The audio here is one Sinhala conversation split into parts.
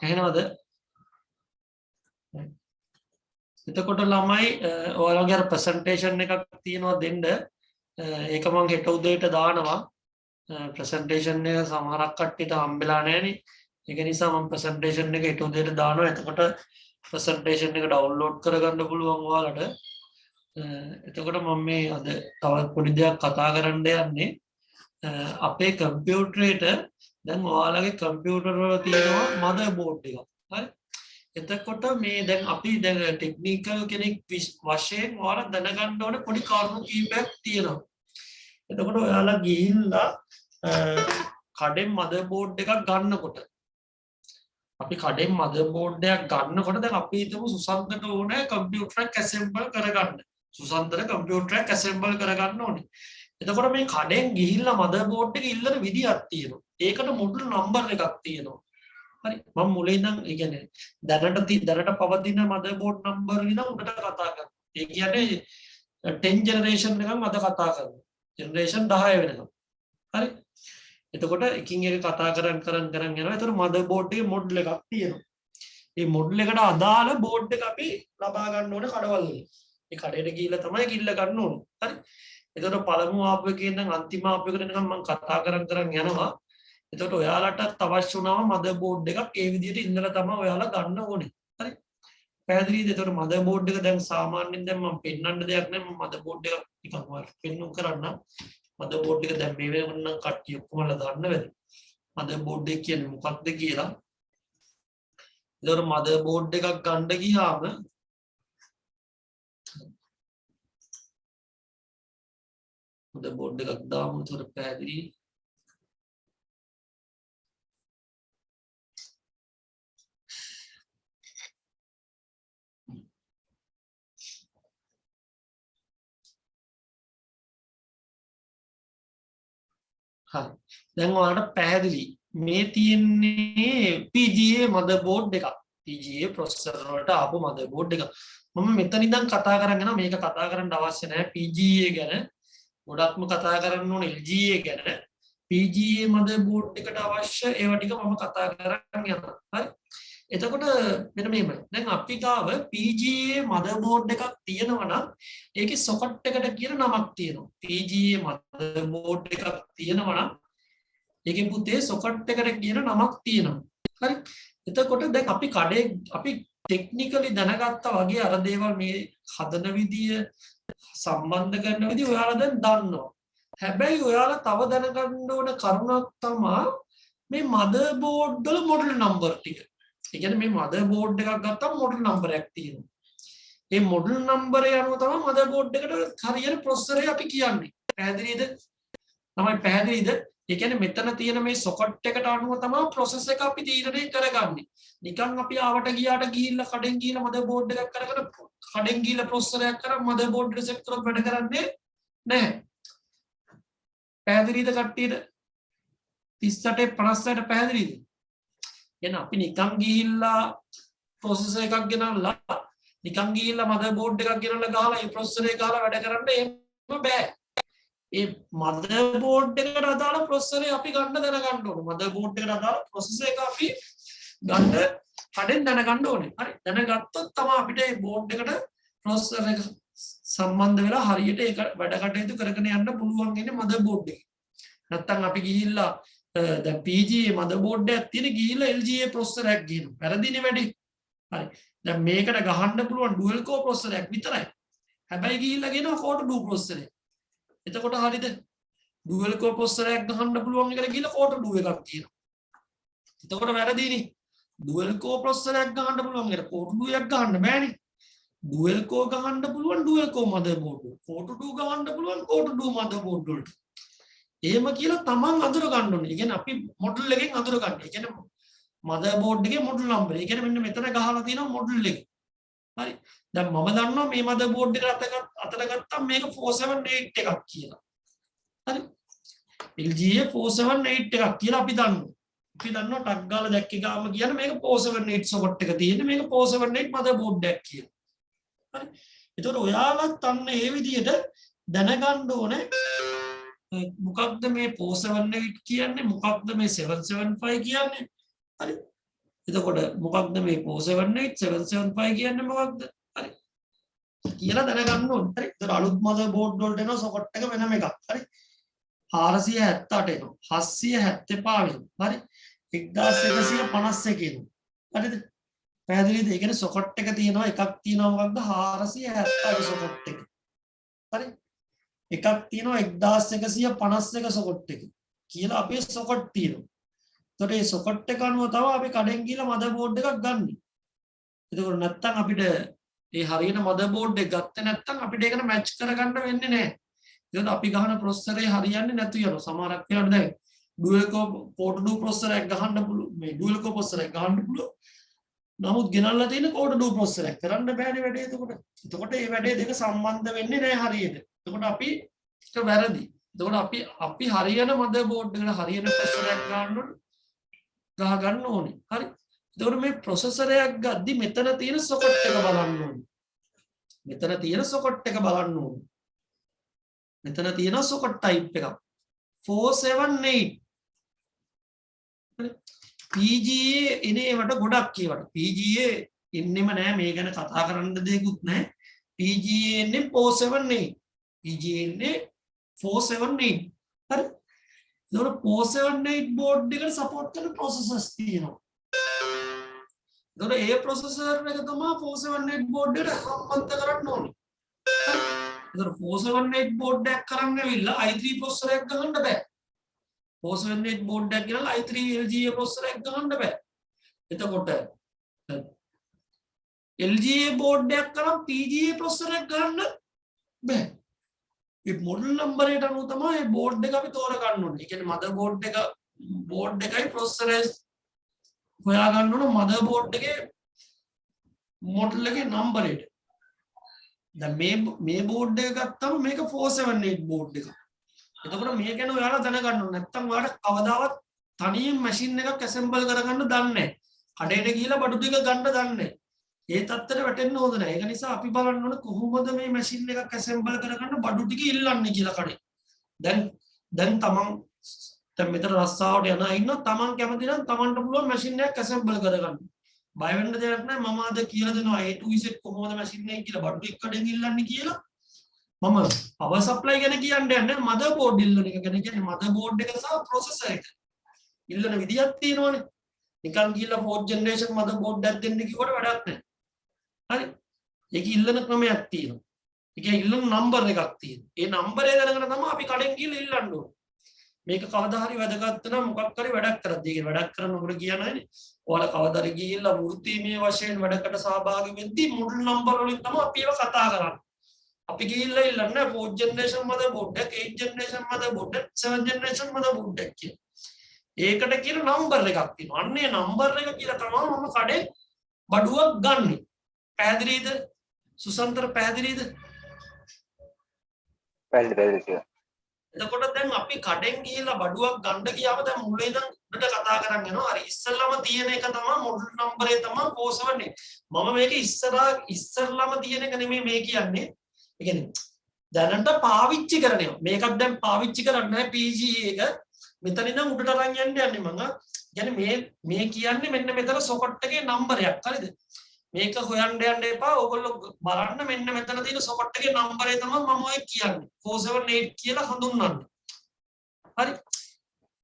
ඇහෙනවද? එතකොට ළමයි ඔයාලගේ අර ප්‍රසන්ටේෂන් එකක් තියෙනවා දෙන්න. ඒක මම හෙට උදේට දානවා. ප්‍රසන්ටේෂන් එක සමහරක් කට්ටියට හම්බෙලා නැහැනේ. ඒක නිසා මම ප්‍රසන්ටේෂන් එක හෙට උදේට දානවා. එතකොට ප්‍රසන්ටේෂන් එක ඩවුන්ලෝඩ් කරගන්න පුළුවන් ඔයාලට. එතකොට මම මේ අද තවත් පොඩි දෙයක් කතා කරන්න යන්නේ. අපේ කම්පියුටරේට දැන් ඔයාලගේ කම්පියුටර් වල තියෙනවා මදර් බෝඩ් එකක්. හරි? එතකොට මේ දැන් අපි දැන් ටෙක්නිකල් කෙනෙක් වශයෙන් ඔයාලා දැනගන්න ඕනේ පොඩි කාරණා කීපයක් තියෙනවා. එතකොට ඔයාලා ගිහිල්ලා කඩෙන් මදර් බෝඩ් එකක් ගන්නකොට අපි කඩෙන් මදර් බෝඩ් එකක් ගන්නකොට දැන් අපි හිතමු සුසන්තට ඕනේ කම්පියුටරයක් ඇසෙම්බල් කරගන්න. සුසන්තට කම්පියුටරයක් ඇසෙම්බල් කරගන්න ඕනේ. එතකොට මේ කඩෙන් ගිහිල්ලා මදර් බෝඩ් එක ඉල්ලන විදියක් තියෙනවා. ඒකට මොඩල් නම්බර් එකක් තියෙනවා. හරි මම මුලින් ඉඳන් ඒ කියන්නේ දැනට පවතින මදර් බෝඩ් නම්බර් ඉඳන් උඩට කතා කරනවා. ඒ කියන්නේ 10 ජෙනරේෂන් එකක් අද කතා කරනවා. ජෙනරේෂන් 10 වෙනකම්. හරි. එතකොට එකින් එක කතා කරන් යනවා. එතකොට මදර් බෝඩ් එකේ මොඩල් එකක් තියෙනවා. මේ මොඩල් එකට අදාළ බෝඩ් එක අපි ලබා ගන්න ඕනේ කඩවල වලින්. මේ කඩේට ගිහිල්ලා තමයි කිල්ල ගන්න ඕනේ. හරි. එතකොට පළමු ආපු එකේ ඉඳන් අන්තිම ආපු එකට නිකන් මම කතා කරන් යනවා. එතකොට ඔයාලටත් අවශ්‍ය වුණාම මදර් බෝඩ් එකක් ඒ විදිහට ඉඳලා තමයි ඔයාලා ගන්න ඕනේ. හරි. පැහැදිලිද? එතකොට මදර් බෝඩ් එක දැන් සාමාන්‍යයෙන් දැන් මම පෙන්වන්න දෙයක් නැහැ. මම මදර් බෝඩ් එක නිකන් ඔයාලට පෙන්වන්න කරන්න. මදර් බෝඩ් එක දැන් මේ වෙනකොට නම් කට්ටිය ඔක්කොමලා දන්න වෙයි. මදර් බෝඩ් එක කියන්නේ මොකක්ද කියලා. එතකොට මදර් බෝඩ් එකක් ගන්න ගියාම මදර් බෝඩ් එකක් දාමු. එතකොට පැහැදිලි. හරි. දැන් ඔයාලට පැහැදිලි. මේ තියෙන්නේ PGA මදර්බෝඩ් එකක්. PGA ප්‍රොසෙසර් වලට ආපු මදර්බෝඩ් එකක්. මම මෙතන ඉඳන් කතා කරන් යනවා. මේක කතා කරන්න අවශ්‍ය නැහැ PGA ගැන. ගොඩක්ම කතා කරන්න ඕනේ LGA ගැන. PGA මදර්බෝඩ් එකට අවශ්‍ය ඒවා ටික මම කතා කරන් යනවා. හරි. එතකොට මෙන්න මෙහෙමයි. දැන් අපි ගාව PGA මදර්බෝඩ් එකක් තියෙනවා නම් ඒකේ සොකට් එකට කියන නමක් තියෙනවා. PGA මදර්බෝඩ් එකක් තියෙනවා නම් ඒකේ පුතේ සොකට් එකට කියන නමක් තියෙනවා. හරි. එතකොට දැන් අපි කඩේ අපි ටෙක්නිකලි දැනගත්තා වගේ අර දේවල් මේ හදන විදිය සම්බන්ධ කරන විදිය ඔයාලා දැන් දන්නවා. හැබැයි ඔයාලා තව දැනගන්න ඕන කරුණක් තමයි මේ මදර්බෝඩ් වල මොඩල් නම්බර් ටික. ඒ කියන්නේ මේ මදර් බෝඩ් එකක් ගත්තම මොඩල් නම්බරයක් තියෙනවා. ඒ මොඩල් නම්බරය අනුව තමයි මදර් බෝඩ් එකට හරියට ප්‍රොසෙසර් එක අපි කියන්නේ. පැහැදිලිද? තමයි පැහැදිලිද? ඒ කියන්නේ මෙතන තියෙන මේ සොකට් එකට අනුව තමයි ප්‍රොසෙස් එක අපි තීරණය කරගන්නේ. නිකන් අපි ආවට ගියාට ගිහිල්ලා කඩෙන් ගිහිල්ලා මදර් බෝඩ් එකක් කරගෙන කඩෙන් ගිහිල්ලා ප්‍රොසෙසර් එකක් කරන් මදර් බෝඩ් එක සෙට් කරලා වැඩ කරන්නේ නැහැ. පැහැදිලිද කට්ටියට? 38 56ට පැහැදිලිද? එන අපි නිකන් ගිහිල්ලා ප්‍රොසෙසර් එකක් ගෙනල්ලා නිකන් ගිහිල්ලා මදර් බෝඩ් එකක් ගෙනල්ලා ගහලා ඒ ප්‍රොසෙසර් එක ගහලා වැඩ කරන්න එහෙම බෑ. ඒ මදර් බෝඩ් එකට අදාළ ප්‍රොසෙසර් එක අපි ගන්න දැනගන්න ඕනේ. මදර් බෝඩ් එකට අදාළ ප්‍රොසෙසර් එක අපි ගන්න කඩෙන් දැනගන්න ඕනේ. හරි. දැනගත්තොත් තමයි අපිට මේ බෝඩ් එකට ප්‍රොසෙසර් එක සම්බන්ධ වෙලා හරියට ඒක වැඩ කටයුතු කරගෙන යන්න පුළුවන් ඉන්නේ මදර් බෝඩ් එකේ. නැත්තම් අපි ගිහිල්ලා දැන් PGA මදර්බෝඩ් එකක් තියෙන ගිහිල්ලා LGA ප්‍රොසෙසර් එකක් ගේනවා. වැරදිනේ වැඩි. හරි. දැන් මේකට ගහන්න පුළුවන් ඩුවල් කෝර් ප්‍රොසෙසර් එකක් විතරයි. හැබැයි ගිහිල්ලා ගේනවා කෝර් 2 ප්‍රොසෙසර් එක. එතකොට හරියද? ඩුවල් කෝර් ප්‍රොසෙසර් එකක් ගහන්න පුළුවන් එකට ගිහිල්ලා කෝර් 2 එකක් තියෙනවා. එතකොට වැරදිනේ. ඩුවල් කෝර් ප්‍රොසෙසර් එකක් ගහන්න පුළුවන් එකට කෝර් 2 එකක් ගහන්න බෑනේ. ඩුවල් කෝර් ගහන්න පුළුවන් ඩුවල් කෝර් මදර්බෝඩ් වල. කෝර් 2 ගහන්න පුළුවන් කෝර් 2 මදර්බෝඩ් වලට. එහෙම කියලා තමන් අඳුර ගන්න ඕනේ. ඒ කියන්නේ අපි මොඩල් එකෙන් අඳුර ගන්න. ඒ කියන්නේ මදර් බෝඩ් එකේ මොඩල් නම්බර්. ඒ කියන්නේ මෙන්න මෙතන ගහලා තියෙනවා මොඩල් එක. හරි. දැන් මම දන්නවා මේ මදර් බෝඩ් එකට අතට ගත්තාම මේක 478 එකක් කියලා. හරි. LGA 478 එකක් කියලා අපි දන්නවා. අපි දන්නවා ටක් ගාලා දැක්කේ ගාම කියන මේක 478 සොකට් එක තියෙන්නේ. මේක 478 මදර් බෝඩ් එකක් කියලා. හරි. ඒතකොට ඔයාලත් අන්න ඒ විදිහට දැනගන්න ඕනේ මොකක්ද මේ 478 කියන්නේ මොකක්ද මේ 775 කියන්නේ. හරි. එතකොට මොකක්ද මේ 478 775 කියන්නේ මොකක්ද? හරි. කියලා දැනගන්න ඕනේ. හරි. ඒතර අලුත් මදර් බෝඩ් වලට එනවා සොකට් එක වෙනම එකක්. හරි. 478 එනවා. 775 වෙනවා. හරි. 1151 එනවා. හරිද? පැහැදිලිද? ඒ කියන්නේ සොකට් එක තියෙනවා එකක් තියෙනවා මොකක්ද 478 සොකට් එක. හරි. එකක් තියෙනවා 1151 සොකට් එක. කියලා අපේ සොකට් තියෙනවා. එතකොට මේ සොකට් එක අනුව තමයි අපි කඩෙන් ගිහලා මදර් බෝඩ් එකක් ගන්නෙ. එතකොට නැත්තම් අපිට ඒ හරියන මදර් බෝඩ් එක ගත්තේ නැත්තම් අපිට ඒකට මැච් කරගන්න වෙන්නේ නැහැ. එතකොට අපි ගහන ප්‍රොසෙසරේ හරියන්නේ නැතු වෙනවා. සමහරක් වෙලාවට දැන් ඩුවල් කෝ කෝඩ් ඩු ප්‍රොසෙසර් එකක් ගහන්න පුළුවන්. මේ ඩුවල් කෝ ප්‍රොසෙසර් එකක් ගහන්න පුළුවන්. නමුත් ගෙනල්ලා තියෙන කෝඩ් ඩු ප්‍රොසෙසර් එක කරන්න බෑනේ වැඩේ එතකොට. එතකොට මේ වැඩේ දෙක සම්බන්ධ වෙන්නේ නැහැ හරියට. එතකොට අපි ඒක වැරදි. එතකොට අපි හරියන මදර් බෝඩ් එකට හරියන ප්‍රොසෙසර් එකක් ගන්න ඕනේ. හරි. එතකොට මේ ප්‍රොසෙසර් එකක් ගද්දි මෙතන තියෙන සොකට් එක බලන්න ඕනේ. මෙතන තියෙන සොකට් එක බලන්න ඕනේ. මෙතන තියෙන සොකට් ටයිප් එකක් 478. PGA එනේවට ගොඩක් කියවට. PGA එන්නෙම නෑ මේ ගැන කතා කරන්න දෙයක්වත් නෑ. PGA එන්නේ 478. PGA එන්නේ 478. හරි. එතකොට 478 බෝඩ් එකට සපෝට් කරන ප්‍රොසෙසර්ස් තියෙනවා. එතකොට ඒ ප්‍රොසෙසර් එක තමයි 478 බෝඩ් එකට සම්බන්ධ කරන්න ඕනේ. එතකොට 478 බෝඩ් එකක් කරන්න ඇවිල්ලා i3 ප්‍රොසෙසර් එකක් ගහන්න බෑ. 478 බෝඩ් එකක් ගිහලා i3 LGA ප්‍රොසෙසර් එකක් ගහන්න බෑ. එතකොට LGA බෝඩ් එකක් කරන් PGA ප්‍රොසෙසර් එකක් ගන්න බෑ. ඒ මොඩල් නම්බර් එකට අනුව තමයි මේ බෝඩ් එක අපි තෝරගන්න ඕනේ. ඒ කියන්නේ මදර් බෝඩ් එකයි ප්‍රොසෙසර් හොයා ගන්න ඕන මදර් බෝඩ් එකේ මොඩල් එකේ නම්බර් එක. දැන් මේ බෝඩ් එක ගත්තම මේක 478 බෝඩ් එකක්. එතකොට මේක ගැන ඔයාලා දැනගන්න ඕනේ. නැත්තම් ඔයාලට කවදාවත් තනියෙන් මැෂින් එකක් ඇසෙම්බල් කරගන්න දන්නේ නැහැ. කඩේට ගිහිල්ලා බඩු ටික ගන්න දන්නේ නැහැ. ඒ තත්ත්වෙට වැටෙන්න හොඳ නැහැ. ඒක නිසා අපි බලන්න ඕනේ කොහොමද මේ මැෂින් එකක් ඇසෙම්බල් කරගන්න බඩු ටික ඉල්ලන්නේ කියලා කඩේ. දැන් තමන් මෙතන රස්සාවට යන අය ඉන්නවා. තමන් කැමති නම් තමන්ට පුළුවන් මැෂින් එකක් ඇසෙම්බල් කරගන්න. බය වෙන්න දෙයක් නැහැ. මම අද කියලා දෙනවා A to Z කොහොමද මැෂින් එක කියලා බඩු ටික කඩෙන් ඉල්ලන්නේ කියලා. මම පවර් සප්ලයි ගැන කියන්න යන්නේ මදර් බෝඩ් ඉල්ලන එක ගැන. කියන්නේ මදර් බෝඩ් එක සහ ප්‍රොසෙසර් එක ඉල්ලන විදියක් තියෙනවනේ. නිකන් ගිහලා 4th ජෙනරේෂන් මදර් බෝඩ් එකක් දෙන්න කිව්වට වැඩක් නැහැ. හරි. ඒක ඉල්ලන ක්‍රමයක් තියෙනවා. ඒක ඉල්ලන නම්බර් එකක් තියෙනවා. ඒ නම්බරේ දැනගෙන තමයි අපි කඩෙන් ගිහලා ඉල්ලන්න ඕනේ. මේක කවදා හරි වැදගත් වෙනවා මොකක් හරි වැඩක් කරද්දී. ඒක වැඩක් කරනකොට කියනවානේ. ඔයාලා කවදා හරි ගිහිල්ලා වෘත්තීමය වශයෙන් වැඩකට සහභාගී වෙද්දී මොඩල් නම්බර් වලින් තමයි අපි ඒව කතා කරන්නේ. අපි ගිහිල්ලා ඉල්ලන්නේ 4th ජෙනරේෂන් මදර් බෝඩ් එක, 8th ජෙනරේෂන් මදර් බෝඩ් එක, 7th ජෙනරේෂන් මදර් බෝඩ් එක කියන. ඒකට කියන නම්බර් එකක් තියෙනවා. අන්න ඒ නම්බර් එක කියලා තමයි මම කඩේ බඩුවක් ගන්නෙ. පැහැදිලිද? සුසන්තර පැහැදිලිද? පැහැදිලි. එතකොට දැන් අපි කඩෙන් ගිහිල්ලා බඩුවක් ගන්න ගියාම දැන් මුලින් ඉඳන් උඩට කතා කරන් යනවා. හරි ඉස්සල්ලාම තියෙන එක තමයි මොඩල් නම්බරේ තමයි 478. මම මේක ඉස්සල්ලාම තියෙන එක නෙමෙයි මේ කියන්නේ. ඒ කියන්නේ දැනට පාවිච්චි කරන ඒවා. මේකක් දැන් පාවිච්චි කරන්නේ නැහැ PGA එක. මෙතන ඉඳන් උඩට අරන් යන්නේ මම. කියන්නේ මේ කියන්නේ මෙන්න මෙතන සොකට් එකේ නම්බරයක්. හරිද? මේක හොයන්න යන්න එපා. ඕගොල්ලෝ බලන්න මෙන්න මෙතන තියෙන සොකට් එකේ නම්බරේ තමයි මම ඔය කියන්නේ. 478 කියලා හඳුන්වන්නේ. හරි.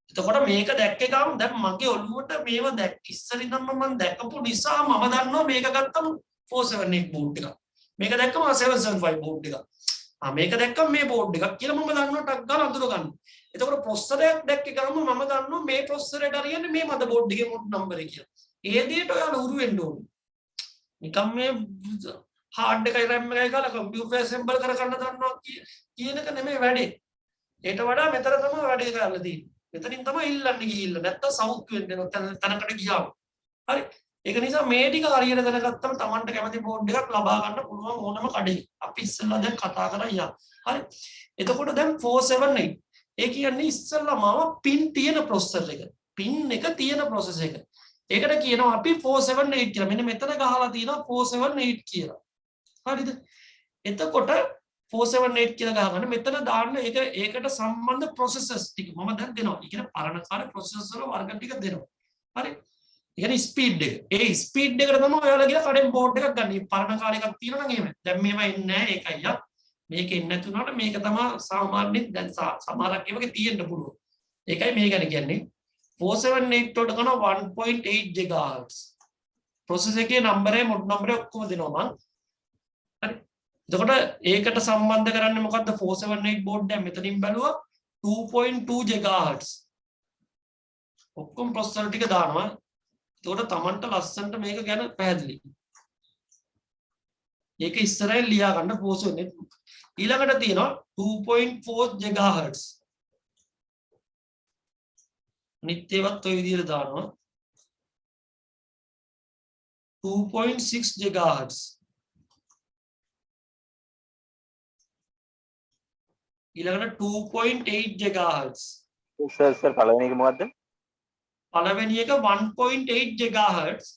එතකොට මේක දැක්කේ ගාම දැන් මගේ ඔළුවට මේව ඉස්සර ඉඳන්ම මම දැකපු නිසා මම දන්නවා මේක ගත්තම 478 බෝඩ් එකක්. මේක දැක්කම 775 බෝඩ් එකක්. මේක දැක්කම මේ බෝඩ් එකක් කියලා මම දන්නවා ටක් ගාලා අඳුර ගන්න. එතකොට ප්‍රොසෙසර් එකක් දැක්කේ ගාම මම දන්නවා මේ ප්‍රොසෙසරේට හරියන්නේ මේ මදර් බෝඩ් එකේ මොඩ් නම්බර් එක කියලා. ඒ දෙයට ඔයාලා උරු වෙන්න ඕනේ. නිකම් මේ හાર્ඩ් එකයි RAM එකයි ගාලා කම්පියුටර් ඇසෙම්බල් කරගන්න දන්නවා කියන එක නෙමෙයි වැඩේ. ඊට වඩා මෙතන තමයි වැඩේ කරලා තියෙන්නේ. මෙතනින් තමයි ඉල්ලන්නේ ගිහිල්ලා. නැත්තම් සවුත් වෙන්න තැනකට ගියාම. හරි. ඒක නිසා මේ ටික හරියට දැනගත්තම Tamanට කැමති බෝඩ් එකක් ලබා ගන්න පුළුවන් ඕනම කඩේ. අපි ඉස්සෙල්ලා දැන් කතා කරා යා. හරි. එතකොට දැන් 478. ඒ කියන්නේ ඉස්සෙල්ලාම පින් තියෙන ප්‍රොසෙසර් එක. පින් එක තියෙන ප්‍රොසෙසර් එක. ඒකට කියනවා අපි 478 කියලා. මෙන්න මෙතන ගහලා තියෙනවා 478 කියලා. හරිද? එතකොට 478 කියලා ගහගන්න මෙතන දාන්න ඒකට සම්බන්ධ ප්‍රොසෙසර්ස් ටික මම දැන් දෙනවා. ඒ කියන්නේ පරණකාර ප්‍රොසෙසර් වර්ග ටික දෙනවා. හරි. කියන්නේ ස්පීඩ් එක. ඒ ස්පීඩ් එකට තමයි ඔයාලා ගිහලා කඩෙන් බෝඩ් එකක් ගන්න. පරණ කාලේ එකක් තියෙනවා නම් එහෙම. දැන් මේව එන්නේ නැහැ ඒකයි යා. මේක එන්නේ නැති වුණාට මේක තමයි සාමාන්‍යයෙන් දැන් සමහරක් ඒවාගේ තියෙන්න පුළුවන්. ඒකයි මේ ගැන කියන්නේ. 478 වලට කරන 1.8 GHz. process එකේ නම්බරේ මොඩ් නම්බරේ ඔක්කොම දෙනවා මං. හරි. එතකොට ඒකට සම්බන්ධ කරන්නේ මොකද්ද 478 බෝඩ් එක මෙතනින් බැලුවා 2.2 GHz. ඔක්කොම processor ටික දානවා. එතකොට තමන්ට ලස්සනට මේක ගැන පැහැදිලි. ඒක ඉස්සරහින් ලියා ගන්න 478. ඊළඟට තියෙනවා 2.4 GHz. නිත්‍යවත් ඔය විදිහට දානවා 2.6 GHz. ඊළඟට 2.8 GHz. සර් පළවෙනි එක මොකද්ද? පළවෙනි එක 1.8 GHz.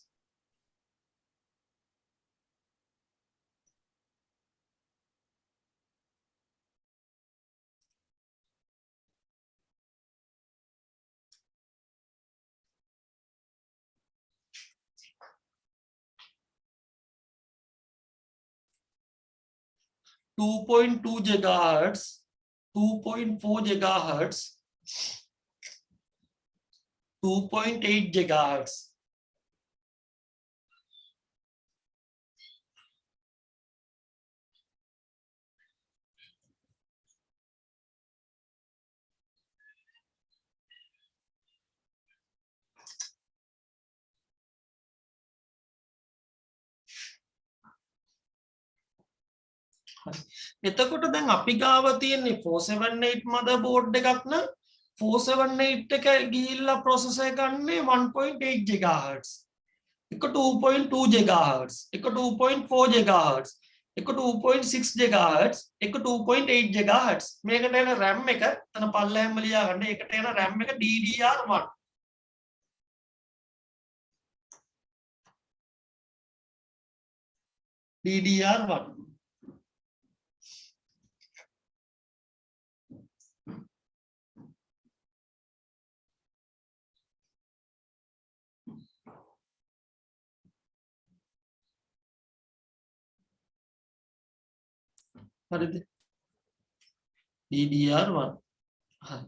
Two 2.2 GHz, 2.4 GHz, 2.8 GHz. එතකොට දැන් අපි ගාව තියෙන්නේ 478 motherboard එකක් නම් 478 එක ගිහිල්ලා processor එක ගන්නේ 1.8 GHz. එක 2.2 GHz, එක 2.4 GHz, එක 2.6 GHz, එක 2.8 GHz. මේකට එන RAM එක තන පල්ලෙහැම ලියා ගන්න. ඒකට එන RAM එක DDR1. DDR1. හරිද? DDR1. හරි.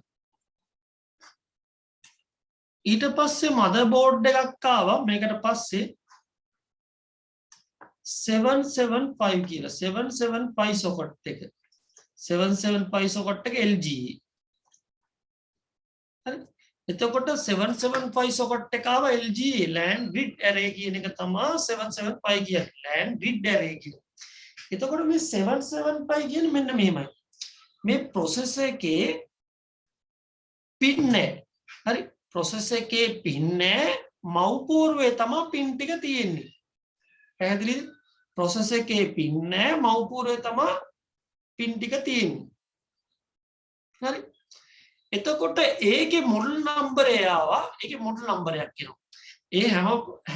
ඊට පස්සේ මදර්බෝඩ් එකක් ආවා මේකට පස්සේ 775 කියලා 775 socket එක 775 socket එක LGE. හරි. එතකොට 775 socket එක ආවා LGE LAN grid array කියන එක තමයි 775 කියන්නේ LAN grid array කියන්නේ. එතකොට මේ 775 කියන්නේ මෙන්න මෙහෙමයි. මේ process එකේ pin නැහැ. හරි. process එකේ pin නැහැ. මව් පූර්වයේ තමයි pin ටික තියෙන්නේ. පැහැදිලිද? process එකේ pin නැහැ. මව් පූර්වයේ තමයි pin ටික තියෙන්නේ. හරි. එතකොට ඒකේ model number එක ආවා. ඒකේ model number එකක් එනවා. ඒ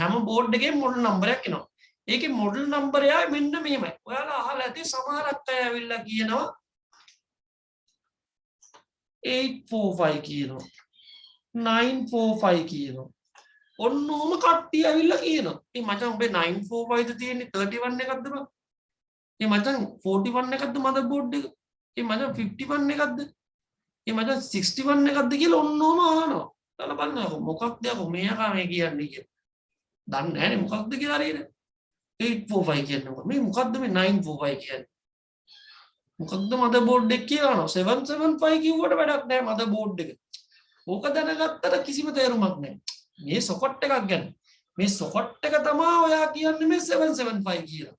හැම board එකේම model number එකක් එනවා. ඒකේ model number එක මෙන්න මෙහෙමයි. ඔයාලා අහලා ඇති සමහරක් අය ඇවිල්ලා කියනවා 845 කියනවා 945 කියනවා. ඔන්නෝම කට්ටිය ඇවිල්ලා කියනවා. මේ මචං ඔබේ 945 ද තියෙන්නේ 31 එකක්ද බං? මේ මචං 41 එකක්ද මදර්බෝඩ් එක? මේ මචං 51 එකක්ද? මේ මචං 61 එකක්ද කියලා ඔන්නෝම අහනවා. බලන්න බලන්නකො මොකක්ද යකෝ මේ යකා මේ කියන්නේ කියලා. දන්නේ නැහැනේ මොකක්ද කියලා හරියට. 845 කියන්නේ මේ මොකද්ද මේ 945 කියන්නේ? මොකක්ද මදර්බෝඩ් එක කියනවා 775 කිව්වට වැඩක් නැහැ මදර්බෝඩ් එක. ඕක දැනගත්තට කිසිම තේරුමක් නැහැ. මේ socket එකක් ගන්න. මේ socket එක තමයි ඔයා කියන්නේ මේ 775 කියලා.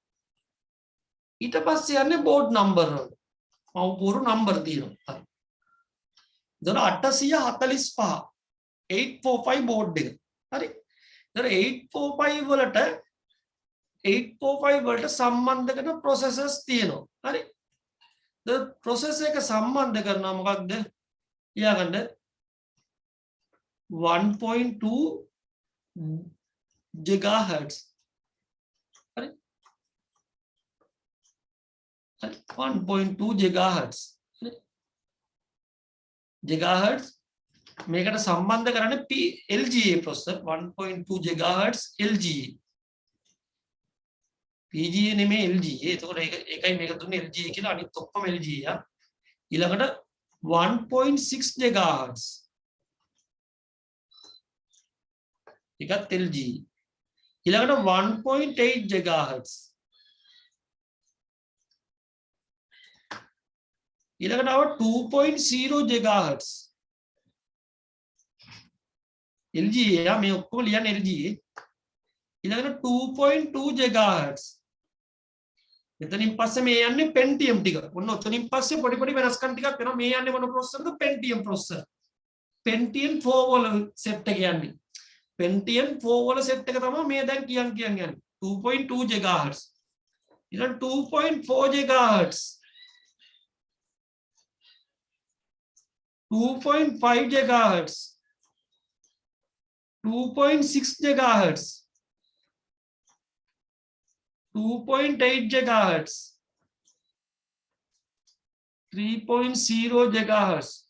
ඊට පස්සේ යන්නේ board number වල. මව් පූර්ව number තියෙනවා. හරි. දොර 845 845 board එක. හරි. දොර 845 වලට සම්බන්ධ කරන processors තියෙනවා. හරි. process එක සම්බන්ධ කරනවා මොකක්ද? ලියාගන්න 1.2 GHz. හරි. 1.2 GHz. GHz මේකට සම්බන්ධ කරන්නේ LGA processor 1.2 GHz LGA. PGA නෙමෙයි LGA. එතකොට ඒකයි මේක දුන්නේ LGA කියලා අනිත් ඔක්කොම LGA යා. ඊළඟට 1.6 GHz. ඒකත් LGA. ඊළඟට 1.8 GHz. ඊළඟට ආව 2.0 GHz. LGA යා මේ ඔක්කොම ලියන්නේ LGA. ඊළඟට 2.2 GHz. එතනින් පස්සේ මේ යන්නේ Pentium ටික. ඔන්න ඔතනින් පස්සේ පොඩි පොඩි වෙනස්කම් ටිකක් වෙනවා. මේ යන්නේ මොන processorද? Pentium processor. Pentium 4 වල set එක යන්නේ. Pentium 4 වල set එක තමයි මේ දැන් කියන්නේ 2.2 GHz. ඊළඟ 2.4 GHz. 2.5 GHz. 2.6 GHz. 2.8 GHz. 3.0 GHz.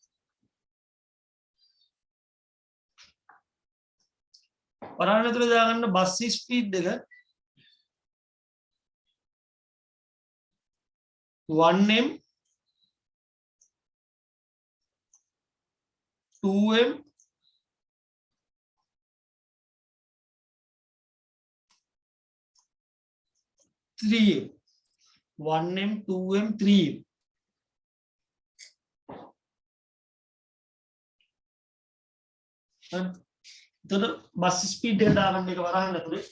වරාණ ඇතුලේ දාගන්න බස් ස්පීඩ් එක 1m 2m 3m 1m 2m 3m එතකොට බස් ස්පීඩ් එක දාගන්න එක වරහන් ඇතුලේ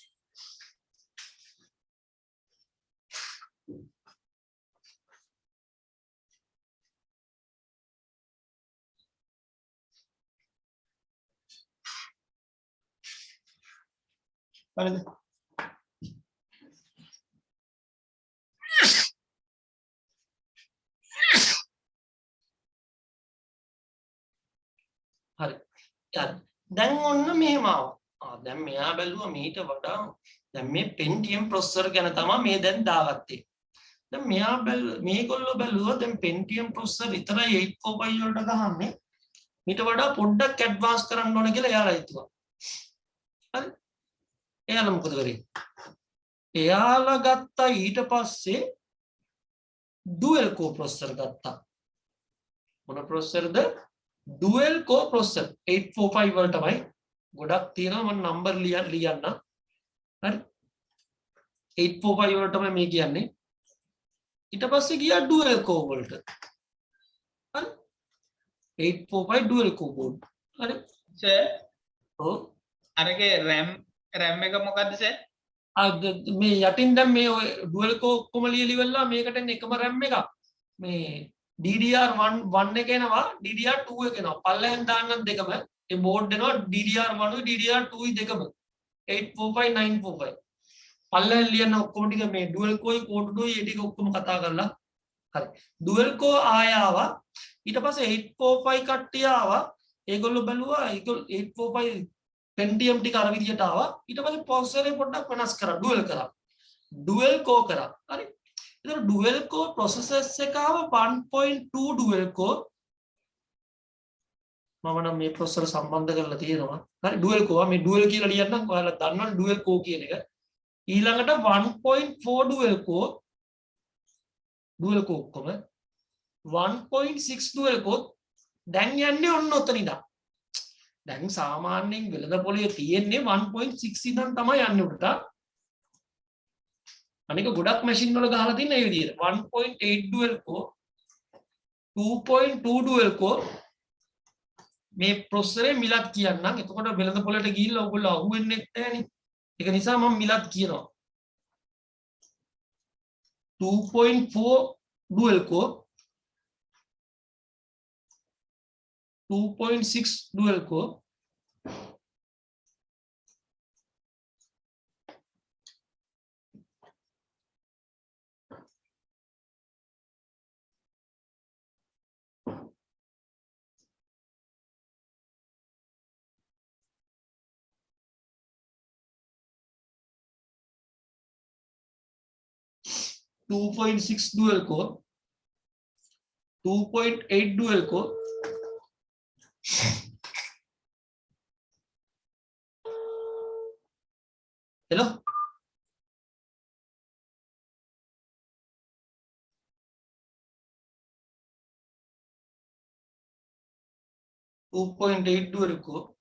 හරිද හරි දැන් ඔන්න මෙහෙම ආවා දැන් මෙයා බැලුවා මීට වඩා දැන් මේ Pentium processor ගැන තමයි මේ දැන් දාගත්තේ දැන් මෙයා මේගොල්ලෝ බැලුවා දැන් Pentium processor විතරයි 845 වලට ගහන්නේ මීට වඩා පොඩ්ඩක් ඇඩ්වාන්ස් කරන්න ඕන කියලා එයාලා හිතුවා හරි එයාලා මොකද කරේ එයාලා ගත්තා ඊට පස්සේ dual core processor ගත්තා මොන processorද dual core processor 845 වල තමයි ගොඩක් තියෙනවා මම නම්බර් ලියන්න හරි 845 වල තමයි මේ කියන්නේ ඊට පස්සේ ගියා dual core වලට හරි 845 dual core board හරි සර් ඔව් අරගේ RAM එක මොකද්ද සර් මේ යටින් දැන් මේ dual core ඔක්කොම ලියලිවලා මේකට එන්නේ එකම RAM එකක් මේ DDR1 එක එනවා DDR2 එක එනවා පල්ලෙන් දාන්න දෙකම ඒ බෝඩ් එනවා DDR1 DDR2 දෙකම 845 945 පල්ලෙන් ලියන ඔක්කොම ටික මේ dual core code 2 ඒ ටික ඔක්කොම කතා කරලා හරි dual core ආයාවා ඊට පස්සේ 845 කට්ටිය ආවා ඒගොල්ලෝ බැලුවා ඒගොල්ලෝ 845 Pentium ටික අර විදියට ආවා ඊට පස්සේ processor එක පොඩ්ඩක් වෙනස් කරා dual core කරා හරි इधर dual core processors से कहा 1.2 dual core මම නම් මේ processor සම්බන්ධ කරලා තියෙනවා හරි dual core මේ dual කියලා ලියන්නම් ඔයාලා දන්නවනේ dual core කියන එක ඊළඟට 1.4 dual core ඔක්කොම 1.6 dual core දැන් යන්නේ ඔන්න ඔතන ඉඳන් දැන් සාමාන්‍යයෙන් වෙළඳ පොලේ තියෙන්නේ 1.6 ඉඳන් තමයි යන්නේ උඩට අනික ගොඩක් මැෂින් වල ගහලා තියෙන ඒ විදිහට 1.8 dual core 2.2 dual core මේ processor එකේ මිලක් කියන්නම් එතකොට වෙළඳ පොලට ගිහිල්ලා ඔයගොල්ලෝ අහුවෙන්නේ නැහැනේ ඒක නිසා මම මිලක් කියනවා 2.4 dual core 2.6 dual core 2.6 dual core 2.8 dual core hello 2.8 dual core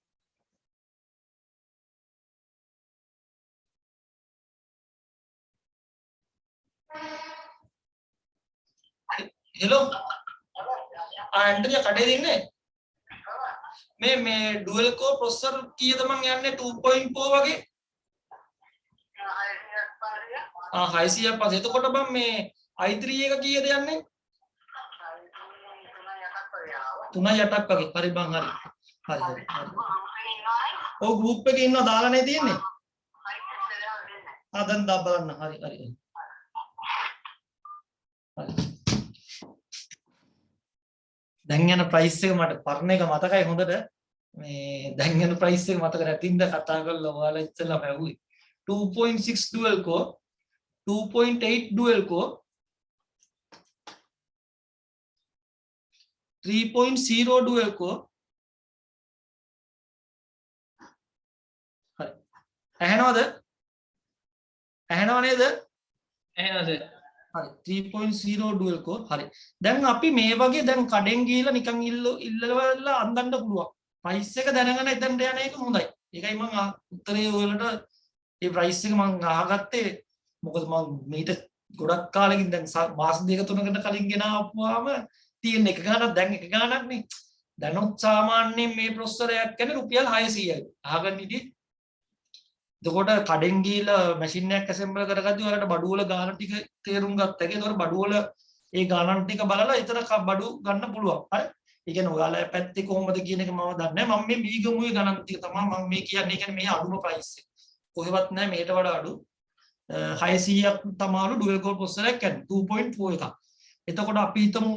hello ඇන්ටනිය කඩේ දින්නේ මේ ඩුවල් කෝර් ප්‍රොසෙසර් කීයද මං යන්නේ 2.4 වගේ 600ක් පස්සේ එතකොට බං මේ i3 එක කීයද යන්නේ 3.8ක් වගේ හරි බං හරි ඔව් ගෲප් එකේ ඉන්නවා දාලා නේ තියෙන්නේ දැන් දා බලන්න හරි දැන් යන ප්‍රයිස් එක මට පරණ එක මතකයි හොඳට මේ දැන් යන ප්‍රයිස් එක මතක නැතිඳ කතා කරලා ඔයාලා ඉස්සෙල්ලාම ඇහුවේ 2.6 dual core 2.8 dual core 3.0 dual core හරි ඇහෙනවද නේද එහෙනම් හරි 3.0 dual core හරි දැන් අපි මේ වගේ දැන් කඩෙන් ගිහලා නිකන් ඉල්ලවලා අන්දන්න පුළුවන් ප්‍රයිස් එක දැනගෙන එතනට යන එක හොඳයි ඒකයි මම උත්තරේ ඔයාලට මේ ප්‍රයිස් එක මම අහගත්තේ මොකද මම මීට ගොඩක් කාලෙකින් දැන් මාස දෙක තුනකට කලින් ගෙන ආපුවාම තියෙන එක ගානක් දැන් එක ගානක් නේ දැනුත් සාමාන්‍යයෙන් මේ ප්‍රොසෙසර් එකක් කියන්නේ රුපියල් 600යි අහගන්න ඉතින් එතකොට කඩෙන් ගිහලා මැෂින් එකක් ඇසෙම්බල් කරගද්දි ඔයාලට බඩු වල ගාන ටික තේරුම් ගත්ත එක. ඒතකොට බඩු වල ඒ ගානන් ටික බලලා ඊතර බඩු ගන්න පුළුවන්. හරි. ඒ කියන්නේ ඔයාලා පැත්තේ කොහොමද කියන එක මම දන්නේ නැහැ. මම මේ බීගමුවේ ගණන් ටික තමයි මම මේ කියන්නේ. ඒ කියන්නේ මේ අඩුම ප්‍රයිස් එක. කොහෙවත් නැහැ මේට වඩා අඩු. 600ක් තමයිලු ඩුවල් කෝර් ප්‍රොසෙසර් එකක් කියන්නේ 2.4 එකක්. එතකොට අපි හිතමු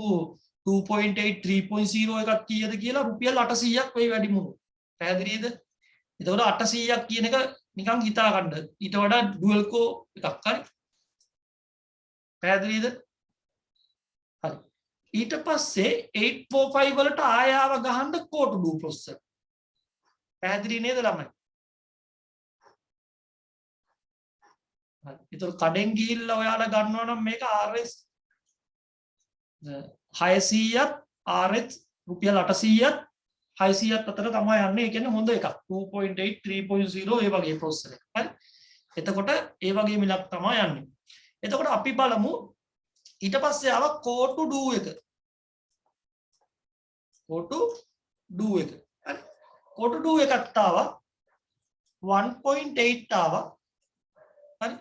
2.8 3.0 එකක් කීයද කියලා රුපියල් 800ක් වෙයි වැඩිමුණු. පැහැදිලිද? එතකොට 800ක් කියන එක නිකන් හිතා ගන්න. ඊට වඩා ඩුවල් කෝ එකක් හරි. පැහැදිලිද? හරි. ඊට පස්සේ 845 වලට ආයාව ගහන්න කෝටු ඩු ප්‍රොසෙසර්. පැහැදිලි නේද ළමයි? හරි. ඒතර කඩෙන් ගිහිල්ලා ඔයාලා ගන්නවා නම් මේක RS 600ත් RS රුපියල් 800ත් 600ත් අතර තමයි යන්නේ. ඒ කියන්නේ හොඳ එකක්. 2.8 3.0 ඒ වගේ ප්‍රොසෙසර් එක. හරි. එතකොට ඒ වගේ මිලක් තමයි යන්නේ. එතකොට අපි බලමු ඊට පස්සේ ආව core to do එක. core to do එක. හරි. core to do එකත් ආවා 1.8 ආවා. හරි.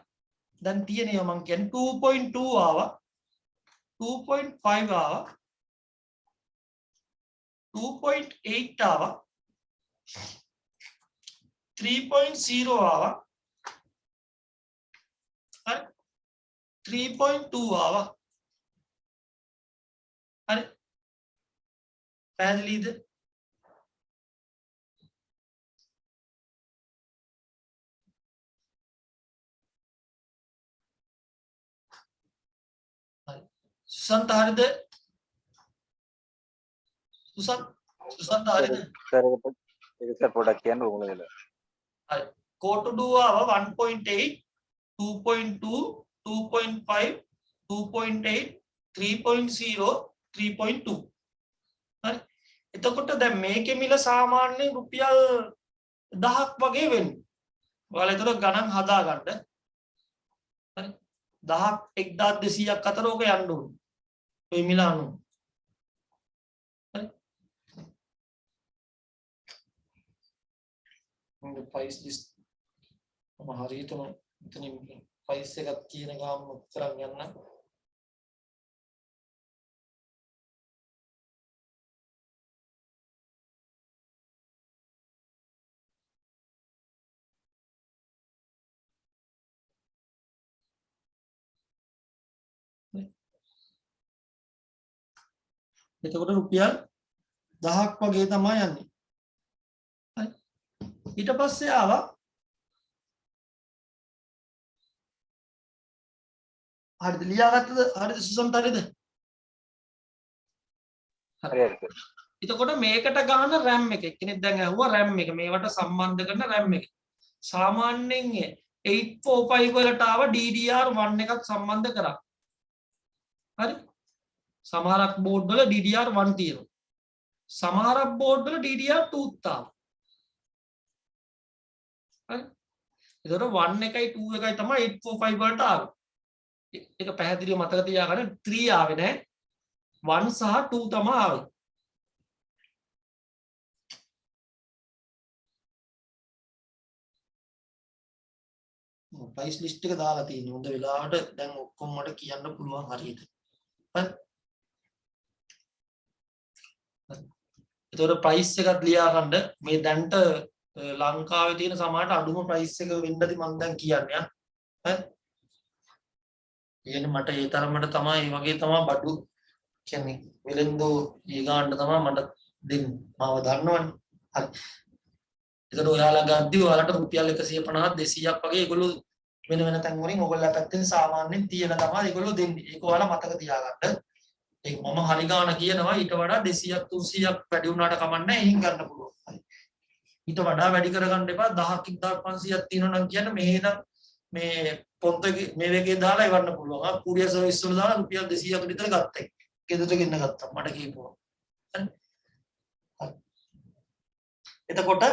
දැන් තියෙනවා මං කියන්නේ 2.2 ආවා. 2.5 ආවා. 2.8 आवा 3.0 आवा 3.2 आवा अरे पहली दे सुशांत हरिद सुशांत हरिद सर प्रोडक्ट කියන්න ඕන නේද හරි core to do ආව 1.8 2.2 2.5 2.8 3.0 3.2 හරි එතකොට දැන් මේකේ මිල සාමාන්‍යයෙන් රුපියල් 1000ක් වගේ වෙන්නේ ඔයාලා ඒතර ගණන් හදා ගන්න හරි 1000ක් 1200ක් අතර ඕක යන්න ඕනේ ඔය මිල අනුව price list හරියටම මෙතනින් price එකක් කියන ගාම කරන් යන්න එතකොට රුපියල් 1000ක් වගේ තමයි යන්නේ ඊට පස්සේ ආවා හරිද ලියාගත්තද හරිද සුසන්ත හරිද හරියට එතකොට මේකට ගන්න RAM එක කෙනෙක් දැන් ඇහුවා RAM එක මේවට සම්බන්ධ කරන RAM එක සාමාන්‍යයෙන් 845 වලට ආව DDR1 එකක් සම්බන්ධ කරා. හරි? සමහරක් බෝඩ් වල DDR1 තියෙනවා. සමහරක් බෝඩ් වල DDR2 තාම. හරි? ඒතර 1 එකයි 2 එකයි තමයි 845 වලට ආවේ. ඒක පැහැදිලිව මතක තියාගන්න 3 ආවේ නැහැ. 1 සහ 2 තමයි ආවේ. ප්‍රයිස් ලිස්ට් එක දාලා තියෙන්නේ. හොඳ වෙලාවට දැන් ඔක්කොම මට කියන්න පුළුවන් හරියට. හරි. ඒතකොට ප්‍රයිස් එකත් ලියා ගන්න මේ දැන්ට ලංකාවේ තියෙන සමහරට අඩුම ප්‍රයිස් එක වෙන්නද මම දැන් කියන්නේ. හරි. කියන්නේ මට ඒ තරමට තමයි මේ වගේ තමයි බඩු කියන්නේ වෙලෙන්දෝ ඊ ගන්න තමයි මට දෙන්නේ. මාව දන්නවනේ. හරි. ඒකට ඔයාලා ගද්දි ඔයාලට රුපියල් 150ක් 200ක් වගේ ඒගොල්ලෝ වෙන වෙන තැන් වලින් ඔයගොල්ලෝ පැත්තෙන් සාමාන්‍යයෙන් තියන තමයි ඒගොල්ලෝ දෙන්නේ. ඒක ඔයාලා මතක තියාගන්න. ඒක මම හරි ගාන කියනවා ඊට වඩා 200ක් 300ක් වැඩි වුණාට කමන්නේ එහින් ගන්න පුළුවන්. හරි. ඊට වඩා වැඩි කරගන්න එපා 1000ක් 1500ක් තියෙනවා නම් කියන්න මෙහෙනම් මේ පොන්තේ මේ වගේ දාලා එවන්න පුළුවන්. කුරියර් සර්විස් වල දාලා රුපියල් 200ක් විතර ගත්තා. ගෙදරට ගෙන්න ගත්තා මට කියපුවා. හරි. එතකොට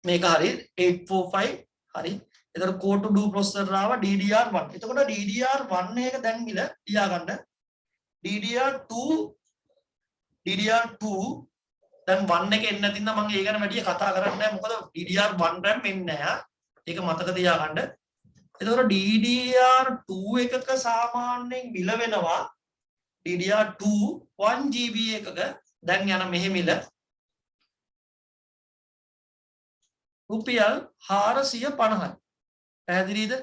මේක හරි 845 හරි. එතකොට core to do processor ආව DDR1. එතකොට DDR1 එක දැන් ඉල තියාගන්න. DDR2 දැන් 1 එක එන්නේ නැතිනම් මම ඒ ගැන වැඩි කතා කරන්නේ නැහැ. මොකද DDR1 RAM එන්නේ නැහැ. ඒක මතක තියාගන්න. එතකොට DDR2 එකක සාමාන්‍යයෙන් මිල වෙනවා DDR2 1GB එකක දැන් යන මෙහි මිල රුපියල් 450යි. පැහැදිලිද?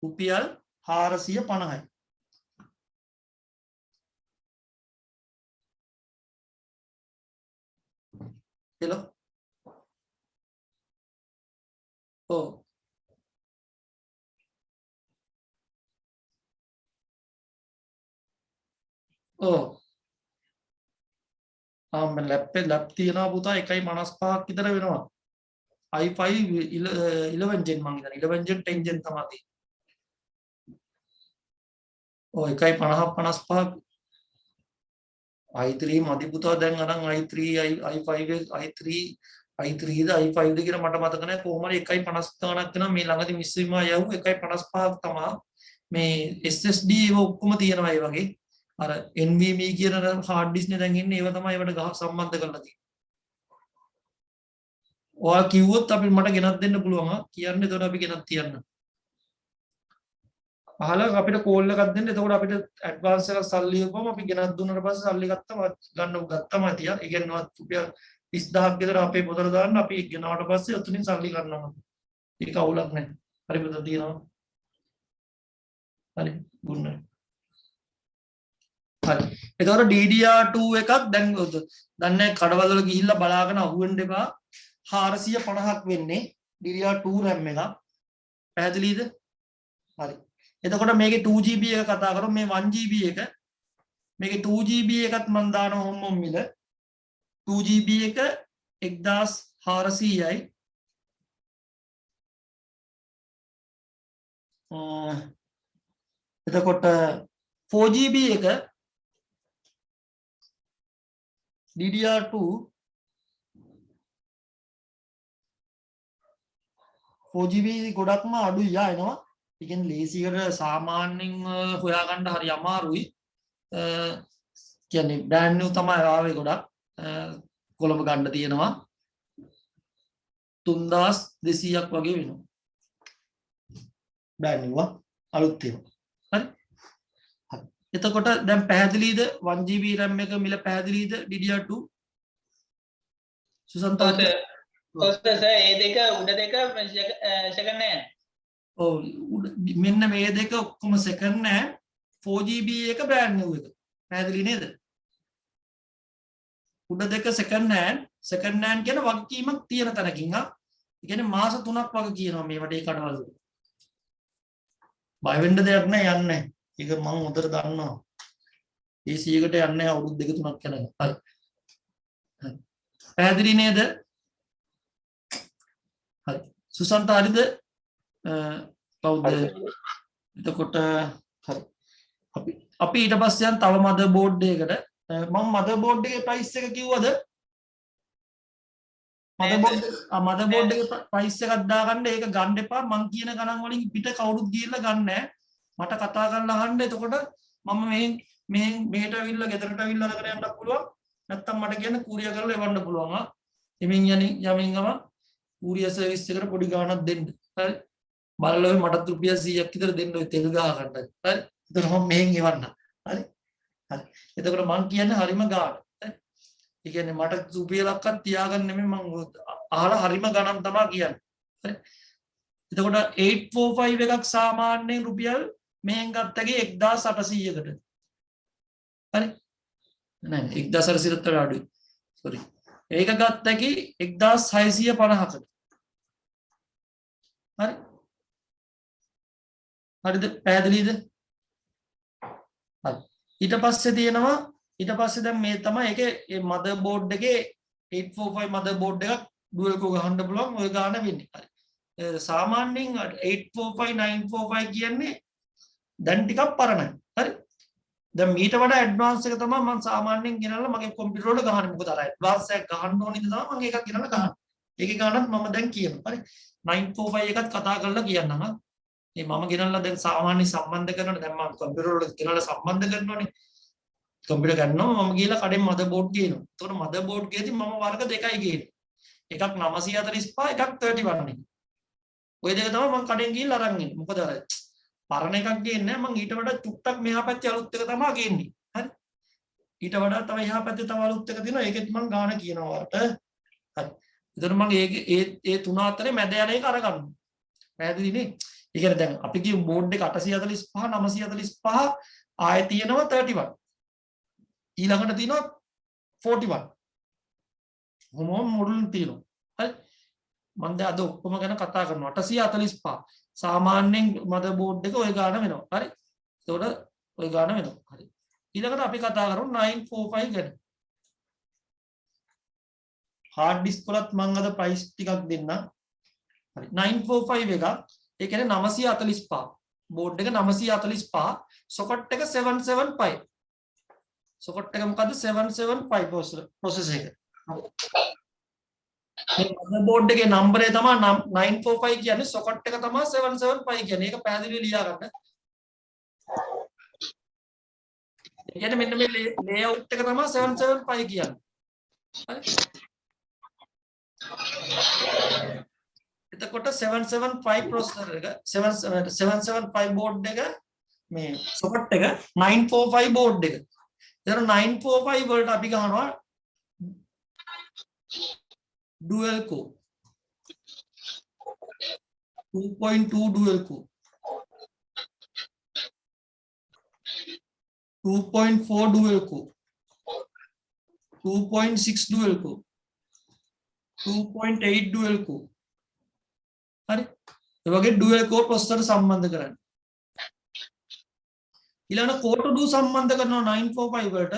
රුපියල් 450යි. hello oh ලැප් තියෙනවා පුතා 1.55ක් විතර වෙනවා. i5 11 gen මං හිතන්නේ 11 gen 10 gen තමයි තියෙන්නේ. ඔය 1.55 i3 මදි පුතා දැන් අරන් i3 i5 i3 ද i5 ද කියලා මට මතක නැහැ. කොහොම හරි 1.50 ගණක් වෙනවා මේ ළඟදී මිස් වීම යවු 1.55ක් තමයි මේ SSD ඒව ඔක්කොම තියෙනවා ඒ වගේ. අර NVMe කියන hard disk නේ දැන් ඉන්නේ ඒව තමයි ඒවට ගහ සම්බන්ධ කරලා තියෙන්නේ. ඔයා කිව්වොත් අපි මට ගෙනත් දෙන්න පුළුවන්. කියන්න එතකොට අපි ගෙනත් තියන්න. අහලා අපිට කෝල් එකක් දෙන්න. එතකොට අපිට ඇඩ්වාන්ස් එකක් සල්ලි උපම අපි ගෙනත් දුන්නාට පස්සේ සල්ලි ගත්තම තියා. ඒ කියන්නේ රුපියල් 30000ක් විතර අපේ පොතට දාන්න අපි ගෙනාවට පස්සේ ඔතනින් සල්ලි ගන්නවා. ඒක අවුලක් නැහැ. හරි පොත තියෙනවා. හරි ගුණ. හරි. එතකොට DDR2 එකක් දැන් දන්නේ කඩවල වල ගිහිල්ලා බලාගෙන අහුවෙන්න එපා. 450ක් වෙන්නේ DDR2 RAM එක. පැහැදිලිද? හරි. එතකොට මේකේ 2GB එක කතා කරමු. මේ 1GB එක. මේකේ 2GB එකත් මම දානවා හොම්මොම් මිල. 2GB එක 1400යි. එතකොට 4GB එක DDR2 4GB ගොඩක්ම අඩුයි යනවා. ඒ කියන්නේ ලේසියට සාමාන්‍යයෙන් හොයාගන්න හරි අමාරුයි. කියන්නේ බ්‍රෑන්ඩ් නිව් තමයි ආවේ ගොඩක්. කොළඹ ගන්න තියෙනවා 3200ක් වගේ වෙනවා. බ්‍රෑන්ඩ් නිව් අලුත් තියෙනවා. හරි. එතකොට දැන් පැහැදිලිද 1GB RAM එක මිල පැහැදිලිද DDR2 සුසන්තාට කොස්ටර්ස් ඒ දෙක උඩ දෙක සෙකන්ඩ් හෑන්ඩ්. ඔව් මෙන්න මේ දෙක ඔක්කොම සෙකන්ඩ් හෑන්ඩ් 4GB එක බ්‍රෑන්ඩ් නිව් එක පැහැදිලි නේද? උඩ දෙක සෙකන්ඩ් හෑන්ඩ් කියන වගකීමක් තියෙන තැනකින් ඒ කියන්නේ මාස 3ක් වගේ කියනවා මේ වටේ කඩවල. බය වෙන්න දෙයක් නැහැ යන්නේ. ඒක මම හොඳට දන්නවා. ඒ 100කට යන්නේ අවුරුදු 2 3ක් යනවා. හරි. පැහැදිලි නේද? හරි සුසන්ත හරිද කවුද එතකොට හරි අපි ඊට පස්සේ යන් තව මදර් බෝඩ් එකකට මම මදර් බෝඩ් එකේ ප්‍රයිස් එක කිව්වද මදර් බෝඩ් එකේ ප්‍රයිස් එකක් දාගන්න ඒක ගන්න එපා මං කියන ගණන් වලින් පිට කවුරුත් ගිහිල්ලා ගන්න නැහැ මට කතා කරලා අහන්න එතකොට මම මෙහෙන් මෙහෙට ඇවිල්ලා ගෙදරට ඇවිල්ලා අරගෙන යන්නත් පුළුවන් නැත්තම් මට කියන්න කූරිය කරලා එවන්න පුළුවන් එමින් යමින් ගම කූරිය සර්විස් එකට පොඩි ගාණක් දෙන්න හරි බලලා ඔය මට රුපියල් 100ක් විතර දෙන්න ඔය තෙල් ගහ ගන්න හරි එතකොට මම මෙහෙන් එවන්න හරි හරි එතකොට මං කියන්නේ හරිම ගාණ හරි ඒ කියන්නේ මට රුපියලක්වත් තියාගන්න නෙමෙයි මං අහලා හරිම ගණන් තමයි කියන්නේ හරි එතකොට 845 එකක් සාමාන්‍යයෙන් රුපියල් මෙහෙන් ගත්තගේ 1800කට හරි නෑ 1800ට වඩා අඩුයි සෝරි ඒක ගත්තකි 1650කට හරි හරිද පැහැදිලිද හරි ඊට පස්සේ තියෙනවා ඊට පස්සේ දැන් මේ තමයි ඒකේ මේ මදර් බෝඩ් එකේ 845 මදර් බෝඩ් එකක් ඩුවල් කෝ ගහන්න පුළුවන් ඔය ගාන වෙන්නේ හරි සාමාන්‍යයෙන් 845 945 කියන්නේ දැන් ටිකක් පරණයි හරි දැන් මීට වඩා ඇඩ්වාන්ස් එක තමයි මම සාමාන්‍යයෙන් ගෙනල්ලා මගේ කම්පියුටර් වල ගහන්නේ මොකද අර ඇඩ්වාන්ස් එක ගහන්න ඕනේ ඉතින් තමයි මම ඒකක් ගෙනල්ලා ගහන්නේ ඒකේ ගානත් මම දැන් කියනවා හරි 945 එකත් කතා කරලා කියන්නම් මේ මම ගෙනල්ලා දැන් සාමාන්‍ය සම්බන්ධ කරනවා දැන් මම කම්පියුටර් වල ගෙනල්ලා සම්බන්ධ කරනවානේ කම්පියුටර් ගන්නවා මම ගිහලා කඩෙන් මදර් බෝඩ් ගේනවා එතකොට මදර් බෝඩ් ගේදී මම වර්ග දෙකයි ගේන්නේ එකක් 945 එකක් 31 එක ඔය දෙක තමයි මම කඩෙන් ගිහලා අරන් ඉන්නේ මොකද අර පරණ එකක් ගේන්නේ නැහැ මම ඊට වඩා චුට්ටක් මෙහා පැත්තේ අලුත් එක තමයි ගේන්නේ හරි ඊට වඩා තව එහා පැත්තේ තව අලුත් එක තියෙනවා ඒකෙත් මම ගාන කියනවා වාට හරි එතකොට මම ඒ තුන අතරේ මැද යන එක අරගන්නවා පැහැදිලිනේ ඒ කියන්නේ දැන් අපි කියමු බෝඩ් එක 845 945 ආයෙ තියෙනවා 31 ඊළඟට තියෙනවා 41 මොන මොඩල් තියෙනවා හරි මම දැන් අද ඔක්කොම ගැන කතා කරනවා 845 සාමාන්‍යයෙන් මදර් බෝඩ් එක ඔය ගාන වෙනවා හරි එතකොට ඔය ගාන වෙනවා හරි ඊළඟට අපි කතා කරමු 945 ගැන hard disk වලත් මම අද ප්‍රයිස් ටිකක් දෙන්නම් හරි 945 එක ඒ කියන්නේ 945 බෝඩ් එක 945 සොකට් එක 775 සොකට් එක මොකද්ද 775 ප්‍රොසෙසර් එක මේ මදර් බෝඩ් එකේ නම්බරේ තමයි 945 කියන්නේ සොකට් එක තමයි 775 කියන්නේ ඒක පැහැදිලිව ලියා ගන්න. ඒ කියන්නේ මෙන්න මේ ලේඅවුට් එක තමයි 775 කියන්නේ. හරි. එතකොට 775 ප්‍රොසෙසර් එක 775 බෝඩ් එක මේ සොකට් එක 945 බෝඩ් එක. එතන 945 වලට අපි ගන්නවා dual core 2.2 dual core 2.4 dual core 2.6 dual core 2.8 dual core හරි ඒ වගේ dual core processor සම්බන්ධ කරන්න ඊළඟ core to do සම්බන්ධ කරනවා 945 වලට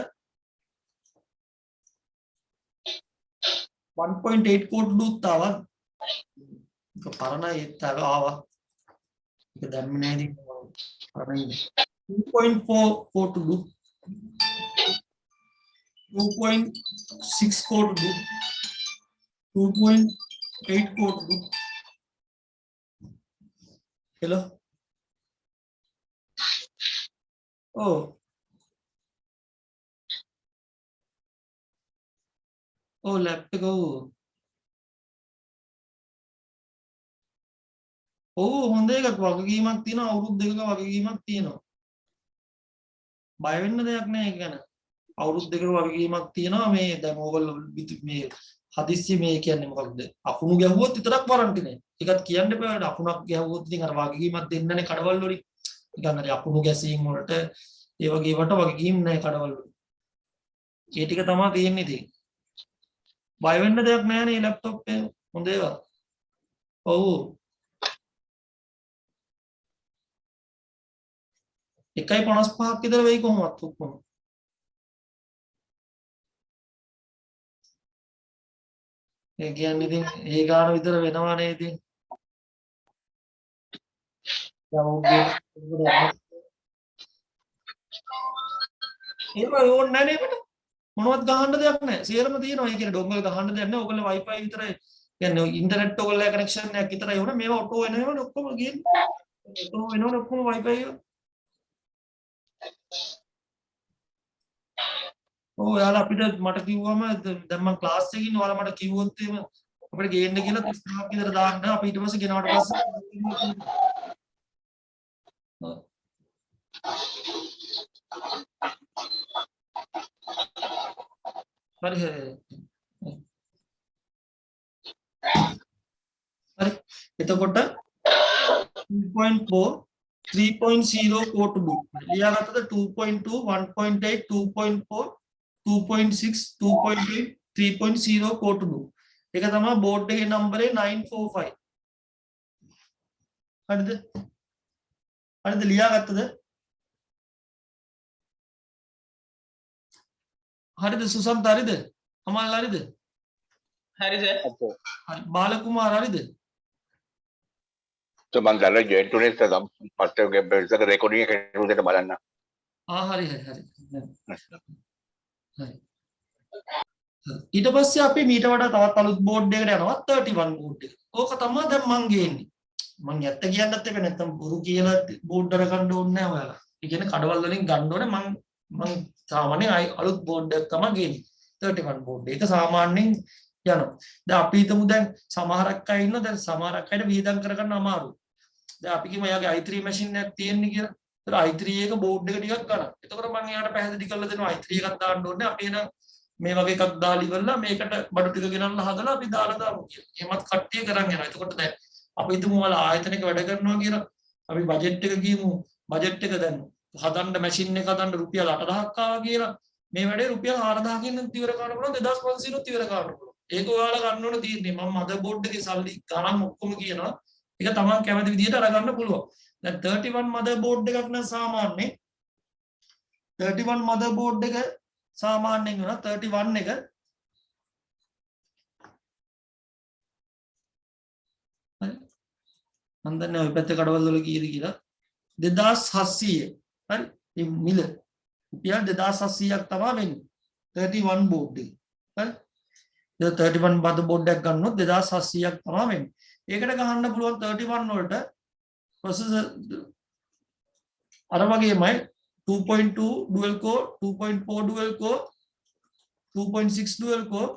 1.8 core to do තාවා ඒක පරණයි ඒත් ආවා ඒක දැම්මේ නැහැ ඉතින් පරණයි 2.4 core to do 2.6 core to do 2.8 core to do hello oh lab එක හොඳ එකක් වගකීමක් තියෙනවා අවුරුදු දෙකක වගකීමක් තියෙනවා බය වෙන්න දෙයක් නැහැ ඒක ගැන අවුරුදු දෙකක වගකීමක් තියෙනවා මේ දැන් ඕගොල්ලෝ මේ හදිස්සි මේ කියන්නේ මොකක්ද අකුණු ගැහුවොත් විතරක් වරන්ටි නේ ඒකත් කියන්න එපා වලට අකුණක් ගැහුවොත් ඉතින් අර වගකීමක් දෙන්නනේ කඩවල් වලින් නිකන් අර අකුණු ගැසීම් වලට ඒ වගේ වට වගකීම් නැහැ කඩවල් වල ඒ ටික තමයි තියෙන්නේ ඉතින් බය වෙන්න දෙයක් නැහැ නේ ලැප්ටොප් එක හොඳ ඒවා ඔව් 1.55ක් විතර වෙයි කොහොමවත් ඔක්කොම ඒ කියන්නේ ඉතින් ඒ ගාන විතර වෙනවනේ ඉතින්. දැන් ඔහුගේ ඒක ඕනේ නැහැ නේ අපිට. මොනවත් ගහන්න දෙයක් නැහැ. සියරම තියෙනවා. ඒ කියන්නේ ඩොංගල් ගහන්න දෙයක් නැහැ. ඔයගොල්ලෝ Wi-Fi විතරයි. කියන්නේ ඉන්ටර්නෙට් ඔයගොල්ලෝ කනෙක්ෂන් එකක් විතරයි ඕනේ. මේවා ඔටෝ වෙනවනේ ඔක්කොම ගියන්නේ. ඔටෝ වෙනවනේ ඔක්කොම Wi-Fi එක. ඔව් එයාලා අපිට මට කිව්වම දැන් මම ක්ලාස් එකේ ඉන්න ඔයාලා මට කිව්වොත් එහෙම අපිට ගේන්න කියලා 35ක් විතර දාන්න අපි ඊට පස්සේ ගෙනාවට පස්සේ ඔව්. හරි හරි. හරි. එතකොට 2.4 3.0 code to do. ලියාගත්තද 2.2 1.8 2.4 2.6 2.8 3.0 code to do. ඒක තමයි බෝඩ් එකේ නම්බරේ 945. හරිද? හරිද ලියාගත්තද? හරිද සුසන්ත හරිද? අමල් හරිද? හරි සර්. හරි බාලකුමාර හරිද? මම දැන් ජොයින් තුනේ තම පස්සේ බෙල්සක රෙකෝඩින් එක උදේට බලන්න. හරි හරි. හරි. ඊට පස්සේ අපි මීට වඩා තවත් අලුත් බෝඩ් එකකට යනවා 31 බෝඩ් එක. ඕක තමයි දැන් මං ගේන්නේ. මං ඇත්ත කියන්නත් එපා නැත්තම් බොරු කියලා බෝඩ් එක ගන්න ඕනේ නැහැ ඔයාලා. ඒ කියන්නේ කඩවල් වලින් ගන්න ඕනේ මං සාමාන්‍යයෙන් අලුත් බෝඩ් එකක් තමයි ගේන්නේ. 31 බෝඩ් එක සාමාන්‍යයෙන් යනවා. දැන් අපි හිතමු දැන් සමහරක් අය ඉන්නවා දැන් සමහරක් අයට වියදම් කරගන්න අමාරුයි. දැන් අපි කිව්ව එයාගේ i3 මැෂින් එකක් තියෙන්නේ කියලා. ඒතර i3 එක බෝඩ් එක ටිකක් ගන්න. එතකොට මම එයාට පැහැදිලි කරලා දෙනවා i3 එකක් දාන්න ඕනේ. අපි එන මේ වගේ එකක් දාලා ඉවරලා මේකට බඩු ටික ගෙනල්ලා හදලා අපි දාලා දාමු කියලා. එහෙමත් කට්ටිය කරන් යනවා. එතකොට දැන් අපි හිතමු ඔයාලා ආයතනයක වැඩ කරනවා කියලා. අපි බජට් එක කියමු. බජට් එක දැන් හදන්න මැෂින් එක හදන්න රුපියල් 8000ක් ආවා කියලා. මේ වැඩේ රුපියල් 4000කින් ඉවර කරන්න පුළුවන් 2500 ඉවර කරන්න පුළුවන්. ඒක ඔයාලා ගන්න ඕන තියෙන්නේ. මම මදර් බෝඩ් එකේ සල්ලි ගණන් ඔක්කොම කියනවා. ඒක තමන් කැමති විදිහට අරගන්න පුළුවන්. දැන් 31 මදර් බෝඩ් එකක් නම් සාමාන්‍යයෙන් 31 මදර් බෝඩ් එක සාමාන්‍යයෙන් වෙනවා 31 එක හරි මම දන්නේ ඔය පැත්තේ කඩවල වල කීයද කියලා 2700 හරි මේ මිල රුපියල් 2700ක් තමයි වෙන්නේ 31 බෝඩ් එක හරි දැන් 31 මදර් බෝඩ් එකක් ගන්නොත් 2700ක් තමයි වෙන්නේ ඒකට ගහන්න පුළුවන් 31 වලට ප්‍රොසෙසර් අර වගේමයි 2.2 dual core 2.4 dual core 2.6 dual core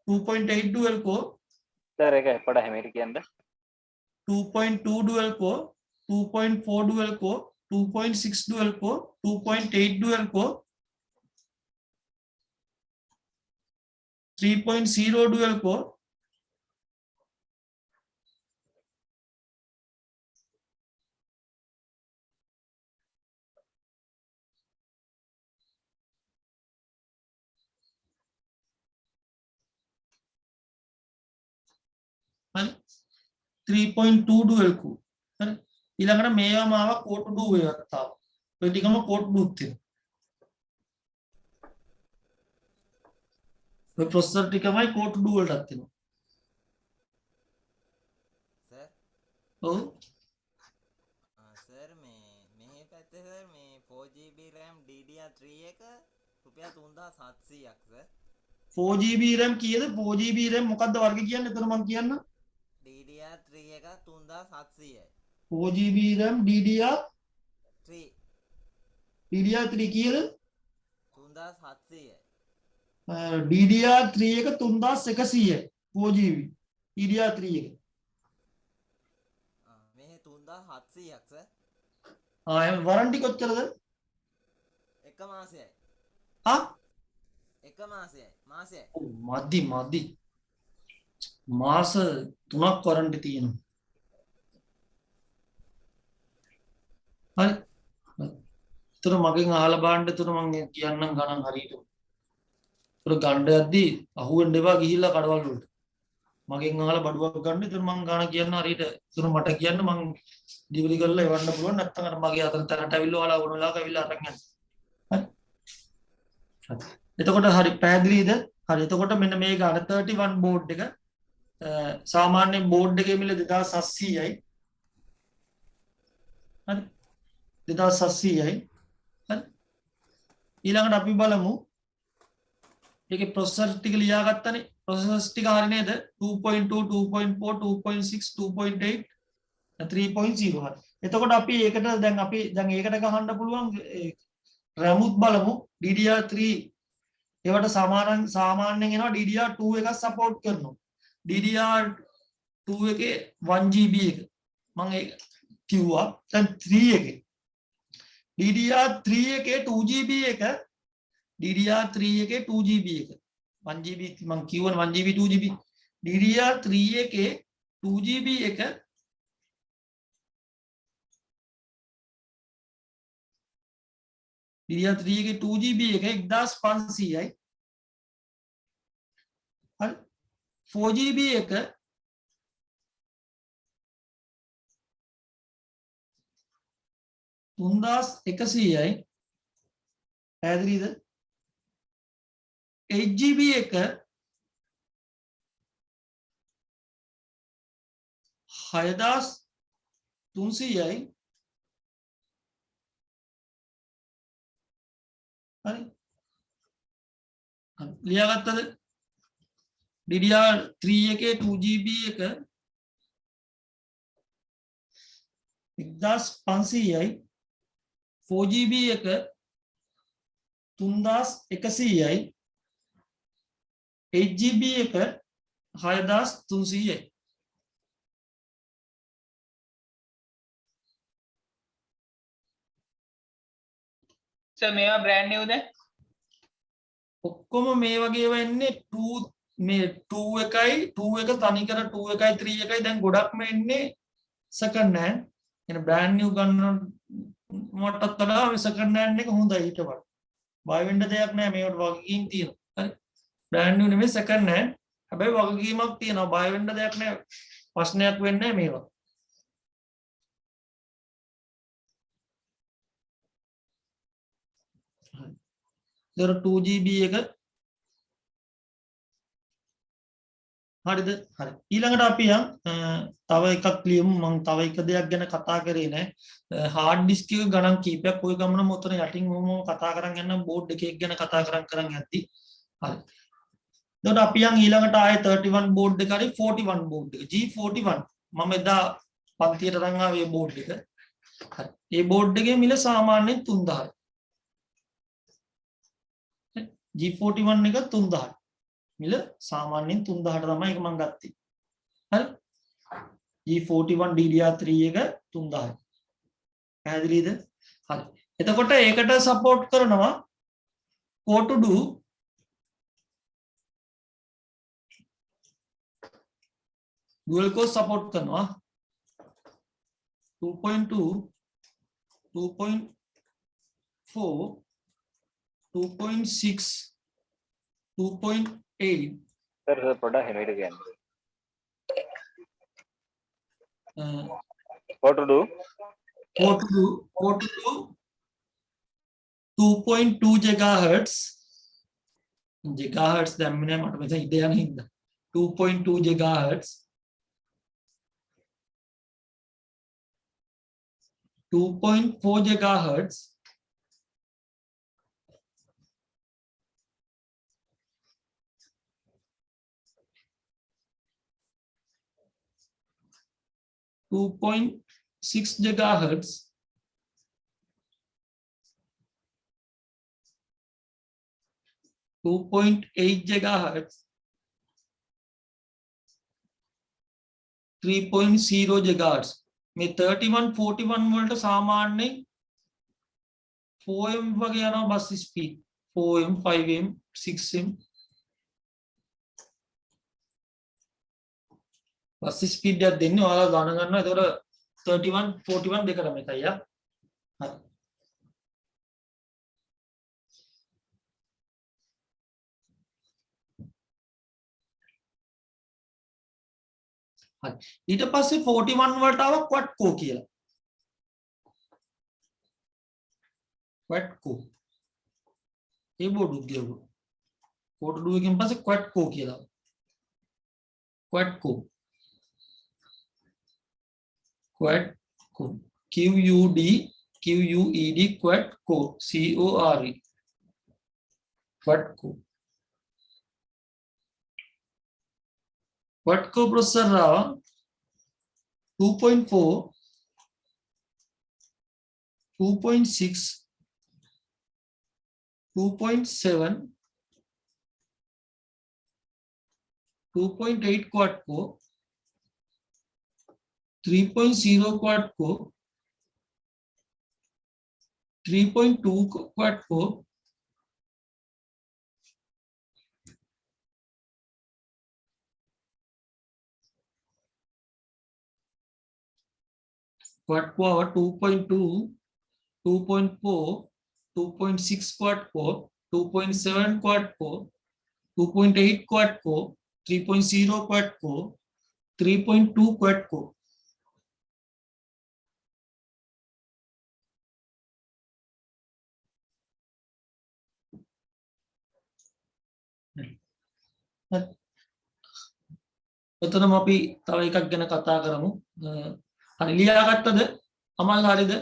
2.8 dual core sir ඒක පොඩ හැමීට කියන්න 2.2 dual core 2.4 dual core 2.6 dual core 2.8 dual core 3.0 dual core හරි 3.2 dual core හරි ඊළඟට මේවාම ආව core to do එකක් ආවා ඔය ටිකම core to do තියෙනවා ඔය processor ටිකමයි core to do වලටත් තියෙනවා සර් ඔව් සර් මේ පැත්තේ සර් මේ 4GB RAM DDR3 එක රුපියල් 3700ක් සර් 4GB RAM කීයද 4GB RAM මොකක්ද වර්ගය කියන්නේ එතන මම කියන්න DDR3 එක 3700යි 4GB RAM DDR3 කීයද 3700යි DDR3 එක 3100යි 4GB DDR3 එක මේ 3700ක් සර් එහෙනම් වරන්ටි කොච්චරද එක මාසයයි එක මාසයයි මදි මාස 3ක් වරන්ටි තියෙනවා හරි ඒතර මගෙන් අහලා බලන්න ඒතර මම කියන්නම් ගණන් හරියට ඒතර ගණ්ඩ යද්දී අහුවෙන්න එපා ගිහිල්ලා කඩවල වලට මගෙන් අහලා බඩුවක් ගන්න ඒතර මම ගාන කියන්න හරියට ඒතර මට කියන්න මම ඩිලිවරි කරලා එවන්න පුළුවන් නැත්නම් අර මගේ අතන තැනට ඇවිල්ලා ඔයාලා ඕන වෙලාවක ඇවිල්ලා අරන් යන්න හරි එතකොට හරි පැහැදිලිද හරි එතකොට මෙන්න මේ ගන්න 31 බෝඩ් එක සාමාන්‍ය බෝඩ් එකේ මිල 2700යි හරි 2700යි හරි ඊළඟට අපි බලමු ඒකේ ප්‍රොසෙසර් ටික ලියාගත්තනේ ප්‍රොසෙසර්ස් ටික හරි නේද 2.2 2.4 2.6 2.8 3.0 හරි එතකොට අපි ඒකට දැන් ඒකට ගහන්න පුළුවන් රැමුත් බලමු DDR3 ඒවට සාමාන්‍යයෙන් එනවා DDR2 එකක් සපෝට් කරනවා DDR2 එකේ 1GB එක මම ඒක කිව්වා දැන් 3 එකේ DDR3 එකේ 2GB එක DDR3 එකේ 2GB එක 1GB මම කිව්වනේ 1GB 2GB DDR3 එකේ 2GB එක DDR3 එකේ 2GB එක 1500යි හරි 4GB එක 3100යි පැහැදිලිද 8GB එක 6300යි හරි ලියාගත්තද DDR3 එකේ 2GB එක 1500යි 4GB එක 3100යි 8GB එක 6300යි සර් මේවා බ්‍රෑන්ඩ් නිව්ද ඔක්කොම මේ වගේ වෙන්නේ 2 මේ 2 එකයි 2 එක තනිකර 2 එකයි 3 එකයි දැන් ගොඩක්ම එන්නේ සෙකන්ඩ් හෑන්ඩ් එන බ්‍රෑන්ඩ් නිව් ගන්නවටත් වඩා මේ සෙකන්ඩ් හෑන්ඩ් එක හොඳයි ඊට වඩා බය වෙන්න දෙයක් නැහැ මේවට වගකීම් තියෙනවා හරි බ්‍රෑන්ඩ් නිව් නෙමෙයි සෙකන්ඩ් හෑන්ඩ් හැබැයි වගකීමක් තියෙනවා බය වෙන්න දෙයක් නැහැ ප්‍රශ්නයක් වෙන්නේ නැහැ මේවා there 2GB එක හරිද හරි ඊළඟට අපි තව එකක් ලියමු මම තව එක දෙයක් ගැන කතා කරේ නෑ හાર્ඩ් ඩිස්ක් එක ගණන් කීපයක් ඔය ගමන මොතන යටින් මොම කතා කරන් යන බෝඩ් එකක් ගැන කතා කරන් යද්දි හරි එතකොට අපි ඊළඟට ආයේ 31 බෝඩ් එක හරි 41 බෝඩ් එක G41 මම එදා පන්තියට අරන් ආවේ මේ බෝඩ් එක හරි මේ බෝඩ් එකේ මිල සාමාන්‍යයෙන් 3000යි G41 එක 3000යි මිල සාමාන්‍යයෙන් 3000ට තමයි ඒක මම ගත්තේ හරි G41 DDR3 එක 3000යි පැහැදිලිද හරි එතකොට ඒකට සපෝට් කරනවා core to do dual core support කරනවා 2.2 2.4 2.6 2.8 සර් පොඩ්ඩක් හෙමෙට කියන්න what to do 2.2 gigahertz gigahertz දැම්මේ නැහැ මට මෙතන ඉඳ යන හින්දා 2.2 gigahertz 2.4 gigahertz 2.6 gigahertz 2.8 gigahertz 3.0 gigahertz මේ 31 41 වලට සාමාන්‍යයෙන් 4m වගේ යනවා bus speed 4m 5m 6m bus speed එකක් දෙන්නේ ඔයාලා ගණන් ගන්නවා එතකොට 31 41 දෙකම එකයි හරි හරි ඊට පස්සේ 41 වලට ආව quad core කියලා quad core ඒ බෝඩ් උද්‍යෝග quad 2 එකෙන් පස්සේ quad core කියලා. quad core QUD quad core CORE quad core processor రావా 2.4 2.6 2.7 2.8 quad core 3.0 quad core 3.2 quad core quad core 2.2 2.4 2.6 quad core 2.7 quad core 2.8 quad core 3.0 quad core 3.2 quad core එතනම අපි තව එකක් ගැන කතා කරමු. හරි ලියාගත්තද? අමල් හරිද?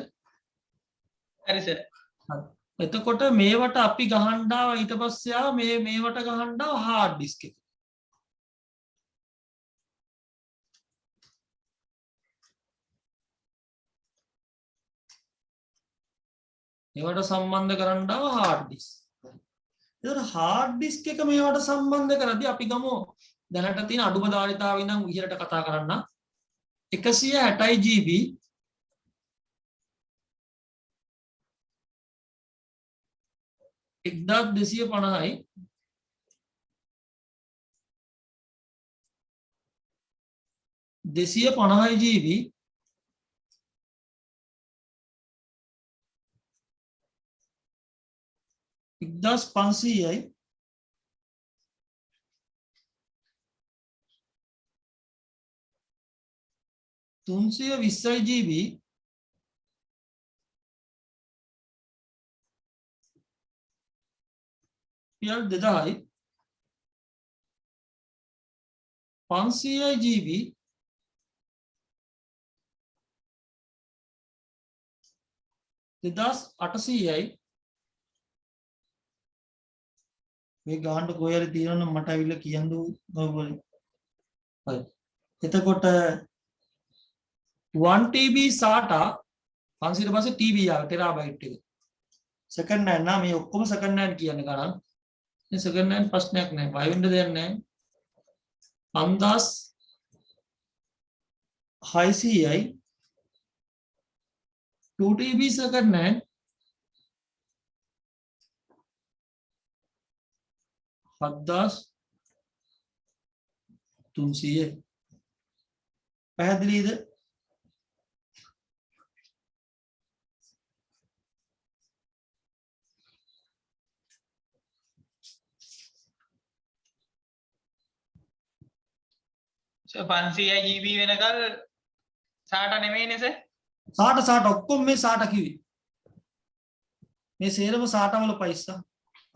හරි සර්. එතකොට මේවට අපි ගහන්න ආව ඊට පස්සේ ආව මේවට ගහන්න ආව hard disk එක. මේවට සම්බන්ධ කරන්න ආව hard disk. ඒතර hard disk එක මේවට සම්බන්ධ කරද්දී අපි ගමු දැනට තියෙන අඩුම ධාරිතාව ඉඳන් ඉහළට කතා කරන්න 160 GB 1250යි 250 GB 1500යි 320 GB 2000යි 500 GB 2800යි මේ ගාන්න කොහේ හරි තියෙනවනම් මට අවිල්ල කියන්න ඕනේ. හරි. එතකොට 1 TB SATA 500 පස්සේ TB ආව ටෙරාබයිට් එක. සෙකන්ඩ් හෑන්ඩ් නා මේ ඔක්කොම සෙකන්ඩ් හෑන්ඩ් කියන්නේ ගණන්. මේ සෙකන්ඩ් හෑන්ඩ් ප්‍රශ්නයක් නෑ. බය වෙන්න දෙයක් නෑ. 5600යි 2 TB සෙකන්ඩ් හෑන්ඩ් 7300 පැහැදිලිද? සර් 500 GB වෙනකල් SATA නෙමෙයිනේ සර්. SATA ඔක්කොම මේ SATA කිවි. මේ සේරම SATA වල ප්‍රයිස් ආ.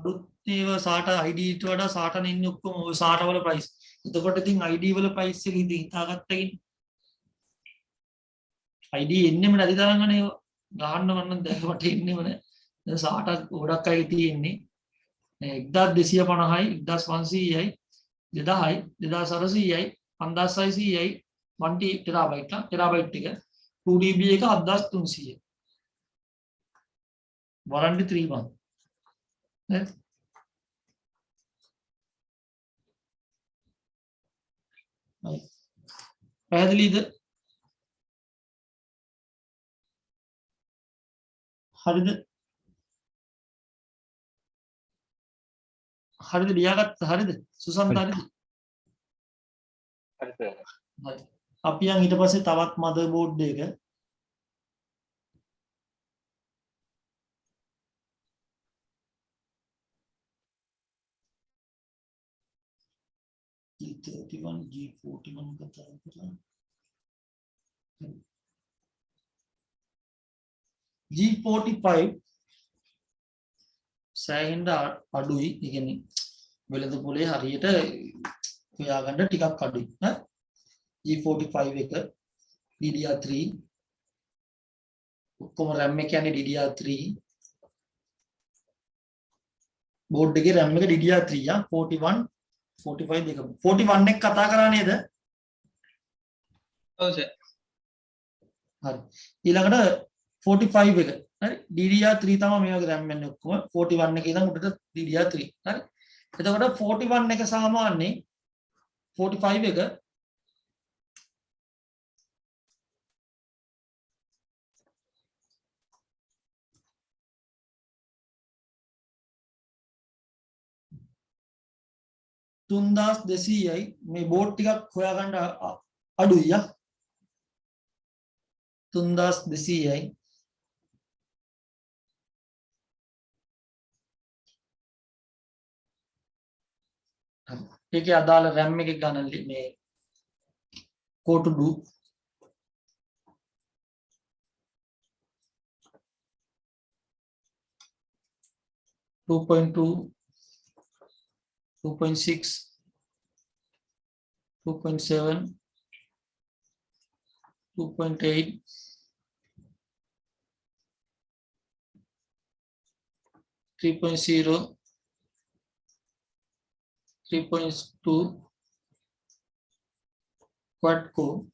අලුත් ඒවා SATA ID ට වඩා SATA නේ ඉන්නේ ඔක්කොම ඔය SATA වල ප්‍රයිස්. එතකොට ඉතින් ID වල ප්‍රයිස් එක ඉතින් හිතාගත්තකින් ID එන්නෙම නැති තරම්නේ ඒවා. ගන්න වන්න දැන් වට එන්නෙම නෑ. දැන් SATA ගොඩක් අය තියෙන්නේ 1250යි 1500යි 2000යි 2400යි 5600යි 1 ටෙරාබයිට් ටෙරාබයිට් එක 2 DB එක 7300 warranty 3 month නේ පැහැදිලිද? හරිද? හරිද ලියාගත්ත හරිද? සුසන්ත හරිද? හරි සර්. හරි. අපි යන් ඊට පස්සේ තවත් මදර් බෝඩ් එක G31 G41 කතා කරලා G45 සෑහෙන්න අඩුයි. ඒ කියන්නේ වෙළඳ පොලේ හරියට හොයාගන්න ටිකක් අඩුයි ඈ G45 එක DDR3 ඔක්කොම RAM එක කියන්නේ DDR3 බෝඩ් එකේ RAM එක DDR3 41 45 දෙක 41 එක කතා කරා නේද ඔව් සර් හරි ඊළඟට 45 එක හරි DDR3 තමයි මේ වගේ RAM එන්නේ ඔක්කොම 41 එකේ ඉඳන් උඩට DDR3 හරි එතකොට 41 එක සාමාන්‍යයෙන් 45 එක තුන්දාස් 200යි මේ බෝඩ් ටිකක් හොයාගන්න අඩුයි 3200යි ඒකේ අදාළ RAM එකේ ගණන් මේ core to do 2.2 2.6 2.7 2.8 3.0 3.2 quad core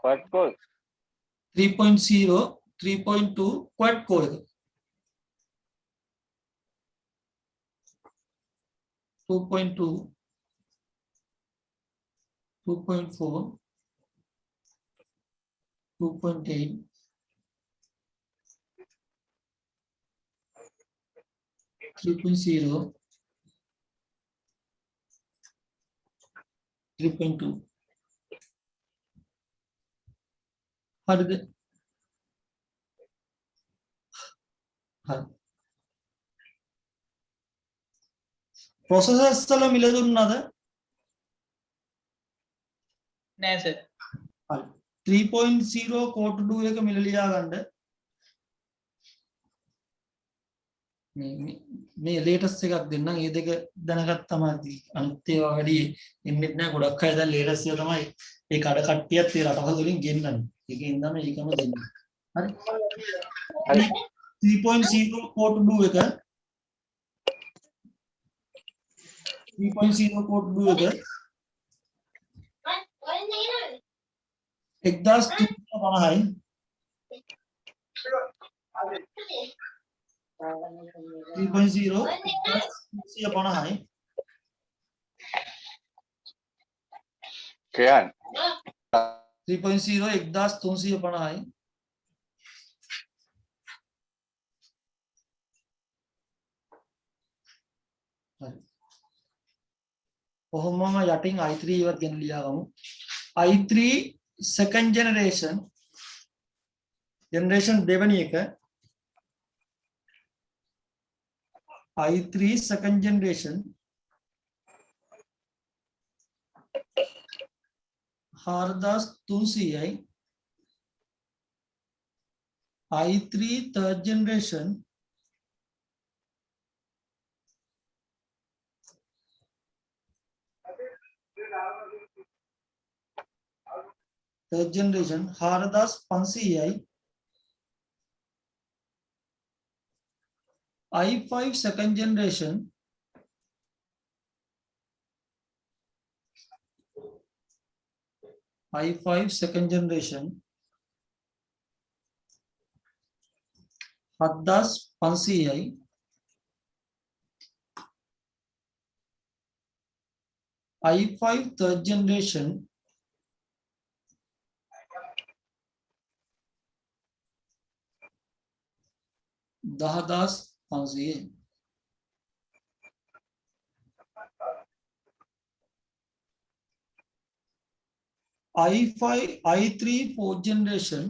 quad core 3.0 3.2 quad core එක 2.2 2.4 2.8 3.0 3.2 හරිද හරි processors වල මිල දුන්නද නෑ සර් හරි 3.0 core to do එක මිල ලියා ගන්න මේ latest එකක් දෙන්නම් ඒ දෙක දැනගත්තම අනිත් ඒවා වැඩි එන්නේ නැහැ ගොඩක් අය දැන් latest එක තමයි ඒ කඩ කට්ටියත් ඒ රටවල් වලින් ගෙන්නන්නේ ඒකෙන් ඉඳන් ඒකම දෙන්නේ හරි 3.0 core to do එක 3.0 core to do එක 1350යි 3.0 1350යි කියන් 3.0 1350යි කොහොමම යටින් i3 ඉවත් ගෙන ලියා ගමු i3 second generation දෙවෙනි එක i3 second generation 4300යි i3 third generation third generation 4500යි i5 second generation i5 second generation 7500යි i5 third generation 10500යි i3 fourth generation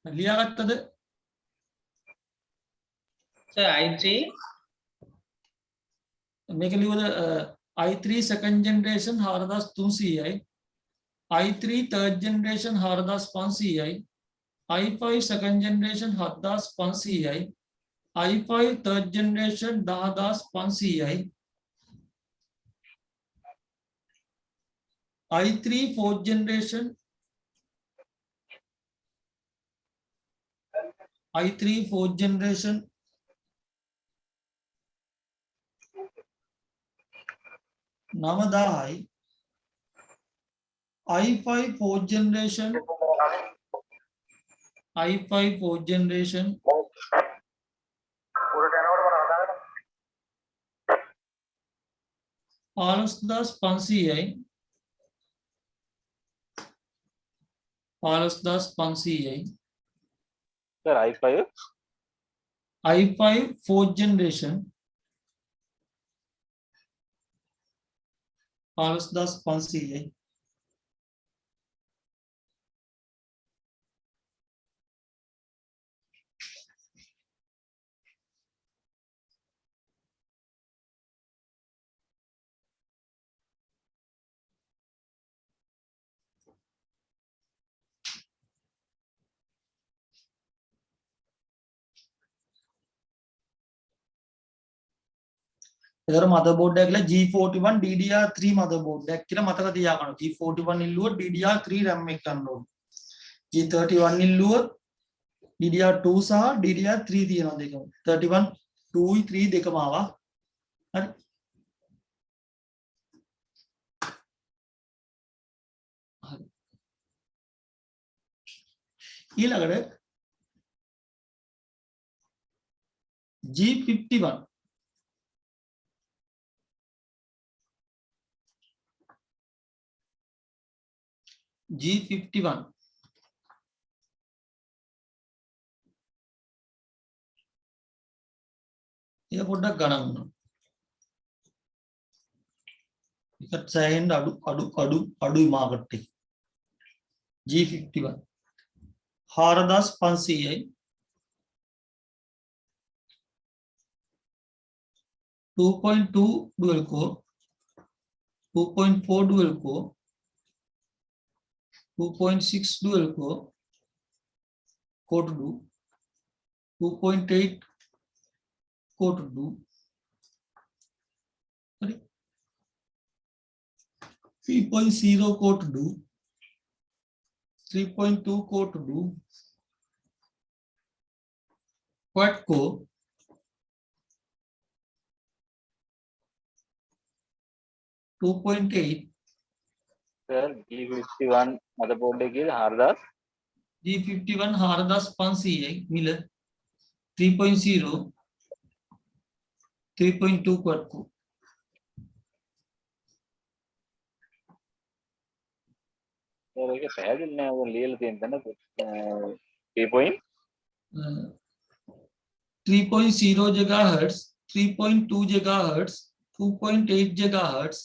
ලියාගත්තද සර් i3 මේක ලියවද i3 second generation 4300යි i3 third generation 4500යි i5 second generation 7500යි i5 third generation 10500යි i3 fourth generation i3 fourth generation Namadahai i5 fourth generation i5 fourth generation Palusdas Pansi Palusdas Pansi Sir, i5 i5 fourth generation Palusdas Pansi ಇದರ motherboard එකල G41 DDR3 motherboard එකක් කියලා මතක තියාගන්න. G41 ඉල්ලුවොත් DDR3 RAM එක ගන්න ඕනේ. G31 ඉල්ලුවොත් DDR2 සහ DDR3 තියෙනවා දෙකම. 31 2 3 දෙකම ආවා. හරි. හරි. ඊළඟට G51 G51 ඒක පොඩ්ඩක් ගණන් කරනවා. ඒකට සෑහෙන්න අඩුයි මාකට් එක. G51 4500යි 2.2 dual core 2.4 dual core 2.6 dual core to do 2.8 core to do 3.0 core to do 3.2 core to do quad core 2.8 Sir, G51 motherboard එකේ 4000 G51 4500යි මිල 3.0 3.2 quad core Sir, ඒක පැහැදිලි නෑ ඔය ලියලා තියෙන තැන 3.0 gigahertz 3.2 gigahertz 2.8 gigahertz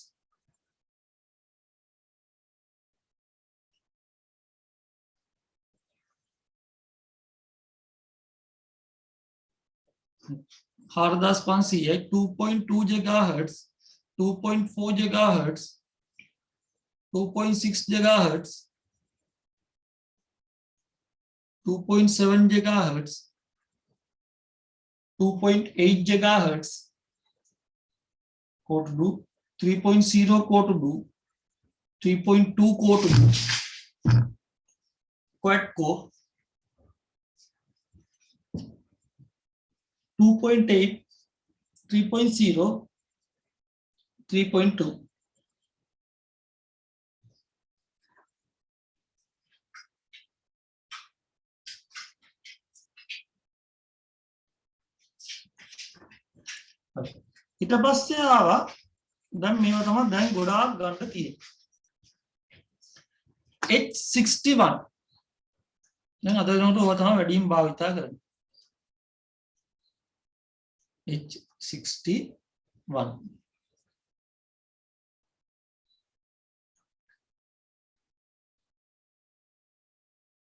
Hardas Pansi 2.2 gigahertz 2.4 gigahertz 2.6 gigahertz 2.7 gigahertz 2.8 gigahertz core to do 3.0 core to do 3.2 core to do quad core 2.8 3.0 3.2 ඊට පස්සේ ආවා දැන් මේවා තමයි දැන් ගොඩාක් ගන්න තියෙන්නේ H61 දැන් අද වෙනකොට ඔය තමයි වැඩිම භාවිතා කරන්නේ H61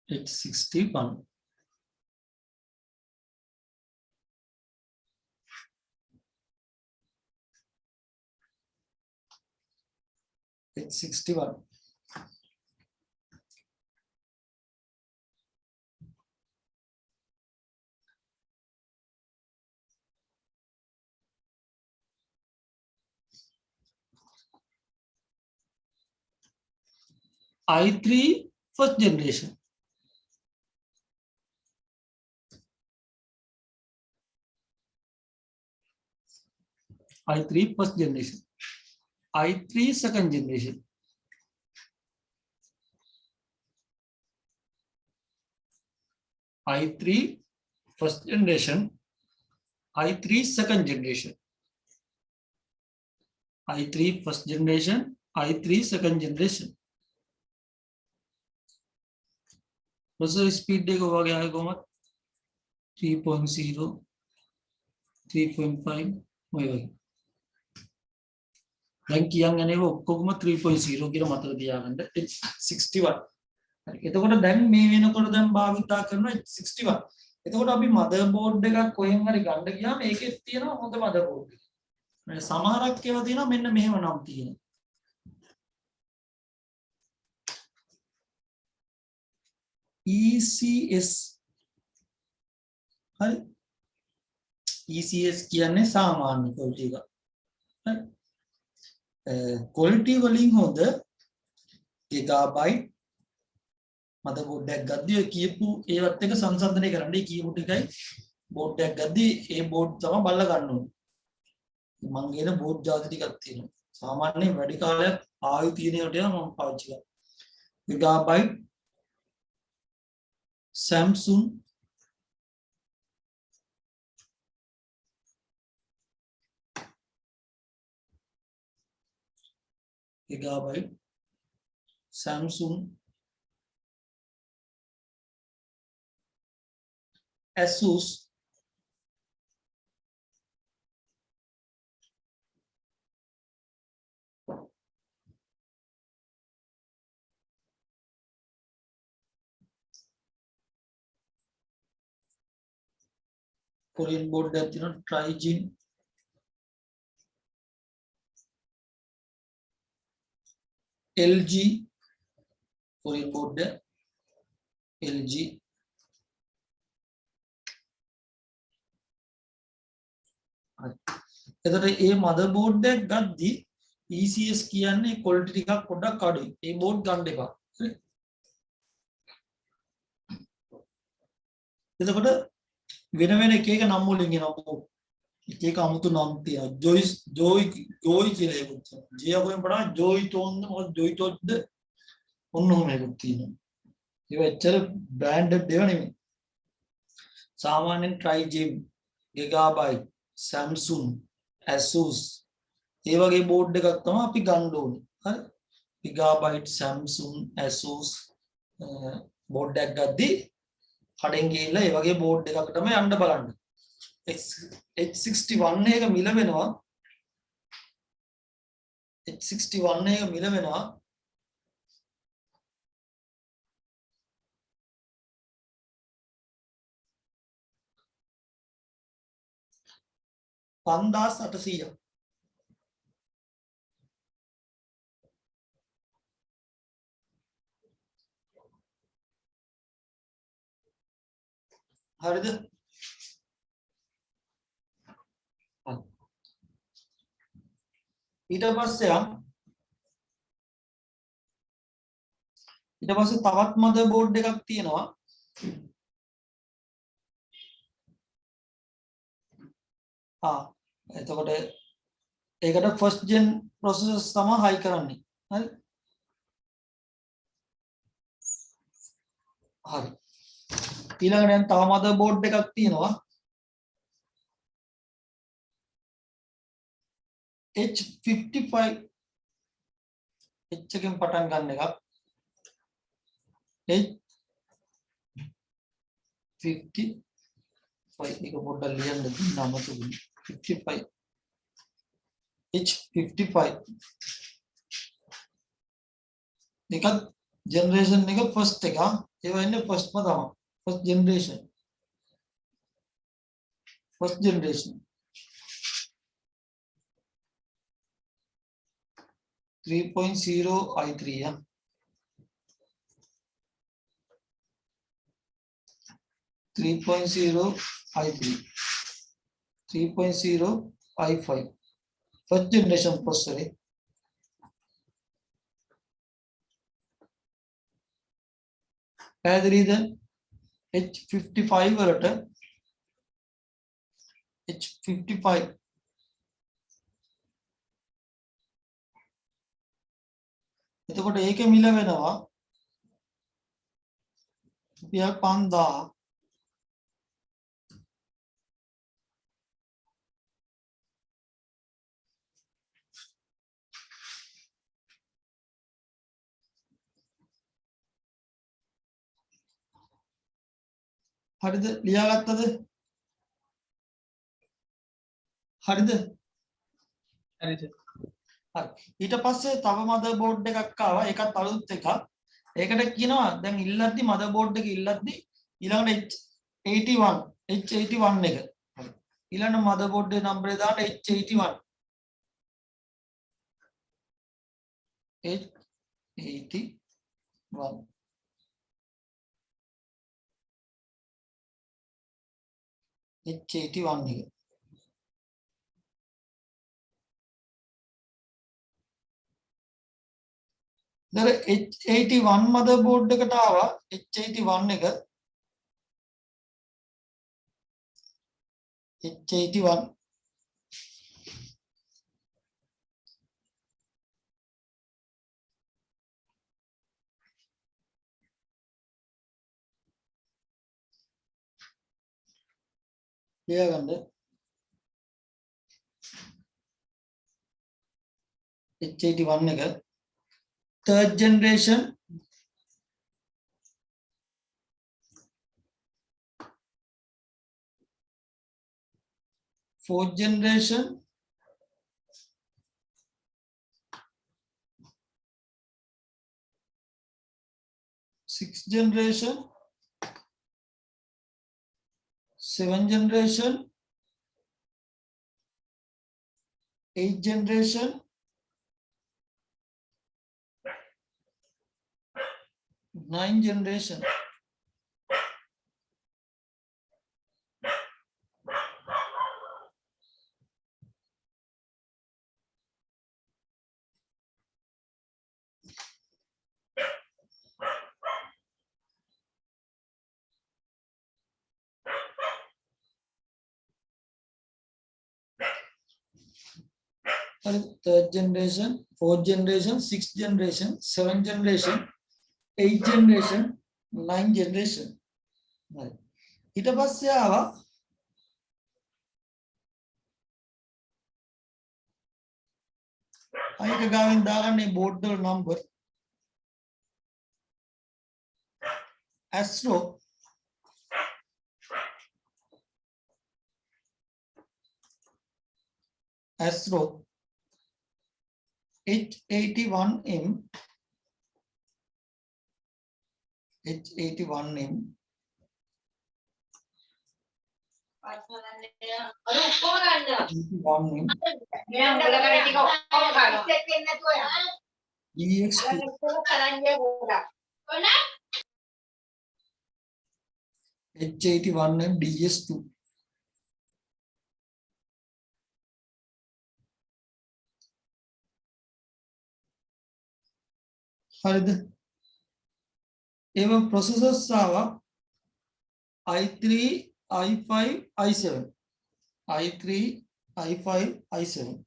H61 H61 i3 first generation. i3 first generation. i3 second generation. i3 first generation. i3 second generation. i3 first generation. i3 second generation. processor speed देखो हो गया है कोमत 3.0 3.5 वही දැන් කියන්නනේ ඔක්කොම 3.0 කියලා මතක තියාගන්න H61 හරි එතකොට දැන් මේ වෙනකොට දැන් භාවිතා කරන H61 එතකොට අපි මදර්බෝඩ් එකක් කොහෙන් හරි ගන්න ගියාම ඒකේ තියෙනවා හොඳ මදර්බෝඩ් එක මේ සමහරක් ඒවා තියෙනවා මෙන්න මෙහෙම නම් තියෙනවා ECS හරි ECS කියන්නේ සාමාන්‍ය quality එක හරි quality වලින් හොඳ gigabyte motherboard එකක් ගද්දී ඔය කියපු ඒවත් එක සංසන්දනය කරන්න ඒ කියපු ටිකයි board එකක් ගද්දී ඒ board තමයි බලලා ගන්න ඕනේ මම කියන board ජාති ටිකක් තියෙනවා සාමාන්‍යයෙන් වැඩි කාලයක් ආයු තියෙන ඒවාට මම පාවිච්චි කරනවා gigabyte Samsung gigabyte Samsung Asus Korean board එකක් තියෙනවා Trijin LG Korean board එක LG එතකොට මේ motherboard එක ගද්දි ECS කියන්නේ quality ටිකක් පොඩ්ඩක් අඩුයි. මේ board ගන්න එපා. හරි. එතකොට වෙන වෙන එක එක නම් වලින් එනවා. එක එක අමුතු නම් තියෙනවා. joy කියලා එකක් තියෙනවා. ජියාගෙන් පඩා joy tone මොකද joy tone ද ඔන්න ඔහොම එකක් තියෙනවා. ඒක ඇත්තට branded දේව නෙමෙයි. සාමාන්‍යයෙන් Trijin, Gigabyte, Samsung, Asus ඒ වගේ බෝඩ් එකක් තමයි අපි ගන්න ඕනේ. හරි. Gigabyte, Samsung, Asus බෝඩ් එකක් ගද්දී කඩෙන් ගිහිල්ලා ඒ වගේ බෝඩ් එකක් තමයි යන්න බලන්න. H61 එක මිල වෙනවා. H61 එක මිල වෙනවා. $5,800. හරිද? ඊට පස්සේ තවත් මදර් බෝඩ් එකක් තියෙනවා. එතකොට ඒකට ෆස්ට් ජෙන් ප්‍රොසෙසර්ස් තමයි හයි කරන්නේ. හරි. හරි. ඊළඟට දැන් තව මදර් බෝඩ් එකක් තියෙනවා. H55 H එකෙන් පටන් ගන්න එකක්. H55 එක පොඩ්ඩක් ලියන්න දෙන්න අමතකුනේ. 55 H55 එකත් ජෙනරේෂන් එක ෆස්ට් එක ඒවා ඉන්නේ ෆස්ට්ම තමයි first generation 3.0 i3 3.0 i3 3.0 i5 first generation processor පැහැදිලිද H55 වලට H55 එතකොට ඒකේ මිල වෙනවා රුපියල් 5000 හරිද ලියාගත්තද හරිද හරි සර්. හරි ඊට පස්සේ තව මදර් බෝඩ් එකක් ආවා ඒකත් අලුත් එකක් ඒකට කියනවා දැන් ඉල්ලද්දි මදර් බෝඩ් එක ඉල්ලද්දි ඊළඟට H81 එක ඊළඟ මදර් බෝඩ් එකේ නම්බරේ දාන්න H81 H81 එක දැන් H81 මදර් බෝඩ් එකට ආවා H81 එක H81 ලියාගන්න H81 එක third generation fourth generation sixth generation seventh generation eighth generation ninth generation third generation fourth generation sixth generation seventh generation eighth generation ninth generation ඊට පස්සේ ආවා අයික ගාවින් දාගන්නේ බෝඩ් වල number Astro H81M H81M H81M DS2 හරිද ඒව processors ආවා i3 i5 i7 i3 i5 i7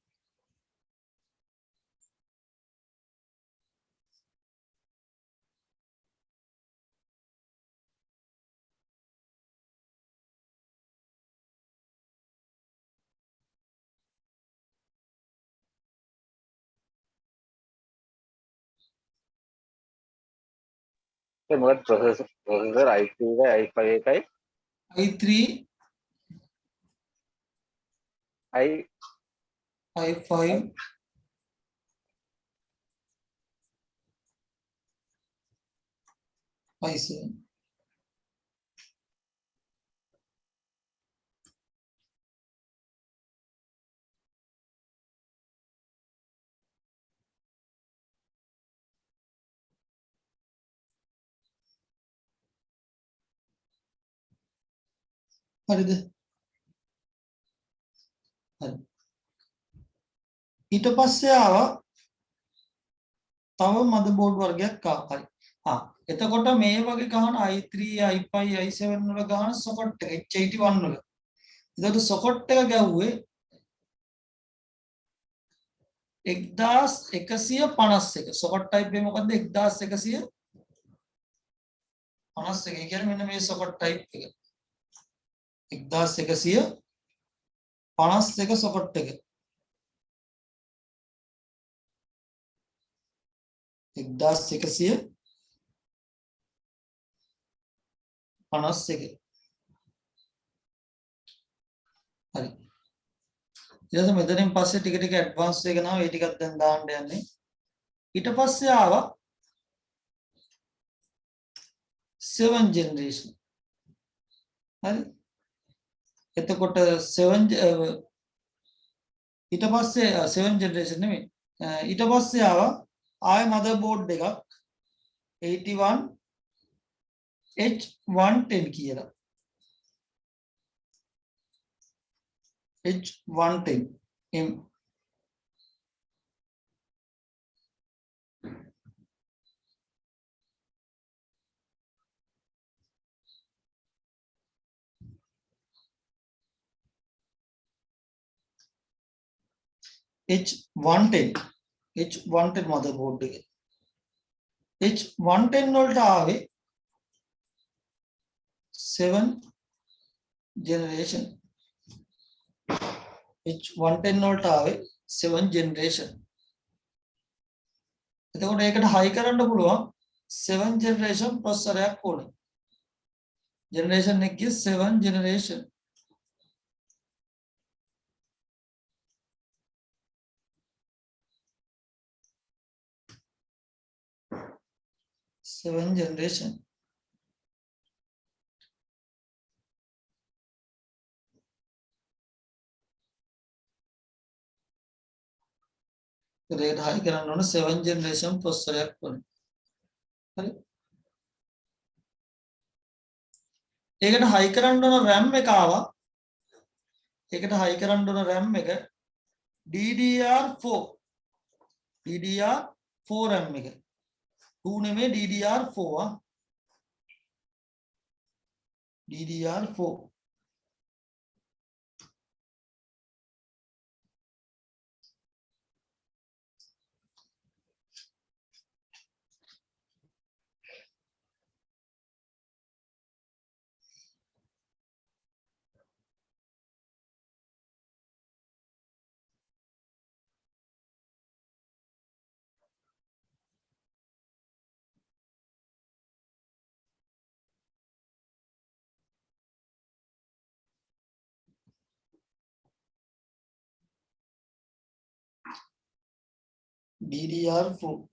ඒ මොකද processor i3 i5 එකයි i3 i5 i7 හරිද හරි ඊට පස්සේ ආවා තව මදර් බෝඩ් වර්ගයක් ආවා හරි එතකොට මේ වගේ ගහන i3 i5 i7 වල ගහන සොකට් එක H81 වල. එතකොට සොකට් එක ගැව්වේ 1151 සොකට් ටයිප් එක මොකද්ද 1151 ඒ කියන්නේ මෙන්න මේ සොකට් ටයිප් එක 1151 සොකට් එක 1151 හරි ඊට මෙතනින් පස්සේ ටික ටික ඇඩ්වාන්ස් වෙගෙන ආවා ඒ ටිකක් දැන් දාන්න යන්නේ ඊට පස්සේ ආවා 7 generation හරි එතකොට 7 ඊට පස්සේ 7 generation නෙමෙයි ඊට පස්සේ ආවා ආය motherboard එකක් 81H110 කියලා H110 M H110 motherboard එක H110 වලට ආවේ 7 generation H110 වලට ආවේ 7 generation එතකොට ඒකට හයි කරන්න පුළුවන් 7 generation processor එකක් ඕනේ generation එකේ 7 generation 7 generation ඒකට හයි කරන්න ඕන 7 generation processor එකක් ඕනේ හරි ඒකට හයි කරන්න ඕන RAM එක ආවා ඒකට හයි කරන්න ඕන RAM එක DDR4 RAM එක 2 නෙමෙයි DDR4 DDR4 DDR4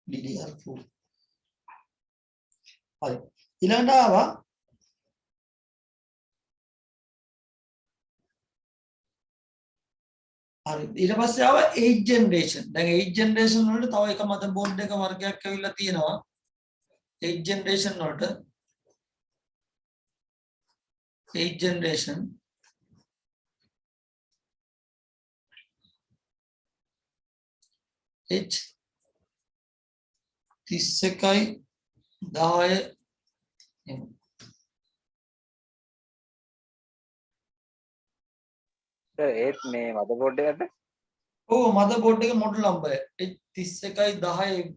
DDR4 හරි ඊළඟට ආවා හරි ඊට පස්සේ ආවා 8 generation දැන් 8 generation වලට තව එක motherboard එක වර්ගයක් ඇවිල්ලා තියෙනවා 8 generation වලට 8 generation H31 10 ඒත් මේ මදබෝඩ් එකක්ද ඔව් motherboard එක model number H31 10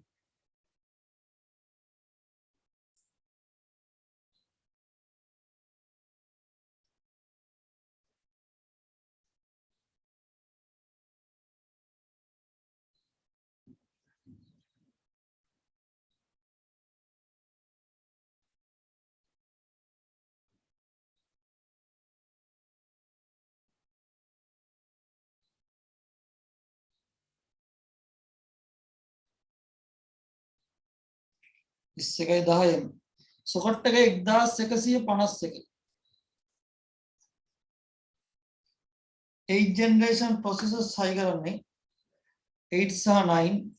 21 10 සොකට් එක 1151 8 generation processors හයි කරන්නේ 8 සහ 9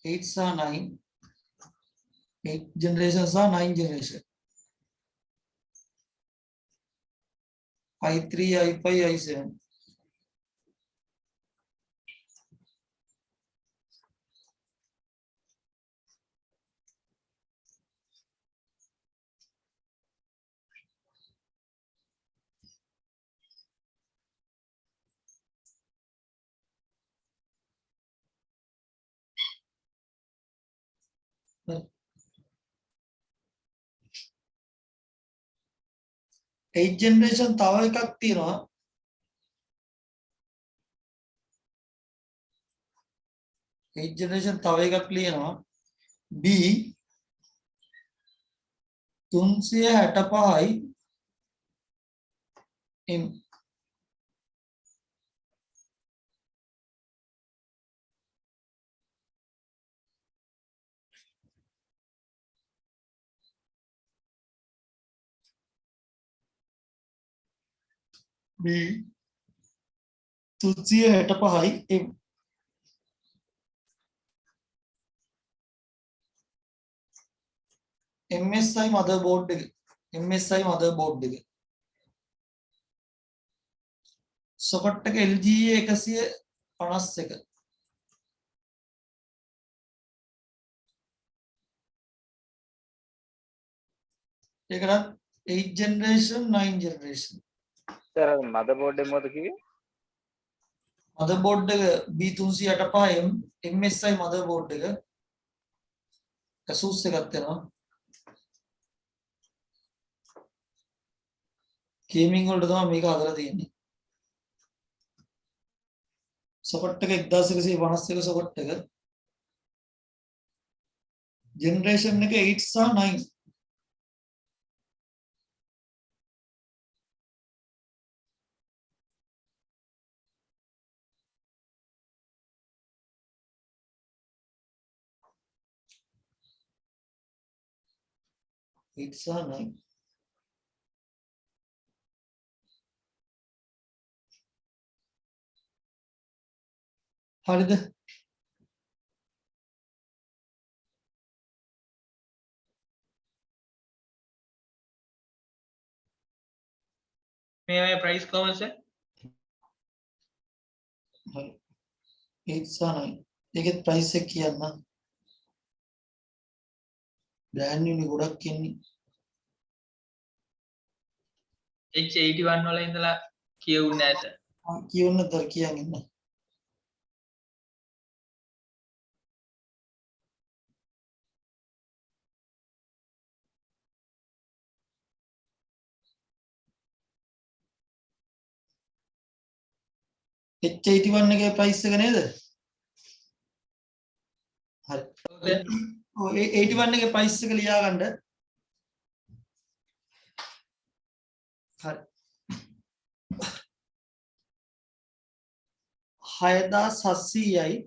8 සහ 9 8 generation සහ 9 generation i3 i5 i7 8 generation තව එකක් තියෙනවා 8 generation තව එකක් ලියනවා B 365යි M B 365යි M MSI motherboard එක MSI motherboard එක socket එක LGA 151 ඒකටත් 8 generation 9 generation සර් මදර්බෝඩ් එක මොකද කිව්වේ? motherboard එක B365 MSI motherboard එක Asus එකක් තියෙනවා gaming වලට තමයි මේක හදලා තියෙන්නේ socket එක 1151 socket එක generation එක 8 සහ 9 8 සහ 9 හරිද මේවා ප්‍රයිස් කොහොමද සර්? හරි 8 සහ 9 ඒකෙත් price එක කියන්න brand new නේ ගොඩක් ඉන්නේ H81 වල ඉඳලා කියවුන්නේ නැහැ සර්. කියන්න තර කියන්න ඉන්න H81 එකේ price එක නේද හරි ඔය 81 එකේ price එක ලියා ගන්න හරි 6700යි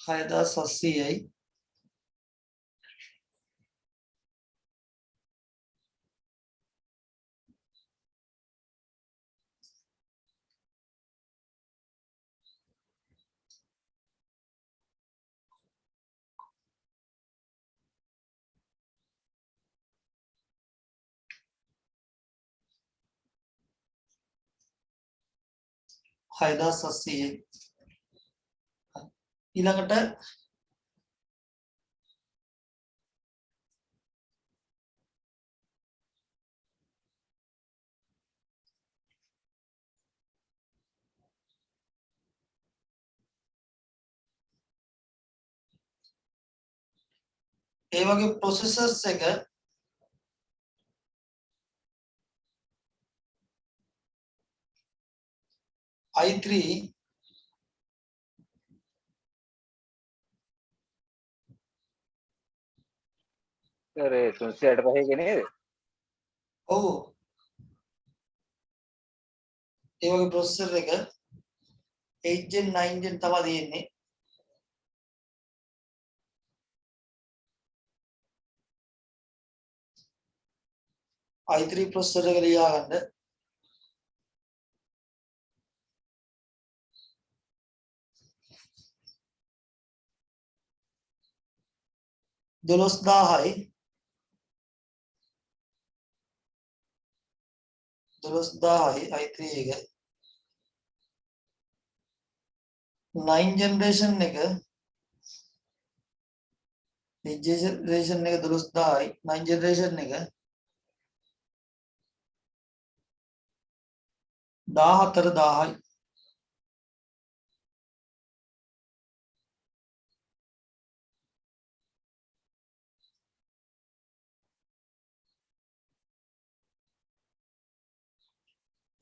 6700යි ඊළඟට ඒ වගේ processors එක i3 සර් ඒ 365 එකේ නේද? ඔව් ඒ වගේ processor එක 8 gen 9 gen තමයි තියෙන්නේ i3 processor එක ලියා ගන්න 12,000යි 12,000යි i3 එක 9 generation එක 8 generation එක 12,000යි 9 generation එක 14,000යි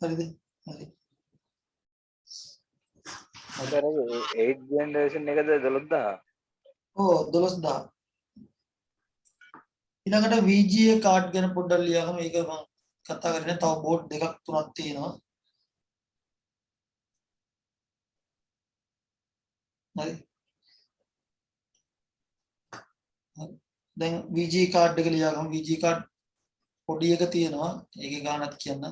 හරිද හරි අතර 8 ජෙනරේෂන් එකද 12000 ඕ 12,000 ඊළඟට VGA කාඩ් ගැන පොඩ්ඩක් ලියගමු මේක මම කතා කරන්නේ තව බෝඩ් දෙකක් තුනක් තියෙනවා හරි දැන් VGA කාඩ් එක ලියගමු VGA කාඩ් පොඩි එක තියෙනවා ඒකේ ගානක් කියන්න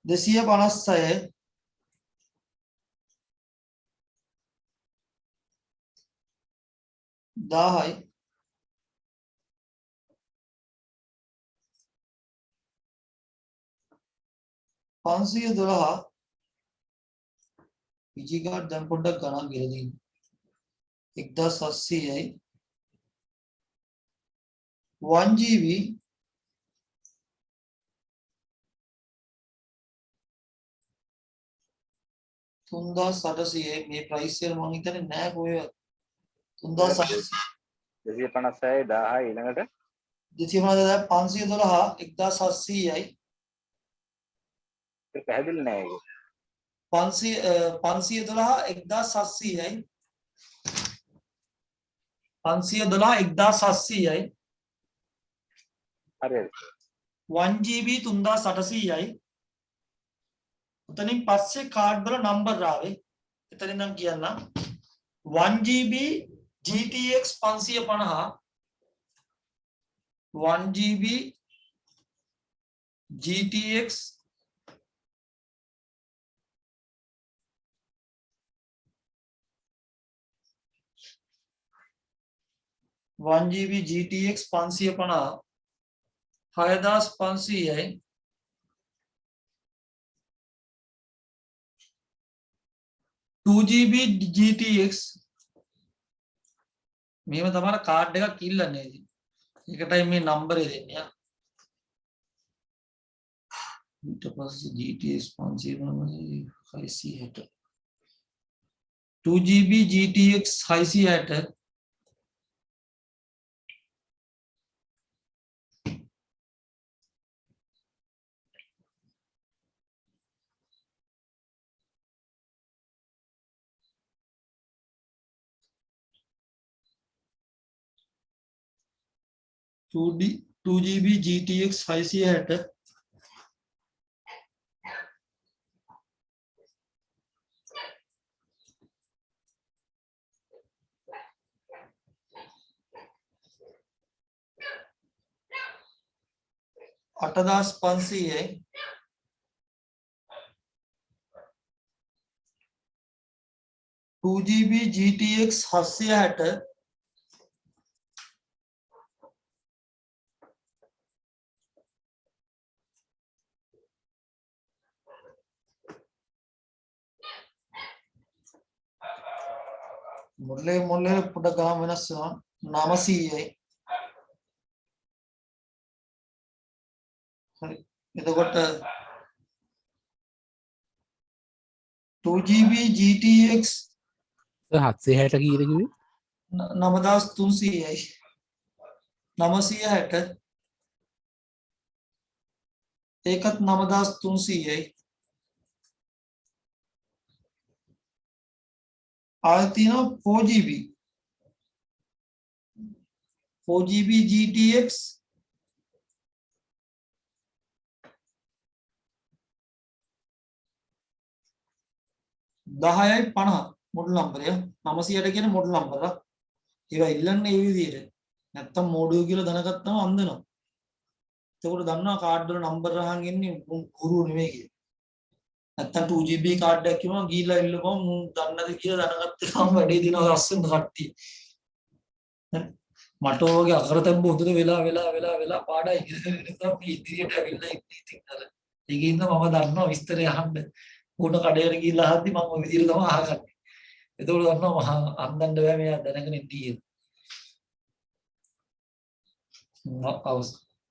256 10යි 512 VGA කාඩ් දැන් පොඩ්ඩක් ගණන් ගෙලා දෙන්න 1700යි 1GB 3,800යි මේ ප්‍රයිස් එක මම හිතන්නේ නෑ කොහෙවත් 3,800 256 1000 ඊළඟට 512 1700යි ඒක පැහැදිලි නෑ ඒක 512 1700යි 512 1700යි හරි 1GB 3,800යි උතනින් පස්සේ කාඩ් වල නම්බර් ආවේ එතනින් නම් කියන්න 1GB GTX 550 1GB GTX 1GB GTX 550 6,500යි 2GB GTX මේව තමයි කාඩ් එකක් ඉල්ලන්නේ ඉතින් ඒකටයි මේ නම්බරේ දෙන්නේ ඊට පස්සේ GTX 560 2GB GTX 660 2GB GTX 660 8,500යි 2GB GTX 760 මුල්ලේ පොඩ ගාම වෙනස් වෙනවා 900යි හරි එතකොට 2GB GTX 760 කීයද කිව්වේ 9,300යි 960 ඒකත් 9,300යි ආයෙත් තියෙනවා 4GB GTX 10,50 මොඩල් නම්බරය 900ට කියන මොඩල් නම්බර ඒවා ඉල්ලන්නේ ඒ විදිහට නැත්තම් මොඩියු කියලා දැනගත්තම අන්දනවා එතකොට දන්නවා කාඩ් වල නම්බර අහන් ඉන්නේ ගුරු නෙමෙයි කියලා නැත්තම් 2GB කාඩ් එකක් කිව්වම ගිහිල්ලා ඉල්ලපුවම මුන් දන්නද කියලා දැනගත්ත ගමන් වැඩේ දිනවා ලස්සන කට්ටිය මට ඔයගේ අකරතැබ්බ හොඳට වෙලා පාඩම් ඉගෙන ගන්න අපි ඉදිරියට ඇවිල්ලා ඉන්නේ ඉතින් අර ඒකින්ද මම දන්නවා විස්තරය අහන්න ඌට කඩේට ගිහිල්ලා අහද්දි මම ඔය විදිහට තමයි අහගන්නේ. ඒතකොට දන්නවා අන්දන්න බෑ මෙයා දැනගෙන ඉන්නේ.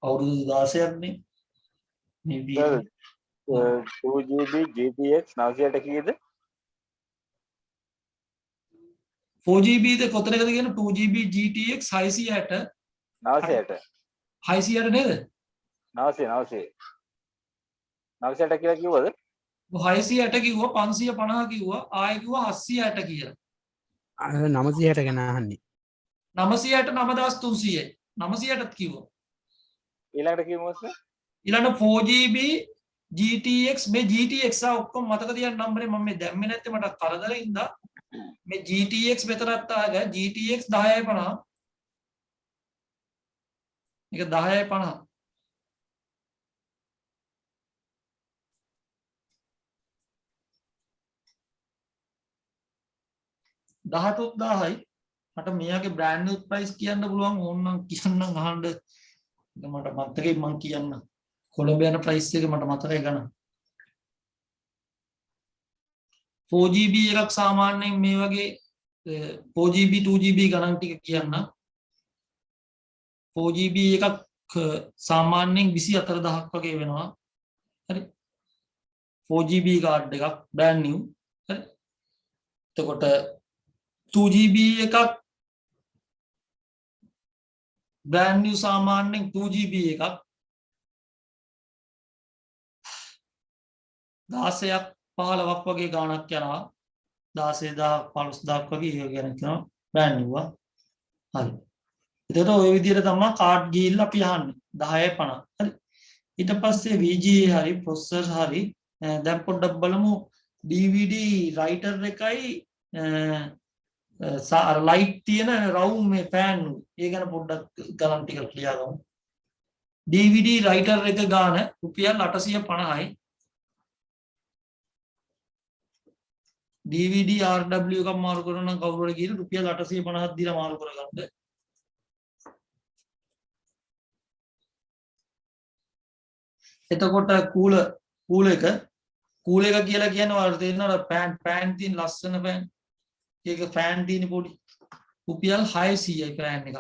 අවුරුදු 16ක් නේ මේ සර් 2GB GTX 900ට කීයද? 4GB ද කොතනකද කියන 2GB GTX 660 900ට 600ට නේද? 900 900ට කියලා කිව්වද? 660 කිව්වා 550 කිව්වා ආයෙ කිව්වා 760 කියලා. 900ට ගැන අහන්නේ 960 9300යි 960ත් කිව්වා. ඊළඟට කිව්වොත් ඊළඟ 4GB GTX මේ GTX ඔක්කොම මතක තියාගන්න නම්බරේ මම මේ දැම්මේ නැත්තේ මට කරදරින්ද මේ GTX මෙතනත් ආග GTX 1050 මේක 1050 17000යි මට මෙයාගේ බ්‍රෑන්ඩ් නිව් ප්‍රයිස් කියන්න පුළුවන් ඕනනම් කියන්නම් අහන්න මට මතකයි මං කියන්න කොළඹ යන ප්‍රයිස් එක මට මතකයි ගන්න 4GB එකක් සාමාන්‍යයෙන් මේ වගේ 4GB 2GB ගණන් ටික කියන්න 4GB එකක් සාමාන්‍යයෙන් 24000ක් වගේ වෙනවා හරි 4GB කාඩ් එකක් බ්‍රෑන්ඩ් නිව් හරි එතකොට 2GB එකක් බ්‍රෑන්ඩ් නිව් සාමාන්‍යයෙන් 2GB එකක් 16ක් 15ක් වගේ ගාණක් යනවා 16000 15000ක් වගේ ඒ ගැන කියනවා බ්‍රෑන්ඩ් නිව් හරි එතකොට ওই විදිහට තමයි කාඩ් ගිහිල්ලා අපි අහන්නේ 1050 හරි ඊට පස්සේ VGA හරි processor හරි දැන් පොඩ්ඩක් බලමු DVD writer එකයි ලයිට් තියෙන රවුම් මේ ෆෑන් ඒ ගැන පොඩ්ඩක් ගණන් ටික ක්ලියර් කරමු DVD writer එක ගාන රුපියල් 850යි DVD RW එකක් මාරු කරන නම් කවුරු හරි ගිහින් රුපියල් 850ක් දීලා මාරු කරගන්න එතකොට කූල එක කියලා කියන්නේ වල තේරෙනවද පෑන් තියෙන ලස්සන පෑන් ඒක ෆෑන් තියෙන පොඩි රුපියල් 600යි පෑන් එක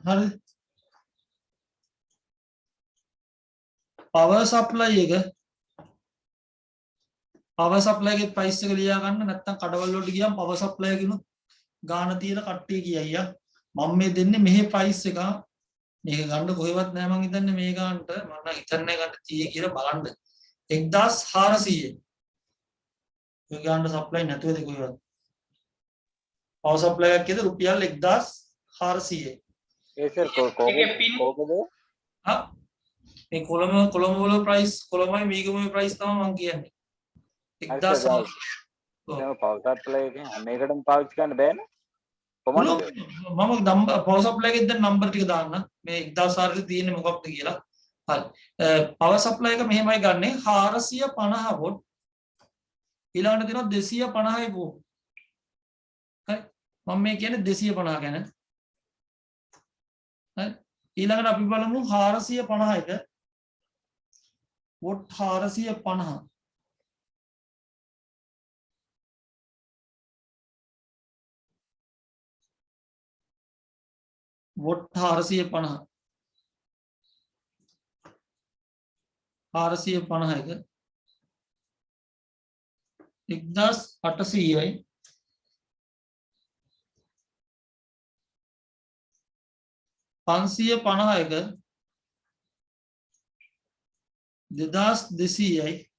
හරි පවර් සප්ලයි එකේ ප්‍රයිස් එක ලියා ගන්න නැත්නම් කඩවල වලට ගියාම පවර් සප්ලයි එකකිනුත් ගාන තියෙන කට්ටිය කියයි අයියා මම මේ දෙන්නේ මෙහි ප්‍රයිස් එක මේක ගන්න කොහෙවත් නෑ මං හිතන්නේ මේ ගානට මම නම් හිතන්නේ ගන්න 30 කියලා බලන්න 1400 ඔය ගානට සප්ලයි නැතුවද කොහෙවත් පවර් සප්ලයි එකක් කියද රුපියල් 1400 ඒ සර් ඒකේ පින් කොහොමද හා මේ කොළඹ වල ප්‍රයිස් කොළඹයි මීගමේ ප්‍රයිස් තමයි මං කියන්නේ 1400 දැන් පවර් සප්ලයි එකෙන් මේකටම පාවිච්චි කරන්න බෑනේ කොහොමද මම පවර් සප්ලයි එකේ දැන් නම්බර් ටික දාන්න මේ 1400 තියෙන්නේ මොකක්ද කියලා හරි පවර් සප්ලයි එක මෙහෙමයි ගන්නෙ 450 වොට් ඊළඟට තියෙනවා 250යි වොට් හරි මම මේ කියන්නේ 250 ගැන හරි ඊළඟට අපි බලමු 451 වොට් 450 වොට් 450 450ක 1800යි 550ක 2200යි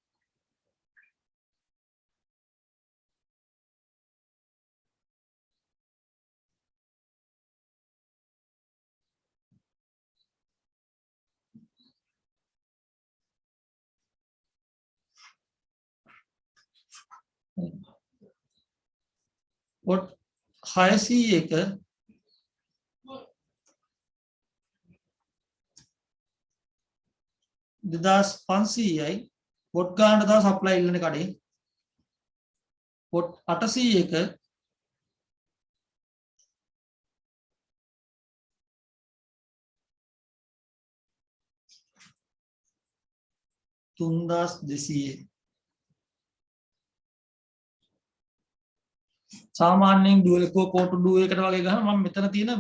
වොට් 600ක දෙදස් 500යි වොට් ගානට තව සප්ලයි ඉල්ලන කඩේ වොට් 800ක තුන්දාස් 200 සාමාන්‍යයෙන් ඩුවල් එකෝ කෝටු ඩුව එකට වගේ ගහන මම මෙතන තියෙන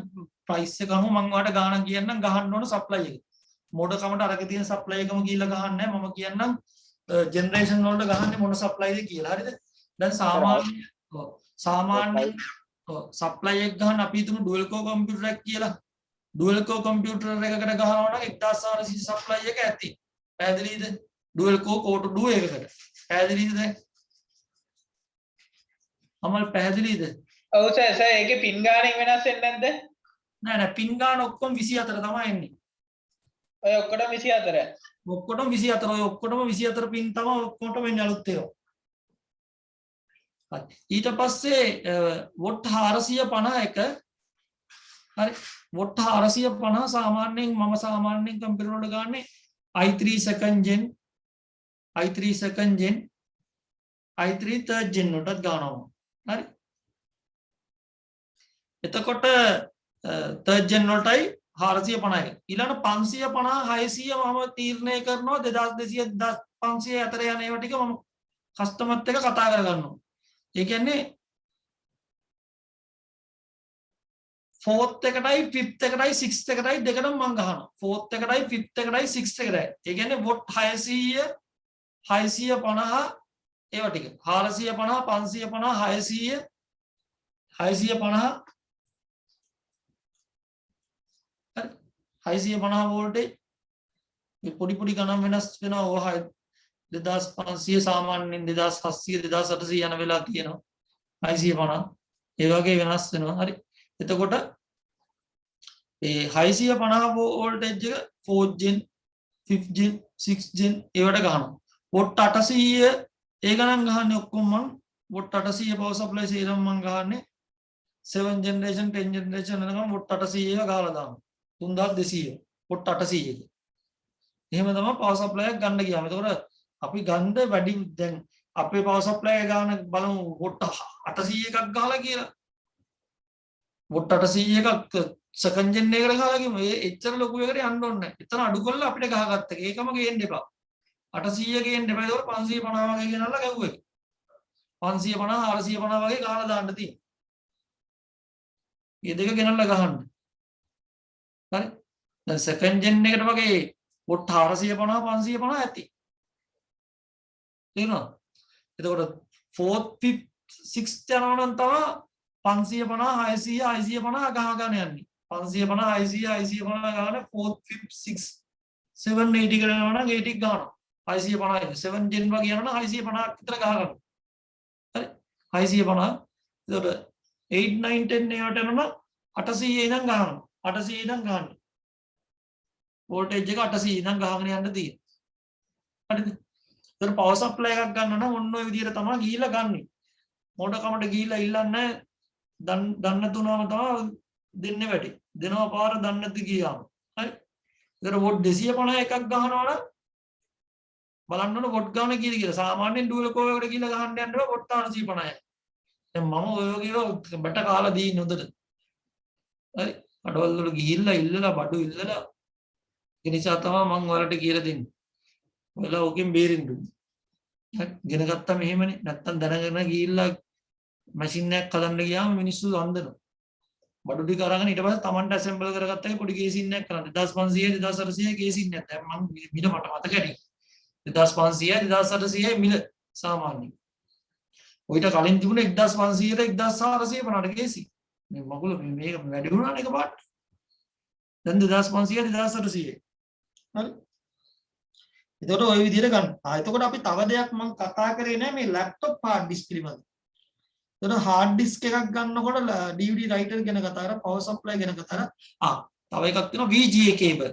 ප්‍රයිස් එක අනුව මම ඔයාලට ගාණක් කියන්නම් ගහන්න ඕන සප්ලයි එක මොඩ කමට අරක තියෙන සප්ලයි එකම ගිහිල්ලා ගහන්නේ නැහැ මම කියන්නම් ජෙනරේෂන් වලට ගහන්නේ මොන සප්ලයිද කියලා හරිද දැන් සාමාන්‍ය සප්ලයි එක ගහන්න අපි හිතමු ඩුවල් කෝ කම්පියුටර් එකක් කියලා ඩුවල් කෝ කම්පියුටර් එකකට ගහනවා නම් 1400 සප්ලයි එක ඇති පැහැදිලිද ඩුවල් කෝ කෝටු ඩුව එකකට පැහැදිලිද දැන් අමල් පැහැදිලිද ඔව් සර් ඒකේ පින් ගාණෙන් වෙනස් වෙන්නේ නැද්ද නෑ පින් ගාන ඔක්කොම 24 තමයි එන්නේ ඔය ඔක්කොටම 24 ඔක්කොටම 24 ඔය ඔක්කොටම 24 පින් තමයි ඔක්කොටම එන්නේ අලුත් ඒවා හරි ඊට පස්සේ වොට් 451 හරි වොට් 450 සාමාන්‍යයෙන් මම සාමාන්‍යයෙන් කම්පියුටර් වල ගන්නේ i3 second gen i3 second gen i3 third gen වලටත් ගන්නවා හරි එතකොට third gen වලටයි 451 ඊළඟ 550 600 මම තීරණය කරනවා 2200 2500 අතර යන ඒවා ටික මම කස්ටමර්ත් එක්ක කතා කරගන්නවා ඒ කියන්නේ 4th එකටයි 5th එකටයි 6th එකටයි දෙකටම මම ගහනවා 4th එකටයි 5th එකටයි 6th එකටයි ඒ කියන්නේ වොට් 600 650 ඒවා ටික 450 550 600 650 හරි 650 වෝල්ටේජ් මේ පොඩි ගණන් වෙනස් වෙනවා ඔය 2500 සාමාන්‍යයෙන් 2700 2800 යන වෙලාව තියෙනවා 650 ඒ වගේ වෙනස් වෙනවා හරි එතකොට ඒ 650 වෝල්ටේජ් එක 4th gen 5th gen 6th gen ඒවට ගහනවා වොට් 800 ඒ ගණන් ගහන්නේ ඔක්කොම මම වොට් 800 පවර් සප්ලයි සේරම මම ගහන්නේ 7 generation 10 generation වෙනකම් වොට් 800 එක ගහලා දානවා 3200 වොට් 800 එක එහෙම තමයි පවර් සප්ලයි එකක් ගන්න ගියාම එතකොට අපි ගන්න වැඩි දැන් අපේ පවර් සප්ලයි එක ගන්න බලමු වොට් 800 එකක් ගහලා කියලා වොට් 800 එකක් සෙකන්ඩ් ජෙන් එකකට ගහලා කිව්වම ඒ එච්චර ලොකු එකකට යන්න ඕනේ නැහැ. එතන අඩු කරලා අපිට ගහගත්ත එක. ඒකම ගේන්න එපා. 800 ගේන්න එපා. ඒක 550 වගේ ගෙනල්ලා ගැව්වා ඒක. 550 450 වගේ ගහලා දාන්න තියෙනවා. මේ දෙක ගෙනල්ලා ගහන්න. හරි. දැන් සෙකන්ඩ් ජෙන් එකට වගේ වොට් 450 550 ඇති. තේරුණාද? එතකොට 4th 5th 6th යනවා නම් තමයි 550 600 650 ගහගෙන යන්නේ 550 600 650 ගාන 4th 5th 6th 780 කරනවා නම් 80 ගාන 650 7 gen වගේ යනවා නම් 650ක් විතර ගහ ගන්න හරි 650 එතකොට 8 9 10 ඒවට යනවා 800 ඉඳන් ගහනවා 800 ඉඳන් ගන්න වෝල්ටේජ් එක 800 ඉඳන් ගහගෙන යන්න තියෙනවා හරිද එතකොට පවර් සප්ලයි එකක් ගන්න නම් ඔන්න ඔය විදිහට තමයි ගිහිල්ලා ගන්නෙ මොඩ කමට ගිහිල්ලා ඉල්ලන්නේ දන්න තුනම තමයි දෙන්නේ වැඩි දෙනවා පාර දන්නේ නැති ගියාම හරි ඒතර වොට් 250 එකක් ගහනවා නම් බලන්න ඕන වොට් ගාන කීයද කියලා සාමාන්‍යයෙන් ඩුවල් කෝ එකකට ගිහිල්ලා ගහන්න යන්න බෑ වොට් 450යි දැන් මම ඔය වගේ බට කාලා දී නොදද හරි අඩවල් වල ගිහිල්ලා ඉල්ලලා බඩු ඉල්ලලා ඒ නිසා තමයි මම ඔයාලට කියලා දෙන්නේ ඔයාලා ඕකෙන් බේරෙන්න හරි ගෙන ගත්තා මෙහෙමනේ නැත්තම් දැනගෙන ගිහිල්ලා මැෂින් එකක් හදන්න ගියාම මිනිස්සු අන්දනවා බඩු ටික අරගෙන ඊට පස්සේ Tamanට ඇසෙම්බල් කරගත්ත එක පොඩි කේසින් එකක් කරන්න 2500 2800 කේසින් එකක් දැන් මම මිල මට මතක ඇති 2500 2800 මිල සාමාන්‍යයෙන් ඔයිට කලින් තිබුණේ 1500ට 1450ට කේසි මේ මගුල මේක වැඩි වුණානේ එකපාරට දැන් 2500 2800 හරි එතකොට ওই විදිහට ගන්න. එතකොට අපි තව දෙයක් මම කතා කරේ නෑ මේ ලැප්ටොප් හાર્ඩ් ඩිස්ක් පිළිබඳ. එතකොට හાર્ඩ් ඩිස්ක් එකක් ගන්නකොට DVD රයිටර් ගැන කතා කරා, පවර් සප්ලයි ගැන කතා කරා. තව එකක් තියෙනවා VGA කේබල්.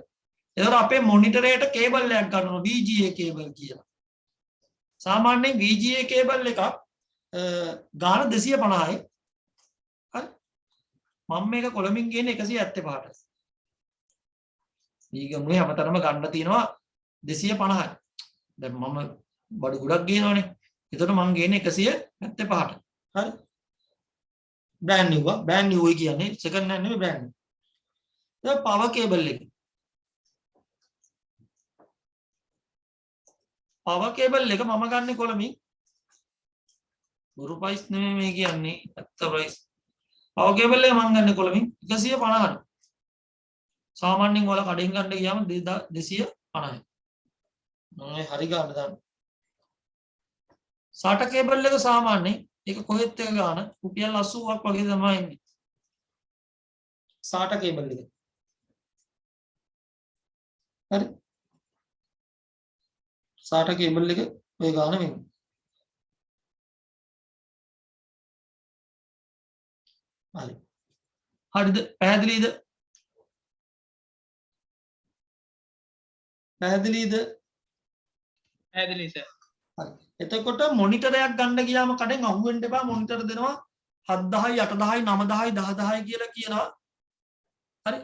එතකොට අපේ මොනිටරේට කේබල් එකක් ගන්නවා VGA කේබල් කියලා. සාමාන්‍යයෙන් VGA කේබල් එකක් ගාන 250යි. මම මේක කොළඹින් ගේන්නේ 175ට. ඊගොල්ලෝ හැමතැනම ගන්න තියෙනවා 250යි. දැන් මම බඩු ගොඩක් ගේනවනේ. ඒතකොට මම ගේන්නේ 175ට. හරි. brand new brand new එක කියන්නේ second hand නෙමෙයි brand new. දැන් power cable එක. power cable එක මම ගන්න කොළඹින් බොරු price නෙමෙයි මේ කියන්නේ ඇත්ත price. power cable එක මම ගන්න කොළඹින් 150ට. සාමාන්‍යයෙන් ඔයාලා කඩෙන් ගන්න ගියාම 250යි. මම හරි ගන්න දාන්න. SATA cable එක සාමාන්‍යයෙන් ඒක කොහෙත් එක ගන්න රුපියල් 80ක් වගේ තමයි ඉන්නේ. SATA cable එක. හරි. SATA cable එක ඔය ගන්න වෙන්නේ. හරි. හරිද? පැහැදිලිද? පැහැදිලිද? පැහැදිලි සර්. හරි. එතකොට මොනිටරයක් ගන්න ගියාම කඩෙන් අහු වෙන්න එපා. මොනිටර දෙනවා 7000යි 8000යි 9000යි 10000යි කියලා කියනවා. හරි.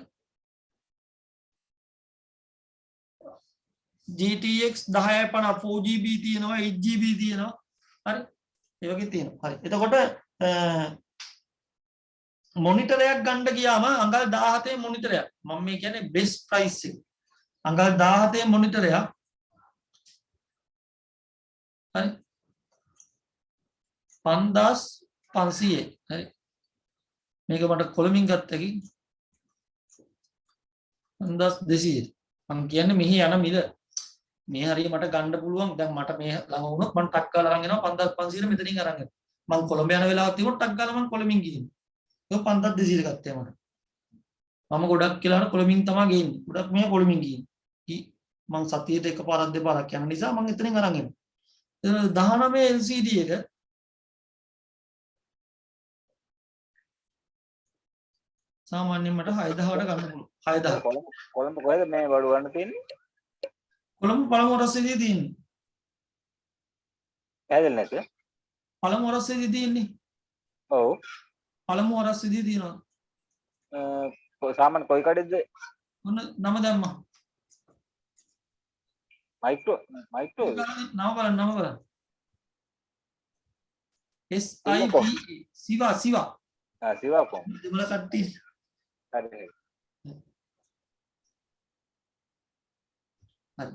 GTX 1050 4GB තියෙනවා 8GB තියෙනවා. හරි. ඒ වගේ තියෙනවා. හරි. එතකොට මොනිටරයක් ගන්න ගියාම අඟල් 17 මොනිටරයක්. මම මේ කියන්නේ බෙස්ට් ප්‍රයිස් එක. අඟල් 17 මොනිටරයක්. හරි. 5500යි. හරි. මේක මට කොළඹින් ගත්තකින් 5200යි. මම කියන්නේ මෙහි යන මිල මේ හරිය මට ගන්න පුළුවන්. දැන් මට මේ ළඟ වුණොත් මම ටක් ගාලා අරන් එනවා 5500 මෙතනින් අරන් එනවා. මම කොළඹ යන වෙලාවක් තිබුණොත් ටක් ගාලා මම කොළඹින් ගිහින්. ඒක 5200 ගත්තේ මට. මම ගොඩක් කියලා කොළඹින් තමයි ගේන්නේ. ගොඩක් මේ කොළඹින් ගිහින්. මම සතියේට එකපාරක් දෙපාරක් යන නිසා මම එතනින් අරන් එනවා. 19 LCD එක සාමාන්‍යයෙන් මට 6000ට ගන්න පුළුවන්. 6000. කොළඹ කොහෙද මේ බඩු ගන්න තියෙන්නේ? කොළඹ පළමු රස්සේදී තියෙන්නේ. පැහැදිලි නැද්ද? පළමු රස්සේදී තියෙන්නේ. ඔව්. පළමු රස්සේදී තියෙනවා. සාමාන්‍ය කොයි කඩේද? ඔන්න නම දැම්මා. මයික්‍රෝ නම බලන්න. SIVA සිවා සිවාකොම්. දෙමළ කට්ටිය. හරි. හරි.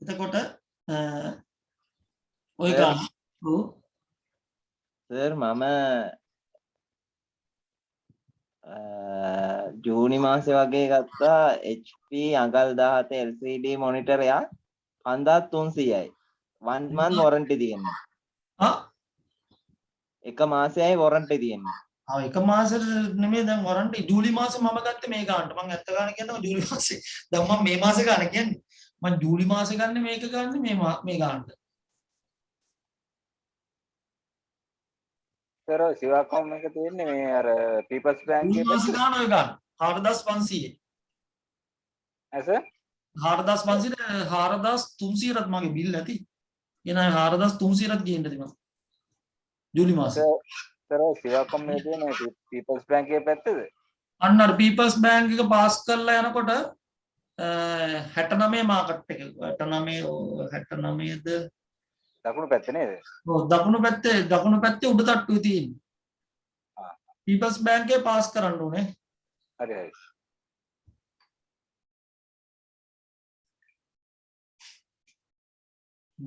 එතකොට ඔය ගන්න. ඔව්. සර් මම ජූනි මාසේ වගේ ගත්තා HP අඟල් 17 LCD මොනිටරයක් 5300යි 1 month warranty තියෙනවා. එක මාසයයි warranty තියෙනවා. එක මාසෙට නෙමෙයි දැන් warranty ජූලි මාසේ මම ගත්තේ මේ ගන්නට. මම ඇත්ත ගන්න කියනවා ජූලි මාසේ. දැන් මම මේ මාසේ ගන්න කියන්නේ. මම ජූලි මාසේ ගන්න මේක ගන්න මේ ගන්නට. සර් සිවාකොම් එක තියෙන්නේ මේ අර පීපල්ස් බැංක් ජූලි එකේ මාසේ ගන්න ඔය ගන්න. 4500. ඇස 4500 4300ත් මගේ බිල් ඇති. එනයි 4300ත් ගේන්න තිබුණා. ජූලි මාසේ. සර් සිවාකොම් එකේ තියෙන පීපල්ස් බැංක් එකේ පැත්තද? අන්න අර පීපල්ස් බැංක් එක පාස් කරලා යනකොට 69 මාකට් එක 69ද දකුණු පැත්තේ නේද? ඔව් දකුණු පැත්තේ උඩ තට්ටුවේ තියෙන්නේ. පීපල්ස් බැංක් එකේ පාස් කරන්න ඕනේ. හරි හරි.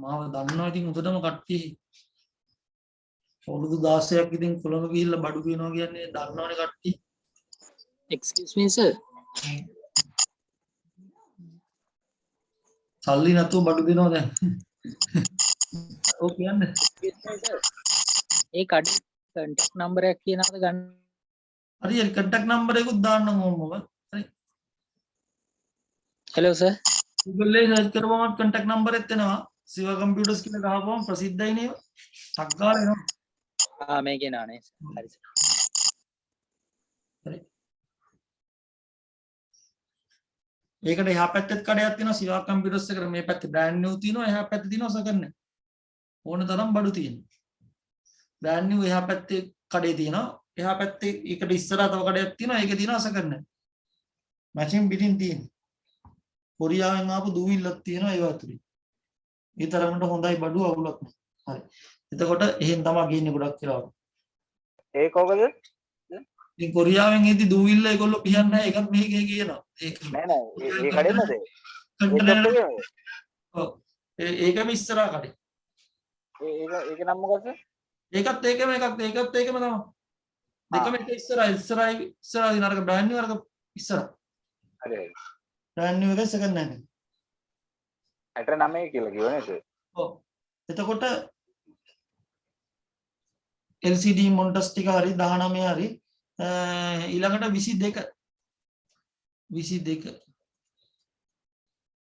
මාව දන්නවා ඉතින් උදටම කට්ටිය. අවුරුදු 16ක් ඉතින් කොළඹ ගිහිල්ලා බඩු කියනවා කියන්නේ දන්නවනේ කට්ටිය. Excuse me, sir. සල්ලි නැතුව බඩු දෙනවා දැන්. ඔව් කියන්නේ. Excuse me, sir. ඒ කඩේ contact number එකක් කියනවාද ගන්න? හරි හරි contact number එකකුත් දාන්නම් ඕමම. හරි. Hello, sir. Google එකේ search කරපුවම contact number එකක් එනවා. සිවා computers කියලා ගහපුවම ප්‍රසිද්ධයි නේද? ටක් ගාලා එනවා. මේකේ නානේ. හරි sir. හරි. ඒකට එහා පැත්තෙත් කඩයක් තියෙනවා සිවා computers එකට මේ පැත්තේ brand new තියෙනවා එහා පැත්තේ තියෙනවා second hand. ඕන තරම් බඩු තියෙනවා. brand new එහා පැත්තේ කඩේ තියෙනවා එහා පැත්තේ එකට ඉස්සරහා තව කඩයක් තියෙනවා. ඒකේ තියෙනවා සකන්න. මැචින් පිටින් තියෙන. කොරියාවෙන් ආපු දූවිල්ලක් තියෙනවා ඒ වතුරේ. ඒ තරමට හොඳයි බඩුව අවුලක් නැහැ. හරි. එතකොට එහෙන් තමයි ගින්නේ ගොඩක් කියලා. ඒ කොහොමද? ඉතින් කොරියාවෙන් එද්දි දූවිල්ල ඒගොල්ලෝ පිහන්නේ නැහැ. ඒකත් මේකේ කියනවා. ඒක නෑ නෑ ඒ කඩේමද? කන්ටේනර්. ඔව්. ඒකම ඉස්සරහා කඩේ. ඒක නම් මොකක්ද? ඒකත් ඒකම එකක්. ඒකත් ඒකම තමයි. දෙකම එක ඉස්සරහා දින අරක බ්‍රෑන්ඩ් නිව් අරක ඉස්සරහා. හරි හරි. බ්‍රෑන්ඩ් නිව් එක සෙකන්ඩ් හෑන්ඩ්. 69 කියලා කිව්ව නේද? ඔව්. එතකොට LCD මොනිටර්ස් ටික හරි 19 හරි ඊළඟට 22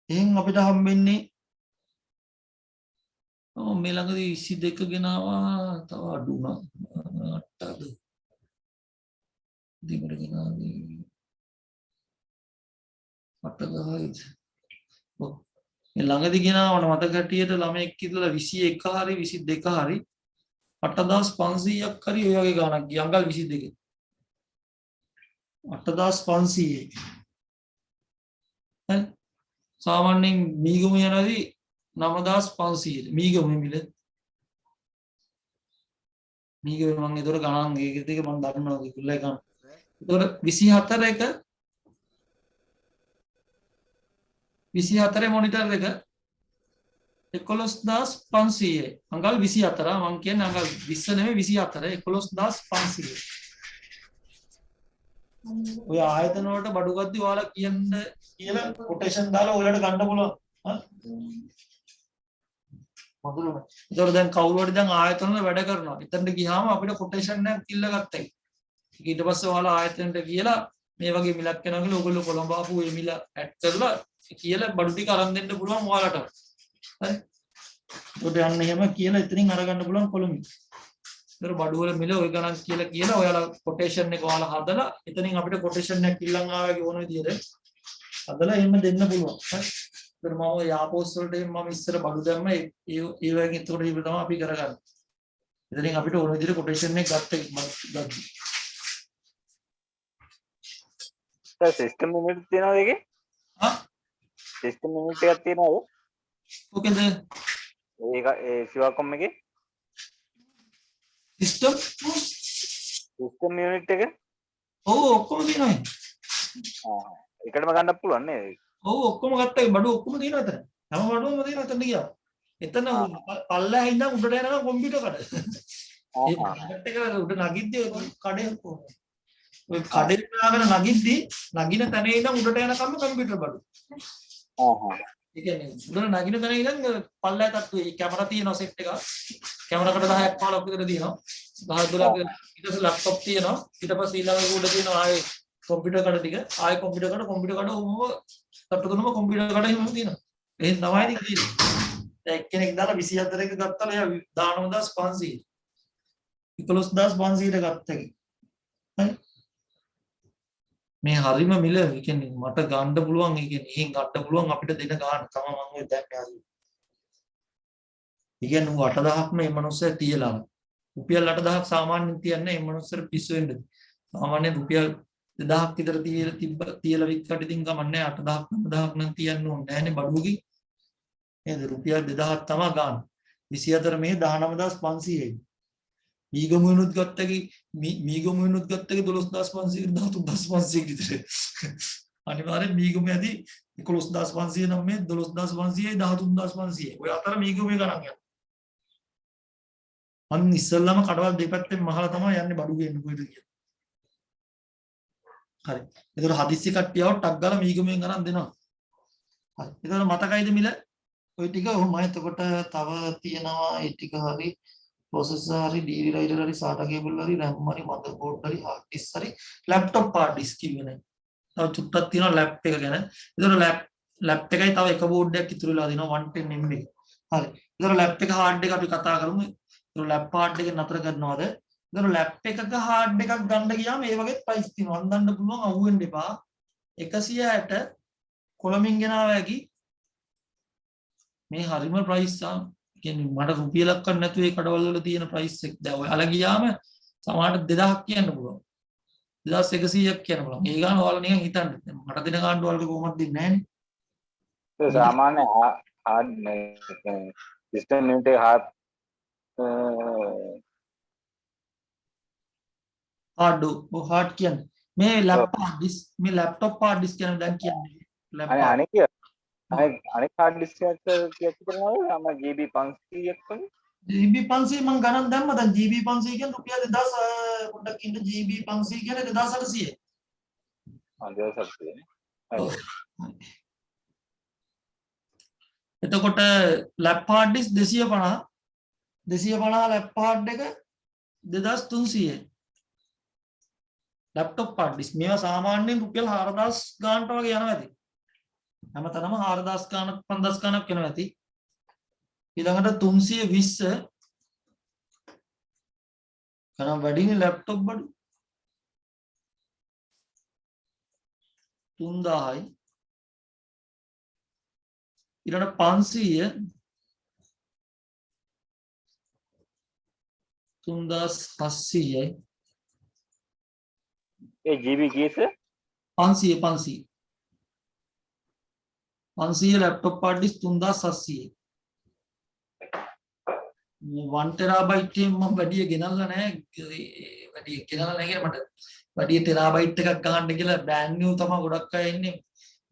එහෙන් අපිට හම්බෙන්නේ මේ ළඟදී 22 ගෙනාවා තව අඩු වුණා 8ද දෙකට ගෙනාවේ 8ද ඔව් මේ ළඟදී ගෙනාවන මතක හැටියට ළමෙක් ඉඳලා 21 හරි 22 හරි 8500ක් හරි ඔය වගේ ගාණක් ගියා අංකල් 22 8500 සාමාන්‍යයෙන් මීගම යනදී 9500 මීගම මිල මීගම මම ඒතර ගණන් ඒක දෙක මම දන්නවා කිව්ලා ගන්න. ඒතර 24 මොනිටර් එක 11500 අංකල් 24 මම කියන්නේ අංකල් 20 නෙමෙයි 24 11500 ඔය ආයතන වලට බඩු ගද්දි ඔයාලා කියන්න කියලා කොටේෂන් දාලා ඔයාලට ගන්න පුළුවන්. මధుරම. ඒතකොට දැන් කවුරු හරි දැන් ආයතන වල වැඩ කරනවා. එතනට ගියාම අපිට කොටේෂන් එකක් කිල්ල ගත්තා. ඊට පස්සේ ඔයාලා ආයතනට කියලා මේ වගේ මිලක් වෙනවා කියලා ඔයගොල්ලෝ කොළඹ ආපු ඒ මිල ඇඩ් කරලා කියලා බඩු ටික අරන් දෙන්න පුළුවන් ඔයාලට. හරි. ඒකට යන්න එහෙම කියලා එතනින් අරගන්න පුළුවන් කොළඹින්. ඒතර බඩු වල මිල ඔය ගණන් කියලා ඔයාලා කොටේෂන් එක ඔයාලා හදලා එතනින් අපිට කොටේෂන් එකක් ඉල්ලන් ආවගේ ඕන විදියට හදලා එහෙම දෙන්න පුළුවන්. හරි. ඒතර මම ඔය යාපෝස් වලට මම ඉස්සර බඩු දැම්ම ඒ වගේ ඒතකොට ඒක තමයි අපි කරගන්නේ. එතනින් අපිට ඕන විදියට කොටේෂන් එක ගත්තා. සිස්ටම් යුනිට් තියෙනවද ඒකේ? හා? සිස්ටම් යුනිට් එකක් තියෙනවද? ඔකේද? ඒක ඒ සිවාකොම් එකේ සිස්ටම් යුනිට් එක? ඔව් ඔක්කොම තියෙනවා. එකටම ගන්නත් පුළුවන් නේද? ඔව් ඔක්කොම ගත්තා. බඩු ඔක්කොම තියෙනවා එතන. හැම බඩුවම තියෙනවා එතන ගියා. එතන පල්ලෙහා ඉඳන් උඩට යනවා කොම්පියුටර් කඩ. ඒ පැකට් එක උඩ නගිද්දී කඩේ කොහොමද? ඔය කඩේ දාගෙන නගිද්දී නගින තැන ඉඳන් උඩට යනකම් කම්පියුටර් බඩු. ඒ කියන්නේ උඩට නගින තැන ඉඳන් පල්ලෙහා තට්ටු ඒ කැමරා තියෙනවා සෙට් එක. කැමරාකට 10ක් 15ක් විතර තියෙනවා. 10 12ක් ඊට පස්සේ ලැප්ටොප් තියෙනවා. ඊට පස්සේ ඊළඟ උඩ තියෙනවා ආයේ කම්පියුටර් කඩ ටික. ආයේ කම්පියුටර් කඩ ඔහොම තට්ටු තුනම කම්පියුටර් කඩ එහෙම තියෙනවා. එහෙන් තමයි ඉතින් තියෙන්නේ. දැන් එක්කෙනෙක් දාලා 24 එක ගත්තා එයා 19500. 11500 ගත්තා. හරි. මේ හරිම මිල ඒ කියන්නේ මට ගන්න පුළුවන් ඒ කියන්නේ එහෙන් ගන්න පුළුවන් අපිට දෙන ගාන තමයි මම ඔය දැක්කේ හරි. ඒ කියන්නේ 8000ක් මේ මනුස්සය තියලා රුපියල් 8000ක් සාමාන්‍යයෙන් තියන්නේ මේ මනුස්සර පිස්සු වෙන්නද සාමාන්‍යයෙන් රුපියල් 2000ක් විතර තියලා වික්කට ඉතින් ගමන්නේ 8000ක් 9000ක් නම් තියන්න ඕනේ නැහැනේ බඩුවකින් නේද රුපියල් 2000ක් තමයි ගන්න 24 මේ 19500යි මීගමුනුත් ගත්තකි මීගමුනුත් ගත්තකි 12500 13500 විතර අනිවාර්යෙන් මීගම ඇති 11500 නම් මේ 12500යි 13500යි ඔය අතර මීගමේ ගණන් යනවා අන්න ඉස්සල්ලාම කඩවල් දෙපැත්තෙන් මහලා තමයි යන්නේ බඩු ගේන්න කොහෙද කියලා. හරි. ඒතර හදිස්සි කට්ටියව ටක් ගාලා මීගමෙන් ගණන් දෙනවා. හරි. ඒතර මතකයිද මිල? ওই ටික ඔහොමයි. එතකොට තව තියෙනවා ඒ ටික හරි processor හරි DV writer හරි SATA cable හරි RAM හරි motherboard හරි hard disk හරි laptop hard disk කියන්නේ. තව චුට්ටක් තියෙනවා lap එක ගැන. ඒතර lap එකයි තව එක board එකක් ඉතුරු වෙලා දෙනවා 110 MB. හරි. ඒතර lap එක hard එක අපි කතා කරමු. ලැප් හાર્ඩ් එක නතර කරනවාද? ඒතර ලැප් එකක හાર્ඩ් එකක් ගන්න ගියාම ඒ වගේ ප්‍රයිස් තියෙනවා. අන්දන්න පුළුවන් අහුවෙන්න එපා. 160 කොළඹින් ගෙනාව හැකි මේ හරිම ප්‍රයිස් කියන්නේ මට රුපියලක් ගන්න නැතුව ඒ කඩවල වල තියෙන ප්‍රයිස් එක. දැන් ඔයාලා ගියාම සමහරට 2000ක් කියන්න පුළුවන් 2100ක් කියන්න පුළුවන් ඒ ගාන ඔයාලා නිකන් හිතන්න මට දෙන ගානට ඔයාලට කොහොමද දෙන්නේ නැහැ නේ සාමාන්‍ය hard system unit එක hard hard කියන්නේ මේ laptop hard disk කියන දැන් කියන්නේ අනික hard disk එක කීයක් කරනවද අම GB 500ක් වගේ GB 500 මං ගණන් දැම්මා දැන් GB 500 කියන්නේ රුපියල් 2000 පොඩ්ඩක් ඉන්න GB 500 කියන්නේ 2800 2700 නේ එතකොට lap hard disk 250 lap hard එක 2300 laptop hard disk මේවා සාමාන්‍යයෙන් රුපියල් 4000 ගානට වගේ යනවා ඇති හැමතැනම 4000 ගානක් 5000 ගානක් යනවා ඇති ඊළඟට 320 ගණන් වැඩිනේ laptop බඩු 3000යි ඊළඟට 500 3700යි ඒ GB කීයද 500 laptop hard disk 3700 1 terabyte එකෙන් මම වැඩි ගෙනල්ලා නැහැ වැඩි ගෙනල්ලා නැහැ කියලා මට වැඩි terabyte එකක් ගන්න කියලා brand new තමයි ගොඩක් අය ඉන්නේ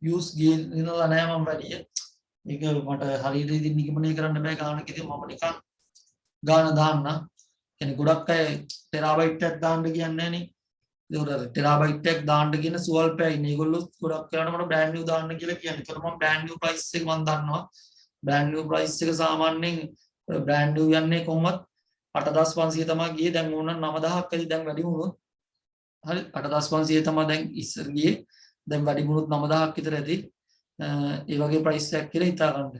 use ගෙනල්ලා නැහැ මම වැඩි ඒක මට හරියට ඉතින් නිගමනය කරන්න බෑ ගානක ඉතින් මම නිකන් ගාන දාන්න කියන්නේ ගොඩක් අය terabyte එකක් දාන්න කියන්නේ නැහැ නේ ඒක terabyte එකක් දාන්න කියන සුවල්පයි ඉන්නේ ඒගොල්ලෝ ගොඩක් කරාට මට brand new දාන්න කියලා කියන්නේ ඒකට මම brand new price එක මම දන්නවා brand new price එක සාමාන්‍යයෙන් brand new යන්නේ කොහොමද 8500 තමයි ගියේ දැන් ඕන 9000ක් ඇති දැන් වැඩි වුණොත් හරි 8500 තමයි දැන් ඉස්සර ගියේ දැන් වැඩි වුණොත් 9000ක් විතර ඇති ඒ වගේ price එකක් කියලා හිතා ගන්න.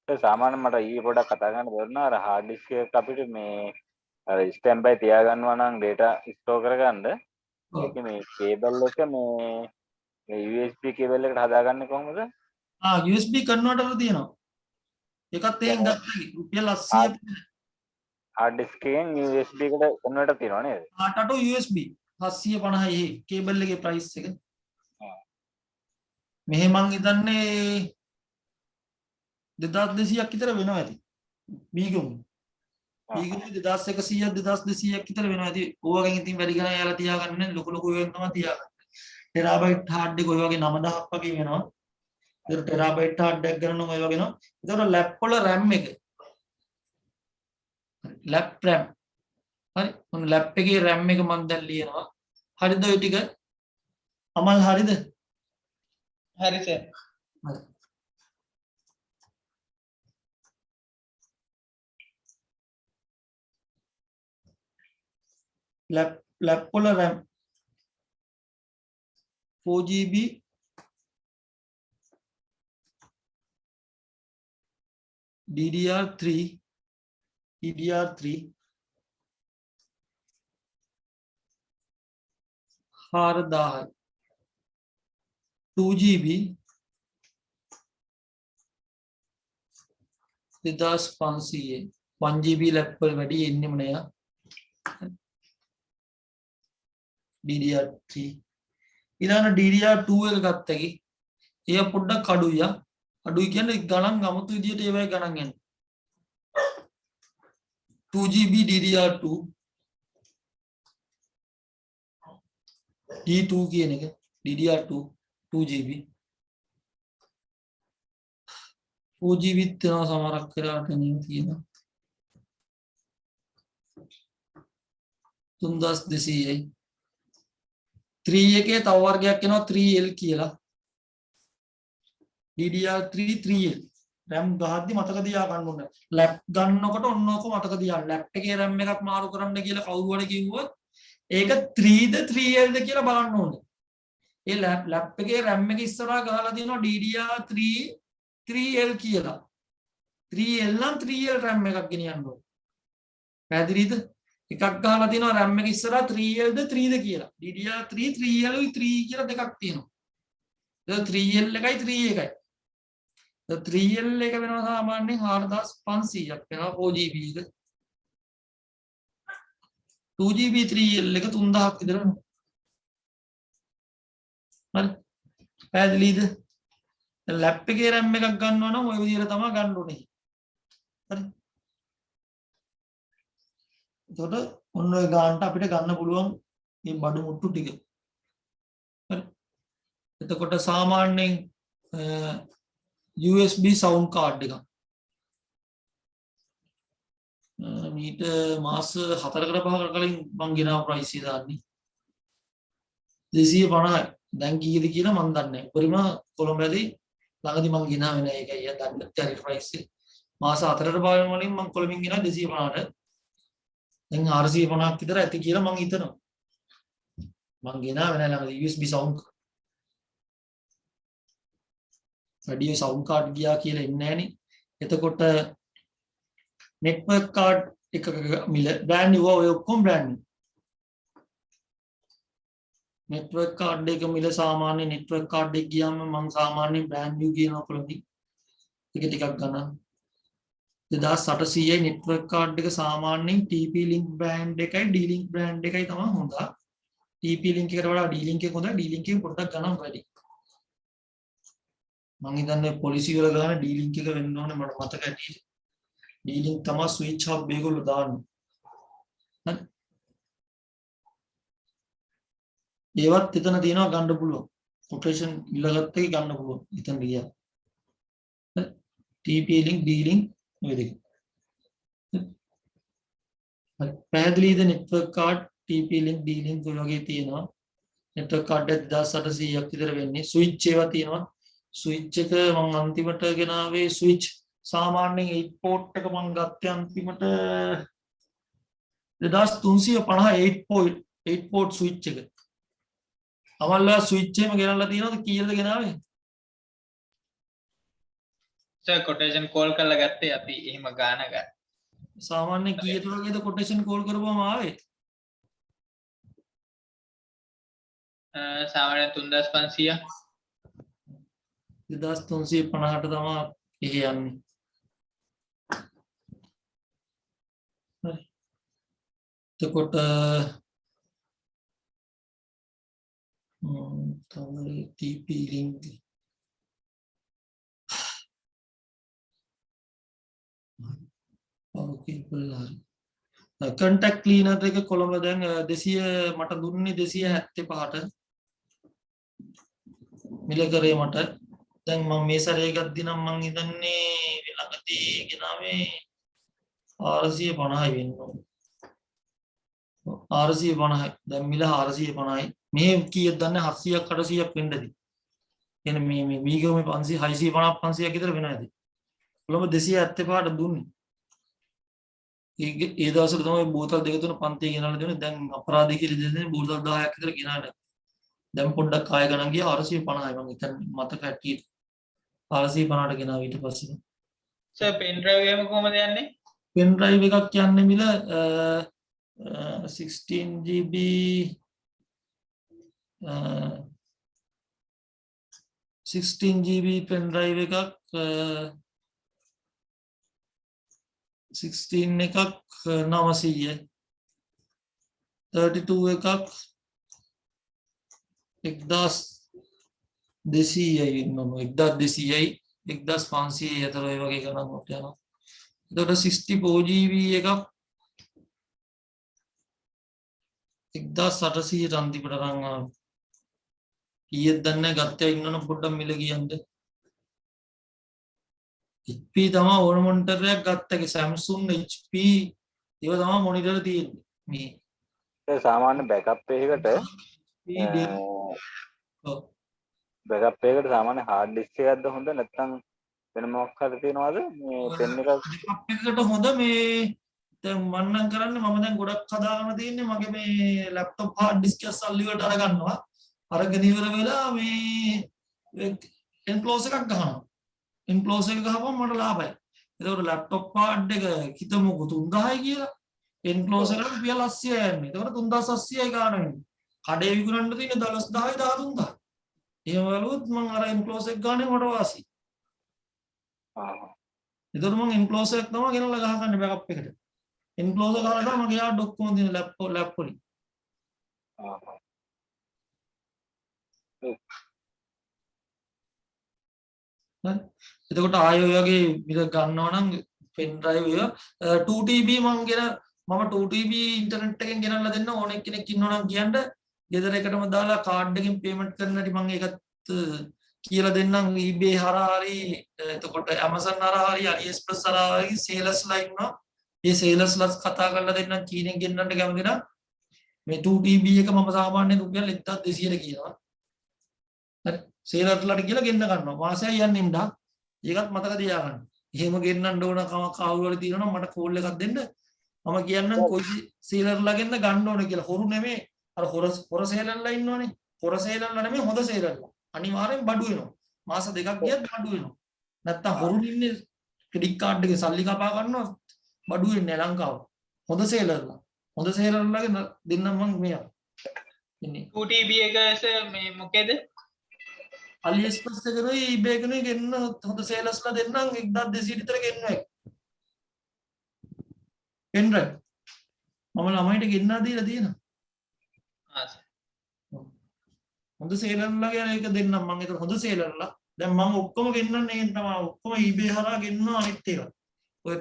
සාමාන්‍ය මට ඊයේ පොඩක් කතා කරන්න බැරුණා අර hard disk එක අපිට මේ අර standby තියා ගන්නවා නම් data store කරගන්න ඒක මේ cable එක මේ USB cable එකට හදාගන්නේ කොහොමද? USB converter තියෙනවා. ඒකත් එහෙන් ගත්තා රුපියල් 80 hard disk එකෙන් USB එකට converter තියෙනවා නේද? ආටට USB 750 කේබල් එකේ price එක. මෙහෙ මං හිතන්නේ 2200ක් විතර වෙනවා ඇති. මීගම. මීගම 2100ක් 2200ක් විතර වෙනවා ඇති. ඕවගෙන් ඉතින් වැඩි ගණන් යාලා තියාගන්න ලොකු ලොකු වෙන තමයි තියාගන්න. ටෙරාබයිට් hard එක ඔය වගේ 9000ක් වගේ වෙනවා. ඒක ටෙරාබයිට් hard එකක් ගන්න නම් ඔය වගේ නෝ. ඒතකොට lap වල RAM එක. lap RAM. හරි. මොන lap එකේ RAM එක මම දැන් ලියනවා. හරිද ඔය ටික? අමල් හරිද? හරි සර් lap වල RAM 4GB DDR3 4000 2GB 2500 1GB lap වල වැඩි එන්නෙම නෑ DDR3 ඊළඟ DDR2 එක ගත්තකි එය පොඩ්ඩක් අඩුයි අඩුයි කියන්නේ ගණන් අමුතු විදියට ඒවයි ගණන් යන්නේ 2GB DDR2 D2 කියන එක DDR2 2GB 4GB තියෙනවා සමහරක් කරාට නේ තියෙනවා 3200යි 3 එකේ තව වර්ගයක් එනවා 3L කියලා DDR3 3L RAM ගහද්දි මතක තියාගන්න ඕනේ ලැප් ගන්නකොට ඔන්න ඔක මතක තියාගන්න ලැප් එකේ RAM එකක් මාරු කරන්න කියලා කවුරු හරි කිව්වොත් ඒක 3ද 3Lද කියලා බලන්න ඕනේ ඒ ලැප් එකේ RAM එක ඉස්සරහා ගහලා තියෙනවා DDR3 3L කියලා 3L නම් 3L RAM එකක් ගෙනියන්න ඕනේ පැහැදිලිද එකක් ගහලා තියෙනවා RAM එක ඉස්සරහා 3Lද 3ද කියලා DDR3 3L 3 කියලා දෙකක් තියෙනවා ඒක 3L එකයි 3 එකයි 3L එක වෙනවා සාමාන්‍යයෙන් 4500ක් වෙනවා 4GB එක 2GB 3L එක 3000ක් විතර. හරි. පැහැදිලිද? ලැප් එකේ RAM එකක් ගන්නවා නම් ওই විදිහට තමයි ගන්න ඕනේ. හරි. එතකොට ඔන්න ඔය ගානට අපිට ගන්න පුළුවන් මේ බඩු මුට්ටු ටික. හරි. එතකොට සාමාන්‍යයෙන් USB sound card එක මීට මාස 4කට 5කට කලින් මං ගෙනාව ප්‍රයිස් එක දාන්නේ 250යි. දැන් කීයද කියලා මන් දන්නේ නැහැ. උපරිම කොළඹදී ළඟදී මං ගෙනාවේ නෑ. ඒකයි යා දන්න චැරිටි ප්‍රයිස් එක. මාස 4කට බලන වලින් මං කොළඹින් ගෙනා 250ට. දැන් 450ක් විතර ඇති කියලා මං හිතනවා. මං ගෙනාවේ නෑ ළඟදී USB sound radio sound card ගියා කියලා එන්නේ නෑනේ. එතකොට network card එක මිල brand new ඔය ඔක්කොම brand new. network card එක මිල සාමාන්‍ය network card එක ගියාම මම සාමාන්‍යයෙන් brand new කියනවා කොළඹදී. ඒක ටිකක් ගන්න. 2800යි network card එක සාමාන්‍යයෙන් TP link brand එකයි D link brand එකයි තමයි හොඳ. TP link එකට වඩා D link එක හොඳයි. D link එකෙන් පොඩ්ඩක් ගණන් වැඩි. මම හිතන්නේ පොලිසි වල ගන්න D link එක වෙන්න ඕනේ මට මතක ඇටි. D link තමයි switch hub මේගොල්ලෝ දාන්නේ. හරි. ඒවත් එතන තියෙනවා ගන්න පුළුවන්. කොටේෂන් ඉල්ලගත්ත එක ගන්න පුළුවන්. එතන ගියා. හරි. TP link D link ඔය දෙක. හරි. පැහැදිලිද network card TP link D link ඔය වගේ තියෙනවා. network card එක 1800ක් විතර වෙන්නේ. switch ඒවා තියෙනවා. switch එක මම අන්තිමට ගෙනාවේ switch සාමාන්‍යයෙන් 8 port එක මම ගත්තේ අන්තිමට 2350 8 port switch එක. අවල්ලා ස්විච් එකම ගෙනල්ලා තියෙනවද කීයද ගෙනාවේ? සර් කොටේෂන් කෝල් කරලා ගත්තේ අපි එහෙම ගාන ගන්න. සාමාන්‍ය කීයට වගේද කොටේෂන් කෝල් කරපුවම ආවේ? සාමාන්‍යයෙන් 3500. 2350ට තමයි එහෙ යන්නේ. හරි. එතකොට තමයි TP link okay බලන්න. contact cleaner එක කොළඹ දැන් 200 මට දුන්නේ 275ට මිල කරේ මට. දැන් මම මේ සැරේ ගත්තා නම් මං හිතන්නේ ළඟදී ගෙනාවේ 450යි වෙන්න ඕනේ. 450යි. දැන් මිල 450යි. මේ කීයද දන්නේ 700ක් 800ක් වෙන්නදී. එන මේ මීගම 500 650 500ක් විතර වෙනවා ඇති. කොළඹ 275ට දුන්නේ. ඒ දවස්වල තමයි බෝතල් දෙක තුන පන්තිය ගෙනල්ලා දෙන්නේ. දැන් අපරාධය කියලා දෙන්නේ බෝතල් 10ක් විතර ගෙනාලා. දැන් පොඩ්ඩක් ආය ගණන් ගියා 450යි මම හිතන්නේ මතක ඇටියට. 450ට ගෙනාවා ඊට පස්සේ. සර් පෙන් ඩ්‍රයිව් එකම කොහමද යන්නේ? පෙන් ඩ්‍රයිව් එකක් යන්නේ මිල 16GB 16GB pen drive එකක් 16 එකක් 900යි 32 එකක් 1200යි වෙනවා 1200යි 1500යි අතර ඒ වගේ ගණන් කොට යනවා. එතකොට 64GB එකක් 1800ට අන්තිමට අරන් ආවා. කීයද දන්නේ ගත්තේ ඉන්නවනම් පොඩ්ඩක් මිල කියන්න. HP තමයි ඕන මොනිටර් එකක් ගත්තගේ Samsung HP ඒව තමයි මොනිටර් තියෙන්නේ. මේ ඒ සාමාන්‍ය බෑකප් එකකට බෑකප් එකකට සාමාන්‍ය හાર્ඩ් ඩිස්ක් එකක්ද හොඳ නැත්නම් වෙන මොකක් හරි තියනවද මේ පෙන් එකක් එකට හොඳ මේ දැන් මම නම් කරන්නේ මම දැන් ගොඩක් හදාගෙන තියෙන්නේ මගේ මේ ලැප්ටොප් හાર્ඩ් ඩිස්ක් එක සල්ලි වලට අරගන්නවා. අරගෙන ඉවර වෙලා මේ එන්ක්ලෝස් එකක් ගහනවා. එන්ක්ලෝස් එක ගහපුවම මට ලාභයි. ඒතකොට ලැප්ටොප් හાર્ඩ් එක හිතමුකෝ 3000යි කියලා. එන්ක්ලෝස් එකට රුපියල් 800යි යන්නේ. ඒතකොට 3700යි ගන්න වෙන්නේ. කඩේ විකුණන්න තියෙන 12000යි 13000. එහෙම වලුත් මම අර එන්ක්ලෝස් එක ගන්නේ මට වාසි. ඒතකොට මම එන්ක්ලෝස් එකක් තමයි ගෙනල්ලා ගහගන්නේ බෑකප් එකට. එන්ක්ලෝසර් ගහලා තමයි මගේ යාට ඔක්කොම දෙන ලැප් වලින්. එතකොට ආය ඔය වගේ මිල ගන්නවා නම් පෙන් ඩ්‍රයිව් එක 2TB මම 2TB ඉන්ටර්නෙට් එකෙන් ගෙනල්ලා දෙන්න ඕනෙක් කෙනෙක් ඉන්නවා නම් කියන්න ගෙදර එකටම දාලා කාඩ් එකෙන් පේමන්ට් කරන්න හැටි මම ඒකත් කියලා දෙන්නම් eBay හරහා හරි එතකොට Amazon හරහා හරි AliExpress හරහා හරි සේලර්ස්ලා ඉන්නවා ඒ සේලර්ස්ලා කතා කරලා දෙන්නම් චීනෙන් ගෙන්නන්න කැමති නම් මේ 2TB එක මම සාමාන්‍යයෙන් රුපියල් 1200ට කියනවා හරි සේලර්ස්ලාට කියලා ගෙන්න ගන්නවා මාසයක් යන්නේ ඉඳා ඒකත් මතක තියාගන්න එහෙම ගෙන්නන්න ඕන කවුරු හරි තියෙනවා නම් මට කෝල් එකක් දෙන්න මම කියන්නම් කොයි සේලර්ලා ගෙන්න ගන්න ඕන කියලා හොරු නෙමෙයි අර හොර සේලර්ලා ඉන්නවනේ හොර සේලර්ලා නෙමෙයි හොඳ සේලර්ලා අනිවාර්යෙන් බඩු වෙනවා මාස දෙකක් ගියත් බඩු වෙනවා නැත්තම් හොරු ඉන්නේ ක්‍රෙඩිට් කාඩ් එකේ සල්ලි කපා ගන්නවා බඩු වෙන්නේ ලංකාව හොඳ සේලර්ලාගේ දෙන්නම් මම මෙයා ඉන්නේ 2TB එක මේ මොකේද AliExpress එකේ eBay එකේ ගෙන්න හොඳ සේලර්ස්ලා දෙන්නම් 1200 විතර ගෙන්නවා පෙන්ඩ්‍රයිව් මම ළමයිට ගෙන්නලා දීලා තියෙනවා හොඳ සේලර්ලා කියලා එක දෙන්නම් මම ඒක හොඳ සේලර්ලා දැන් මම ඔක්කොම ගෙන්නන්නේ එහෙන් තමයි ඔක්කොම eBay හරහා ගෙන්නවා අනිත් ඒවා ඔය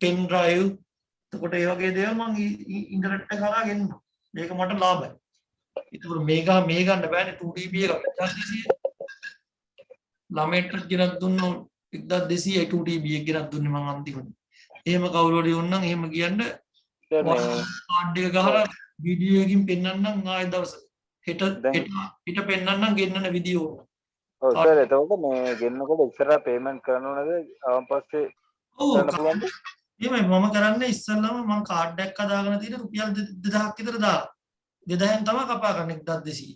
පෙන් ඩ්‍රයිව් එතකොට ඒ වගේ දේවල් මම ඉන්ටර්නෙට් එක හරහා ගෙන්නවා මේක මට ලාභයි ඒතකොට මේ ගන්න බෑනේ 2TB එක 5200 ළමයට ගෙනත් දුන්නොත් 1200යි 2TB එක ගෙනත් දුන්නේ මම අන්තිමට එහෙම කවුරු හරි වුණනම් එහෙම කියන්න කාඩ් එක ගහලා වීඩියෝ එකකින් පෙන්නන්නම් ආයෙ දවසක හෙට පෙන්නන්නම් ගෙන්නන වීඩියෝ ඔව් සර් එතකොට මේ ගෙන්නකොට ඉස්සරහා පේමන්ට් කරන්න ඕනද ආවන් පස්සේ කරන්න පුළුවන්ද එහෙමයි මම කරන්නේ ඉස්සෙල්ලාම මම කාඩ් එකක් හදාගෙන තියෙන රුපියල් 2000ක් විතර දාලා 2000න් තමයි කපා ගන්න 1200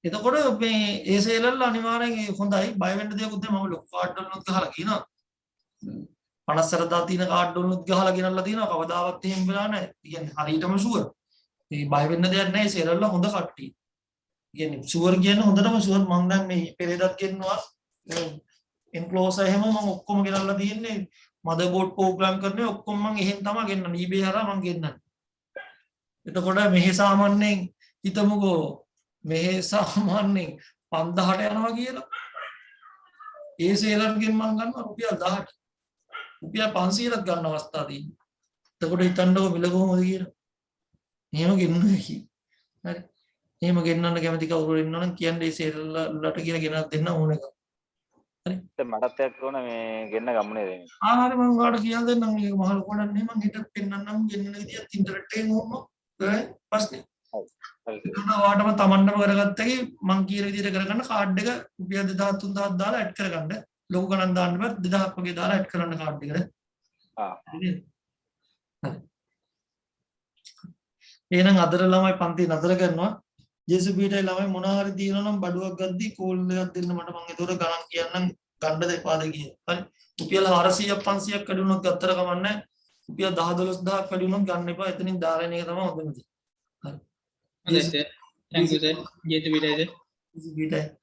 එතකොට මේ ඒ සේලර්ලා අනිවාර්යෙන් හොඳයි බය වෙන්න දෙයක් උදේ මම ලොකු කාඩ් වලුත් ගහලා කියනවා 50 තියෙන කාඩ් වලුත් ගහලා ගෙනල්ලා තියෙනවා කවදාවත් එහෙම වෙලා නැහැ. කියන්නේ හරියටම ෂුවර්. මේ බය වෙන්න දෙයක් නැහැ සේලර්ලා හොඳ කට්ටිය. කියන්නේ ෂුවර් කියන්නේ හොඳටම ෂුවර් මම දැන් මේ පෙරේදත් ගෙන්නවා එන්ක්ලෝසර් එහෙම මම ඔක්කොම ගෙනල්ලා තියෙන්නේ මදර්බෝඩ් ප්‍රෝග්‍රෑම් කරන්නේ ඔක්කොම මම එහෙන් තමයි ගෙන්නන්නේ eBay හරහා මම ගෙන්නන්නේ. එතකොට මෙහි සාමාන්‍යයෙන් හිතමුකෝ මෙහි සාමාන්‍යයෙන් 5000ට යනවා කියලා ඒ සේලර්ගෙන් මම ගන්නවා රුපියල් 10ට රුපියල් 500ක් ගන්න අවස්ථා තියෙනවා. එතකොට හිතන්නකො මිල කොහොමද කියලා. එහෙම ගෙන්නුවේ කි. හරි. එහෙම ගෙන්නන්න කැමති කවුරු ඉන්නවනම් කියන්නේ ඒ සේලර්ලට කියලා ගෙනත් දෙන්න ඕන එක. හරි. දැන් මටත් එකක් ඕන මේ ගෙන්න ගම්මුනේ දෙන්නේ. හරි මම ඔයාලට කියලා දෙන්නම් මේක මහල කොටන්නේ මම හිත පෙන්නන්නම් ගෙන්නන විදියත් ඉන්ටර්නෙට් එකෙන් ඕම ප්‍රශ්නේ. හරි. ඒක ඔයාලටම තමන්ටම කරගත්තකි මං කියන විදියට කරගන්න කාඩ් එක රුපියල් 2000 3000 දාලා ඇඩ් කරගන්න. ලොකු ගණන් දාන්න බෑ 2000ක් වගේ දාලා ඇඩ් කරන්න කාඩ් එකට. හරි. එහෙනම් අදට ළමයි පන්ති නතර කරනවා. ජේසුපීටයි ළමයි මොනවා හරි දිනනවා නම් බඩුවක් ගද්දි කෝල් එකක් දෙන්න මට මම ඒතොර ගණන් කියන්නම් ගන්න දෙපාද කියලා. හරි. රුපියල් 400ක් 500ක් වැඩි වුණොත් ගත්තර කමක් නැහැ. රුපියල් 10 12000ක් වැඩි වුණොත් ගන්න එපා. එතනින් දාලා එන එක තමයි හොඳම දේ. හරි. හොඳයි සර්. thank you sir. ජේසුපීටයි සර්. ජේසුපීටයි